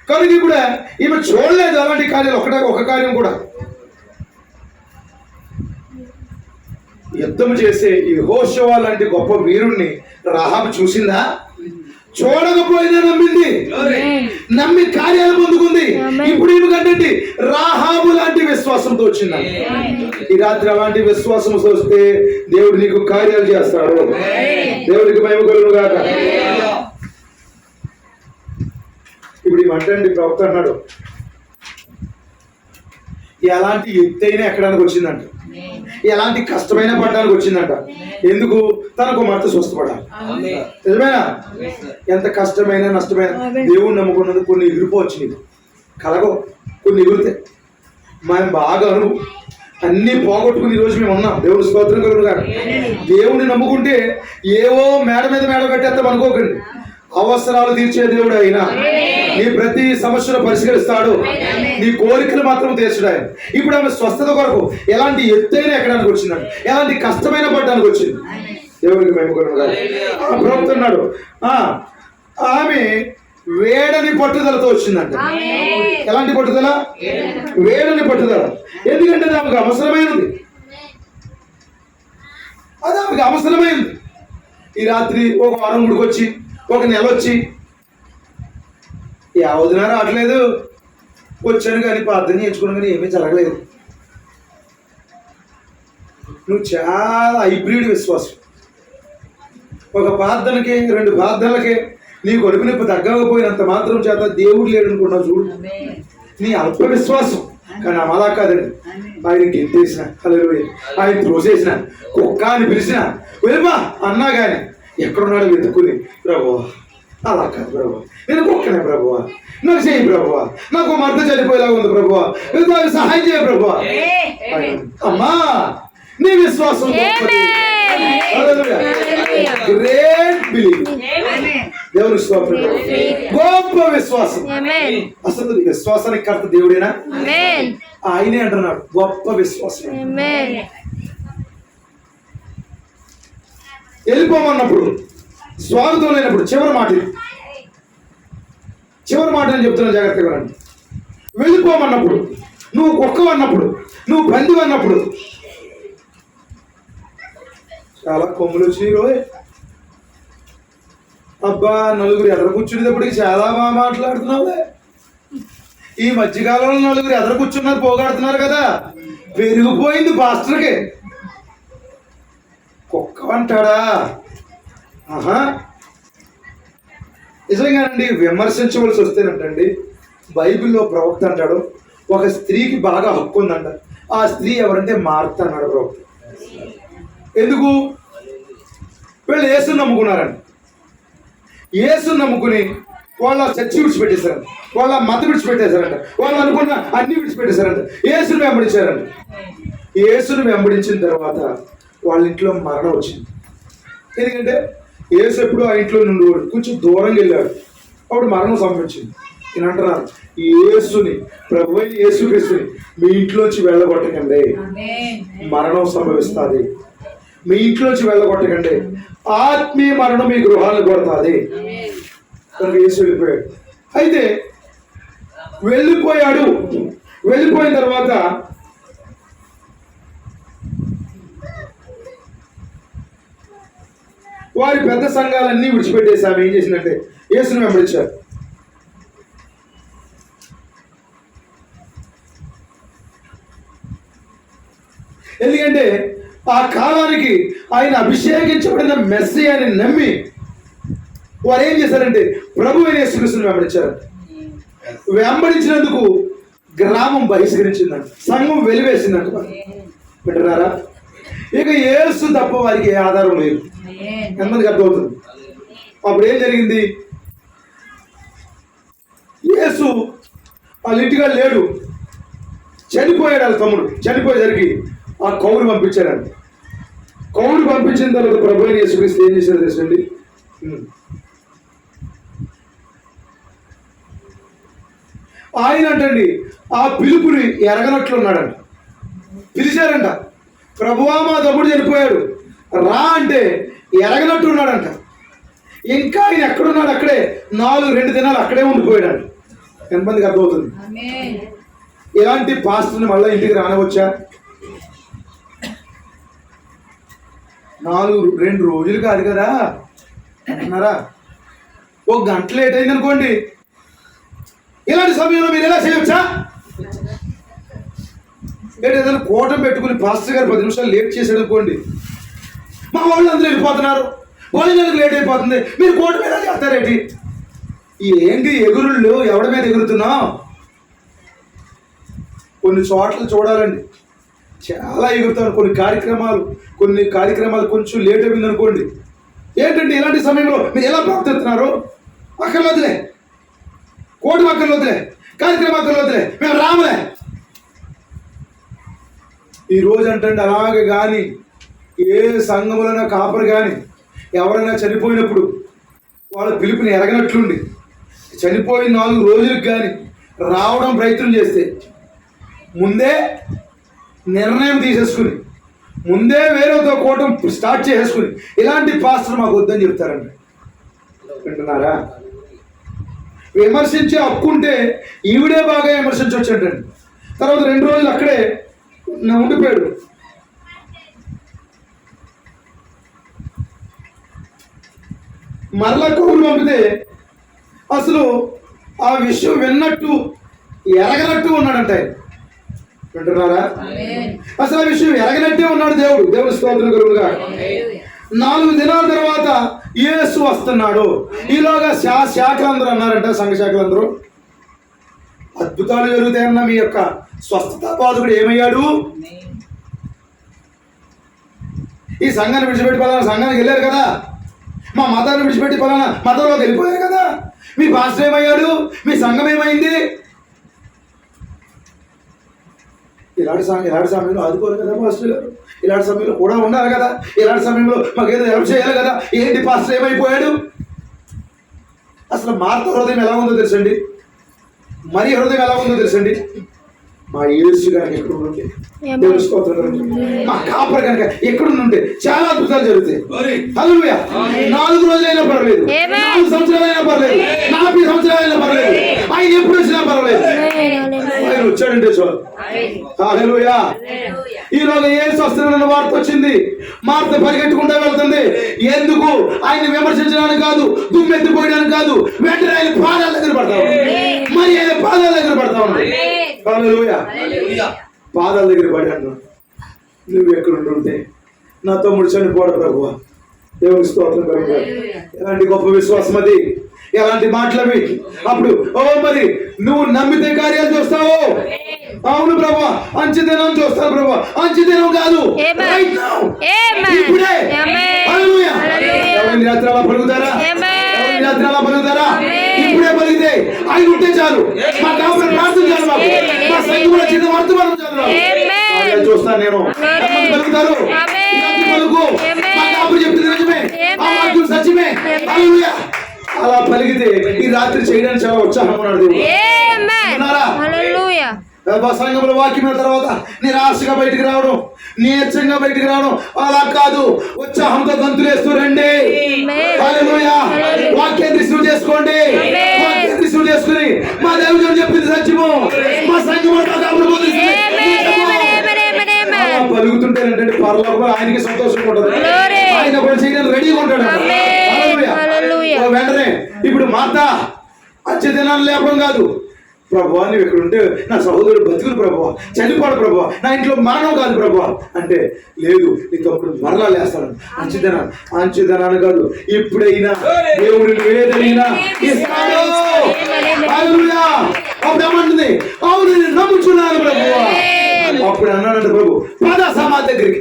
Speaker 3: కనుక ఇప్పుడు ఈమె చూడలేదు అలాంటి కార్యాలు. ఒక కార్యం కూడా. యుద్ధం చేసే యెహోషువ లాంటి గొప్ప వీరుణ్ణి రాహాబు చూసిందా? చూడకపోయినా నమ్మింది, నమ్మి కార్యాలు పొందుకుంది. ఇప్పుడు ఏమిటంటే రాహాబు లాంటి విశ్వాసంతో వచ్చిందా? ఈ రాత్రి అలాంటి విశ్వాసం వస్తే దేవుడు నీకు కార్యాలు చేస్తాడు. దేవుడికి మహిమ కలుగును గాక. ఇప్పుడు ఇవంటండి ప్రవక్త అన్నాడు, ఎలాంటి ఎత్తైనా ఎక్కడానికి వచ్చిందంట, ఎలాంటి కష్టమైన పడడానికి వచ్చిందంట. ఎందుకు? తనకు మరత స్వస్థపడాలి. నిజమేనా? ఎంత కష్టమైన నష్టమైన దేవుణ్ణి నమ్ముకున్నందుకు కొన్ని ఎగిరిపోవచ్చు. నీకు కలగో, కొన్ని ఎగురుతాయి. మనం బాగా అన్ని పోగొట్టుకుని ఈరోజు మేము ఉన్నాం. దేవుడు స్తోత్రం కలుగును గాక. దేవుడిని నమ్ముకుంటే ఏవో మేడ మీద మేడ కట్టేస్తాం అనుకోకండి. అవసరాలు తీర్చే దేవుడు అయినా నీ ప్రతి సమస్యను పరిష్కరిస్తాడు. నీ కోరికలు మాత్రం తీర్చడు ఆయన. ఇప్పుడు ఆమె స్వస్థత కొరకు ఎలాంటి ఎత్తైన ఎక్కడానికి వచ్చిందంట, ఎలాంటి కష్టమైన పడడానికి వచ్చింది. దేవుడికి మేము ప్రభుత్వన్నాడు. ఆమె వేడని పట్టుదలతో వచ్చిందంట. ఎలాంటి పట్టుదల? వేడని పట్టుదల. ఎందుకంటే అది ఆమెకు అవసరమైనది. అది ఆమెకు అవసరమైనది. ఈ రాత్రి ఒక వారం గుడికొచ్చి, ఒక నెల వచ్చి, యావదినా రావట్లేదు, వచ్చాను కానీ ప్రార్థన చేయించుకున్నాను కానీ ఏమీ జరగలేదు. నువ్వు చాలా హైబ్రిడ్ విశ్వాసం. ఒక ప్రార్థనకి 2 ప్రార్థనలకి నీ కడుపు నొప్పి తగ్గకపోయినంత మాత్రం చేత దేవుడు లేడు అనుకున్నావు చూడు. నీ అల్ప విశ్వాసం. కానీ అలా కాదండి. ఆయన గెంతేసిన, ఆయన త్రోసేసిన, కుక్క అని పిలిచిన, వెళ్ళమా అన్నా కానీ ఎక్కడున్నాడో వెతుక్కుని, ప్రభువా అలా కాదు ప్రభువా, నేను కుక్కనే ప్రభువా, నాకు చేయి ప్రభువా, నాకు మర్ద చనిపోయేలాగా ఉంది ప్రభువా, నాకు సహాయం చేయ ప్రభువా. అమ్మా నీ విశ్వాసం గ్రేట్ బిలీవ్. దేవుని స్తోత్రం. గొప్ప విశ్వాసం. అసలు విశ్వాసానికి కర్త దేవుడేనా? ఆయనే అంటున్నాడు గొప్ప విశ్వాసం. వెళ్ళిపోమన్నప్పుడు, స్వాగతం లేనప్పుడు చివరి మాట, చివరి మాట నేను చెప్తున్నాను, జాగ్రత్తగా రండి. వెళ్ళిపోమన్నప్పుడు, నువ్వు కుక్కవన్నప్పుడు, నువ్వు పందివన్నప్పుడు చాలా కొమ్ములు వచ్చి రోయ్ అబ్బా నలుగురు ఎదర కూర్చునేటప్పటికి చాలా బాగా మాట్లాడుతున్నావులే. ఈ మధ్యకాలంలో నలుగురు ఎదర కూర్చున్నారు, పోగాడుతున్నారు కదా, పెరిగిపోయింది పాస్టర్కి. కుక్కవంటాడా? ఆహా, నిజంగానండి. విమర్శించవలసి వస్తేనంటండి, బైబిల్లో ప్రవక్త అంటాడు ఒక స్త్రీకి బాగా హక్కు ఉందంట. ఆ స్త్రీ ఎవరంటే మార్త అన్నాడు ప్రవక్త. ఎందుకు? వీళ్ళు యేసుని నమ్ముకున్నారండి. యేసుని నమ్ముకుని వాళ్ళ చర్చి విడిచిపెట్టేశారంట, వాళ్ళ మతం విడిచిపెట్టేశారంట, వాళ్ళు అనుకున్న అన్ని విడిచిపెట్టేశారంట, యేసుని వెంబడించారంట. యేసుని వెంబడించిన తర్వాత వాళ్ళ ఇంట్లో మరణం వచ్చింది. ఎందుకంటే యేసు ఎప్పుడు ఆ ఇంట్లో నుండి కొంచెం దూరంగా వెళ్ళాడు, అప్పుడు మరణం సంభవించింది. నేను అంటున్నాను, యేసుని, ప్రభు యేసుక్రీస్తుని మీ ఇంట్లోంచి వెళ్ళగొట్టకండి, మరణం సంభవిస్తుంది. మీ ఇంట్లోంచి వెళ్ళగొట్టకండి, ఆత్మీయ మరణం మీ గృహాలను కొడుతుంది. యేసు వెళ్ళిపోయాడు. అయితే వెళ్ళిపోయిన తర్వాత వారి పెద్ద సంఘాలన్నీ విడిచిపెట్టేసి ఆమె ఏం చేసిందంటే యేసుని వెంబడించారు. ఎందుకంటే ఆ కాలానికి ఆయన అభిషేకించబడిన మెస్సియాని నమ్మి వారు ఏం చేశారంటే ప్రభు అయిన యేసుక్రీస్తుని వెంబడించారు. వెంబడించినందుకు గ్రామం బహిష్కరించిందంట, సంఘం వెలివేసిందంట. వింటున్నారా? ఇక యేసు తప్ప వారికి ఏ ఆధారం లేదు. ఎంతమందికి అర్థమవుతుంది? అప్పుడు ఏం జరిగింది? యేసు వాళ్ళ ఇంటిగా లేడు, చనిపోయాడు. వాళ్ళ తమ్ముడు చనిపోయేసరికి ఆ కౌలు పంపించారండి. కౌలు పంపించిన తర్వాత ప్రభు అయిన యేసుక్రీస్తు ఏం చేశారు తెలుసండి? ఆయన అంటండి ఆ పిలుపుని ఎరగనట్లు ఉన్నాడంట. పిలిచారంట, ప్రభువా మా తమ్ముడు చనిపోయాడు రా అంటే ఎరగనట్టు ఉన్నాడంట. ఇంకా ఆయన ఎక్కడున్నాడు? అక్కడే 2 దినాలు అక్కడే ఉండిపోయాడు. ఎంతమందికి అర్థమవుతుంది? ఇలాంటి పాస్టర్ని మళ్ళీ ఇంటికి రానవచ్చా? 2 రోజులు కాదు కదా అంటున్నారా? 1 గంట లేట్ అయింది అనుకోండి, ఇలాంటి సమయంలో మీరు ఎలా చేయవచ్చా? ఏదైనా కోటం పెట్టుకుని పాస్టర్ గారు 10 నిమిషాలు లేట్ చేశాడు అనుకోండి, మా వాళ్ళు అందరూ వెళ్ళిపోతున్నారు, భోజనానికి లేట్ అయిపోతుంది, మీరు కోట మీద చేస్తారేంటి? ఏంటి ఎగురుళ్ళు? ఎవడి మీద ఎగురుతున్నావు? కొన్ని చోట్ల చూడాలండి, చాలా ఎగురుతారు. కొన్ని కార్యక్రమాలు కొంచెం లేట్ అయింది అనుకోండి, ఏంటంటే ఇలాంటి సమయంలో మీరు ఎలా ప్రవర్తిస్తున్నారు? అక్కర్లేదులే, కోటి అక్కర్లేదులే, కార్యక్రమం అక్కర్లేదులే, మేము రాములే. ఈరోజు అంటే అలాగే కానీ ఏ సంఘములైనా కాపరు కానీ ఎవరైనా చనిపోయినప్పుడు వాళ్ళ పిలుపుని ఎరగనట్లుండి చనిపోయిన 4 రోజులకు కానీ రావడం ప్రయత్నం చేస్తే ముందే నిర్ణయం తీసేసుకుని ముందే వేరేతో కోటం స్టార్ట్ చేసేసుకుని ఇలాంటి పాస్టర్ మాకు వద్దని చెప్తారండి. వింటున్నారా? విమర్శించే హక్కుంటే ఈవిడే బాగా విమర్శించవచ్చు అంటండి. తర్వాత 2 రోజులు అక్కడే ఉండిపోయాడు. మరలా కౌలు పంపితే అసలు ఆ విషయం విన్నట్టు ఎరగనట్టు ఉన్నాడంట. వింటున్నారా? అసలు ఆ విషయం ఎరగనట్టే ఉన్నాడు. దేవుడు స్తోత్రం కలుగునుగా. 4 దినాల తర్వాత యేసు వస్తున్నాడు. ఈలోగా శాఖలందరూ అన్నారంట, సంఘ శాఖలందరూ, అద్భుతాలు జరుగుతాయన్న మీ యొక్క స్వస్థత బాధకుడు ఏమయ్యాడు? ఈ సంఘాన్ని విడిచిపెట్టి పలానా సంఘానికి వెళ్ళారు కదా, మా మతాన్ని విడిచిపెట్టి పలానా మతంలోకి వెళ్ళిపోయారు కదా, మీ పాస్టర్ ఏమయ్యాడు? మీ సంఘం ఏమైంది? ఇలాంటి సమయంలో ఆదుకోరు కదా పాస్టర్ గారు, ఇలాంటి సమయంలో కూడా ఉండాలి కదా, ఇలాంటి సమయంలో మాకేదో హెల్ప్ చేయాలి కదా. ఏంటి పాస్టర్ ఏమైపోయాడు? అసలు మార్త హృదయం ఎలా ఉందో తెలుసండి, మరి హృదయం ఎలా ఉందో తెలుసండి. మా యేసు కనుక ఎక్కడ ఉంటే దేవుని స్తోత్రం కలుగుతుంది. మా కాపరి కనుక ఎక్కడ ఉంటే చాలా అద్భుతాలు జరుగుతాయి. హల్లెలూయా. 4 రోజులైనా పర్లేదు, 4 సంవత్సరాలైనా పర్లేదు, 40 సంవత్సరాలైనా పర్లేదు, ఆయన ఎప్పుడు వచ్చినా పర్వాలేదు, ఆయన వచ్చాడంటే చాలు. హల్లెలూయా. ఈరోజు యేసు వస్తున్నాడన్న వార్త వచ్చింది. మార్త పరిగెట్టుకుంటూ వెళ్తుంది. ఎందుకు? ఆయన విమర్శించడానికి కాదు, దుమ్మెత్తిపోయడానికి కాదు, వెంటనే ఆయన పాదాల దగ్గర పడతా ఉంది. మరి ఆయన పాదాల దగ్గర పడతా ఉంది. హల్లెలూయా. పాదాల దగ్గర పడి అంటున్నాడు, నువ్వు ఎక్కడ ఉంటే నా తమ్ముడు చనిపోడు ప్రభువా. దేవుని స్తోత్రం కలుగుతాడు. ఎలాంటి గొప్ప విశ్వాసం అది, ఎలాంటి మాటలవి. అప్పుడు ఓ మరి నువ్వు నమ్మితే కార్యాలు చూస్తావు. అవును ప్రభా, అంచెదినం చూస్తాను ప్రభా. అంచెదినం కాదు, right now. ఇప్పుడే. హల్లెలూయా. ఎవరిని రాత్రి అలా పలుకుతారా? ఎవరిని రాత్రి అలా పలుకుతారా? ఇప్పుడే పలికితే ఆయన ఉంటే చాలు. మా కాపురం ప్రార్థన చాలు, మాకు మా సంఘంలో చిన్న వర్తమానం చాలు. కార్యాలు చూస్తాను నేను. ఎంతమంది పలుకుతారు? పలుకు. మా కాపురం చెప్తుంది నిజమే, ఆ వాక్యం సత్యమే. హల్లెలూయా. అలా పలికితే ఈ రాత్రి చేయడానికి చాలా ఉత్సాహం ఉన్నాడు దేవుడు. సంఘంలో వాక్యం తర్వాత నిరాశగా బయటికి రావడం, నీచంగా బయటికి రావడం అలా కాదు. ఉత్సాహంతో గంతులేస్తూ రండి. హల్లెలూయా. వాక్యాన్ని రిసీవ్ చేసుకోండి. వాక్యాన్ని రిసీవ్ చేసుకుని మా దేవుడు చెప్పింది సత్యము, మా సంఘంలో పలుకుతుంటే ఏంటంటే పరలోకంలో ఆయనకి సంతోషంగా ఉంటుంది. ఆయన కూడా చేయడానికి రెడీగా ఉంటాడు. వెంటనే ఇప్పుడు మాత అచ్చే దినాన్ని లేపడం కాదు. ప్రభువా నువ్వు ఇక్కడ ఉంటే నా సహోదరుడు బతుకులు ప్రభువా, చనిపోడు ప్రభువా, నా ఇంట్లో మరణం కాదు ప్రభువా అంటే, లేదు నీ తమ్ముడు మరలా లేస్తాడు. అంచెదనాన్ని కాదు, ఇప్పుడైనా దేవుడు ఏదైనా ఇస్తాడు. హల్లెలూయా. అప్పుడు ఏమంటుంది? అవును నేను నమ్ముచున్నాను ప్రభువా. అప్పుడు అన్నాడంట ప్రభు, పద సమాధి దగ్గరికి.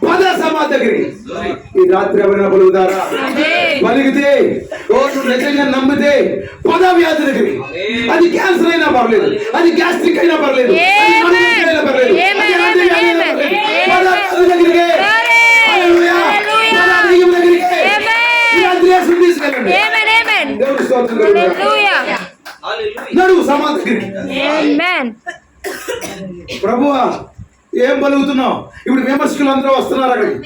Speaker 3: పద సమాధి దగ్గరికి. ఈ రాత్రి ఎవరైనా పలుకుతారా? పలికితే, రోజు నిజంగా నమ్మితే పద వ్యాధి దగ్గరికి. అది క్యాన్సర్ అయినా పర్లేదు, అది గ్యాస్ట్రిక్ అయినా పర్లేదు, అయినా పర్లేదు, నడువు సమాధి దగ్గరికి. ప్రభువా ఏం పలుకుతున్నావు? ఇప్పుడు విమర్శకులు అందరూ వస్తున్నారు అక్కడికి.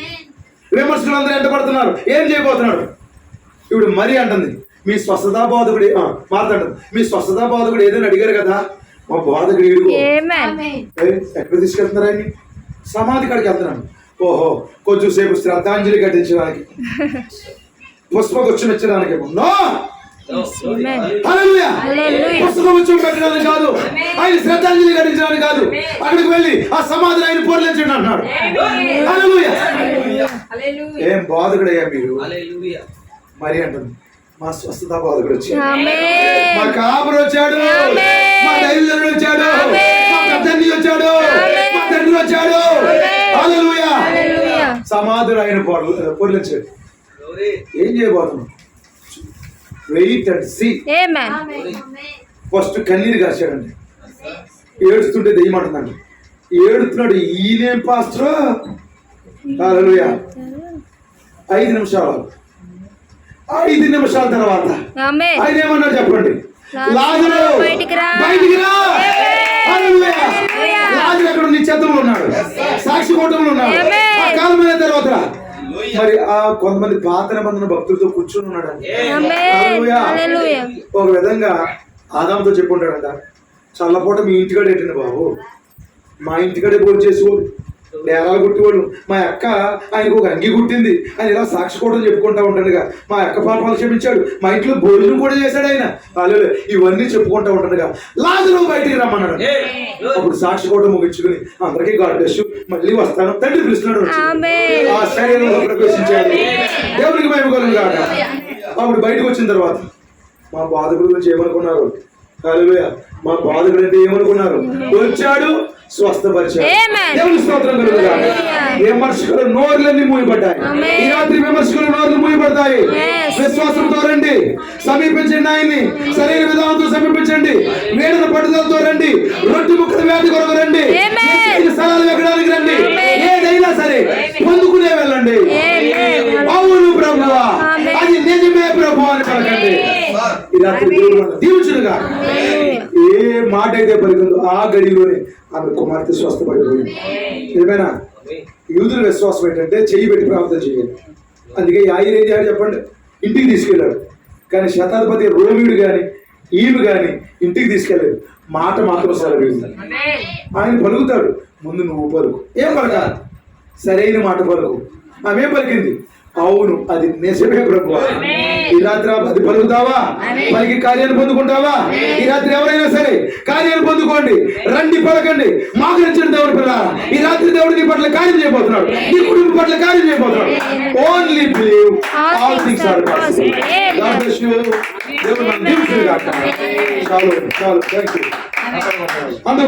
Speaker 3: విమర్శకులు అందరూ ఎంట పడుతున్నారు. ఏం చేయబోతున్నాడు? ఇప్పుడు మరి అంటుంది, మీ స్వస్థతా బోధకుడు మాట్లాడండి, మీ స్వస్థతా బోధకుడు ఏదైనా అడిగారు కదా, మా బోధకుడు ఎక్కడ తీసుకెళ్తున్నారు ఆయన్ని? సమాధి కాడికి వెళ్తున్నాను. ఓహో, కొంచెం సేపు శ్రద్ధాంజలి ఘటించడానికి, పుష్పగుచ్చం ఇచ్చడానికి. పుష్పగుచ్చం పెట్టడానికి కాదు, ఆయన శ్రద్ధాంజలి ఘటించడానికి కాదు. అక్కడికి వెళ్ళి ఆ సమాధిని ఆయన పొరలించండి అంటున్నాడు. హల్లెలూయా. ఏం బోధకుడయ్యా మీరు? మరి అంటుంది, మా స్వస్థత బోధకుడు వచ్చాడు, మా కాపురు వచ్చాడు, మా దైవజనుడు వచ్చాడు, మా పెద్దండి వచ్చాడు, మా తండ్రి వచ్చాడు. హల్లెలూయా. సమాధులు ఆయన పొరలించాడు. ఏం చేయబోతున్నాం? Wait and see. ఫస్ట్ కన్నీరు కాశాడండి. ఏడుస్తుంటే దెయ్యమంటుందండి. ఏడుతున్నాడు. ఈయనేం పాస్టర్? హల్లెలూయా. 5 నిమిషాలు, 5 నిమిషాల తర్వాత ఆయన ఏమన్నాడు చెప్పండి? లాజరు బయటికి రా. హల్లెలూయా. లాజరు ఎక్కడ? నిశ్శబ్దంలో ఉన్నాడు, సాక్షి కూటంలో ఉన్నాడు. ఆ కాలమైన తర్వాత మరి ఆ కొంతమంది పాత నిబంధన భక్తులతో కూర్చొని ఉన్నాడండి. హల్లెలూయా. ఒక విధంగా ఆదాముతో చెప్పుకుంటాడంట, చల్లపూట మీ ఇంటికాడ ఏంటండి బాబు, మా ఇంటికాడే భోజనం చేసేవాడు, డేరాలు కుట్టేవాడు. మా అక్క ఆయనకు ఒక అంగి కుట్టింది, ఆయన ఇలా సాక్షికోవడం చెప్పుకుంటా ఉంటాడుగా. మా అక్క పాపాలు క్షమించాడు, మా ఇంట్లో భోజనం కూడా చేశాడు ఆయన. అలాగే ఇవన్నీ చెప్పుకుంటా ఉంటాడుగా. లాజరు బయటికి రమ్మన్నాడు. అప్పుడు సాక్షికోవడం ముగించుకుని అందరికీ గాడ్ బ్లెస్ యు, మళ్ళీ వస్తాను తండ్రి పిలుస్తున్నాడు. ఆ శరీరంలో ప్రవేశించాడు. దేవునికి మహిమ కలుగును గాక. అప్పుడు బయటకు వచ్చిన తర్వాత మా బాధకుడి గురించి ఏమనుకున్నారు? హల్లెలూయా. మా బాధకుడు అంటే ఏమనుకున్నారు? వచ్చాడు, స్వస్థపరిచాడు. దేవుని స్తోత్రం కలుగును గాక. విమర్శకుల నోర్లన్నీ మూయబడ్డాయి. ఈ రాత్రి విమర్శకుల నోర్లు మూయబడతాయి. విశ్వాసంతో రండి, సమీపించండి ఆయన్ని. సరైన విధానంతో సమీపించండి. వేడన పట్టుదలతో రండి. రొట్టె ముక్కల వ్యాధి కొరకు రండి. స్థలాలు ఎక్కడానికి రండి. ఏదైనా సరే పొందుకునే వెళ్ళండి. అవును ప్రభువా, అది నిజమే ప్రభు అని పలకండి. ఈ రాత్రి దేవుడు మనల్ని దీవించునుగా. ఏ మాట అయితే పలికిందో ఆ గడిలోనే ఆమె కుమార్తె స్వస్థపడిపోయింది. ఏమైనా యూదుల విశ్వాసం ఏంటంటే చెయ్యి పెట్టి ప్రార్థన చేయాలి. అందుకే ఆయన ఏం చేయాలి చెప్పండి, ఇంటికి తీసుకెళ్ళాడు. కానీ శతాధిపతి రోమియుడు కానీ ఈమె కానీ ఇంటికి తీసుకెళ్ళలేదు. మాట మాత్రం సెలవు. ఆయన పలుకుతాడు, ముందు నువ్వు పలుకు. ఏం పలకాలి? సరైన మాట పలుకు. ఆమె పలికింది, అవును అది నిజమే ప్రభు. ఈ రాత్రి అది పలుకుతావా? పలికి కార్యాన్ని పొందుకుంటావా? ఈ రాత్రి ఎవరైనా సరే కార్యాన్ని పొందుకోండి, రండి, పలకండి. మాకు నచ్చిన దేవుడి పిల్లల ఈ రాత్రి దేవుడు నీ పట్ల కార్యం చేయబోతున్నాడు, నీ కుటుంబం పట్ల కార్యం చేయబోతున్నాడు. Only believe, all things are possible. God bless you. దేవుడు మనల్ని దీవించును గాక. చాలు చాలు, థాంక్యూ. అందరూ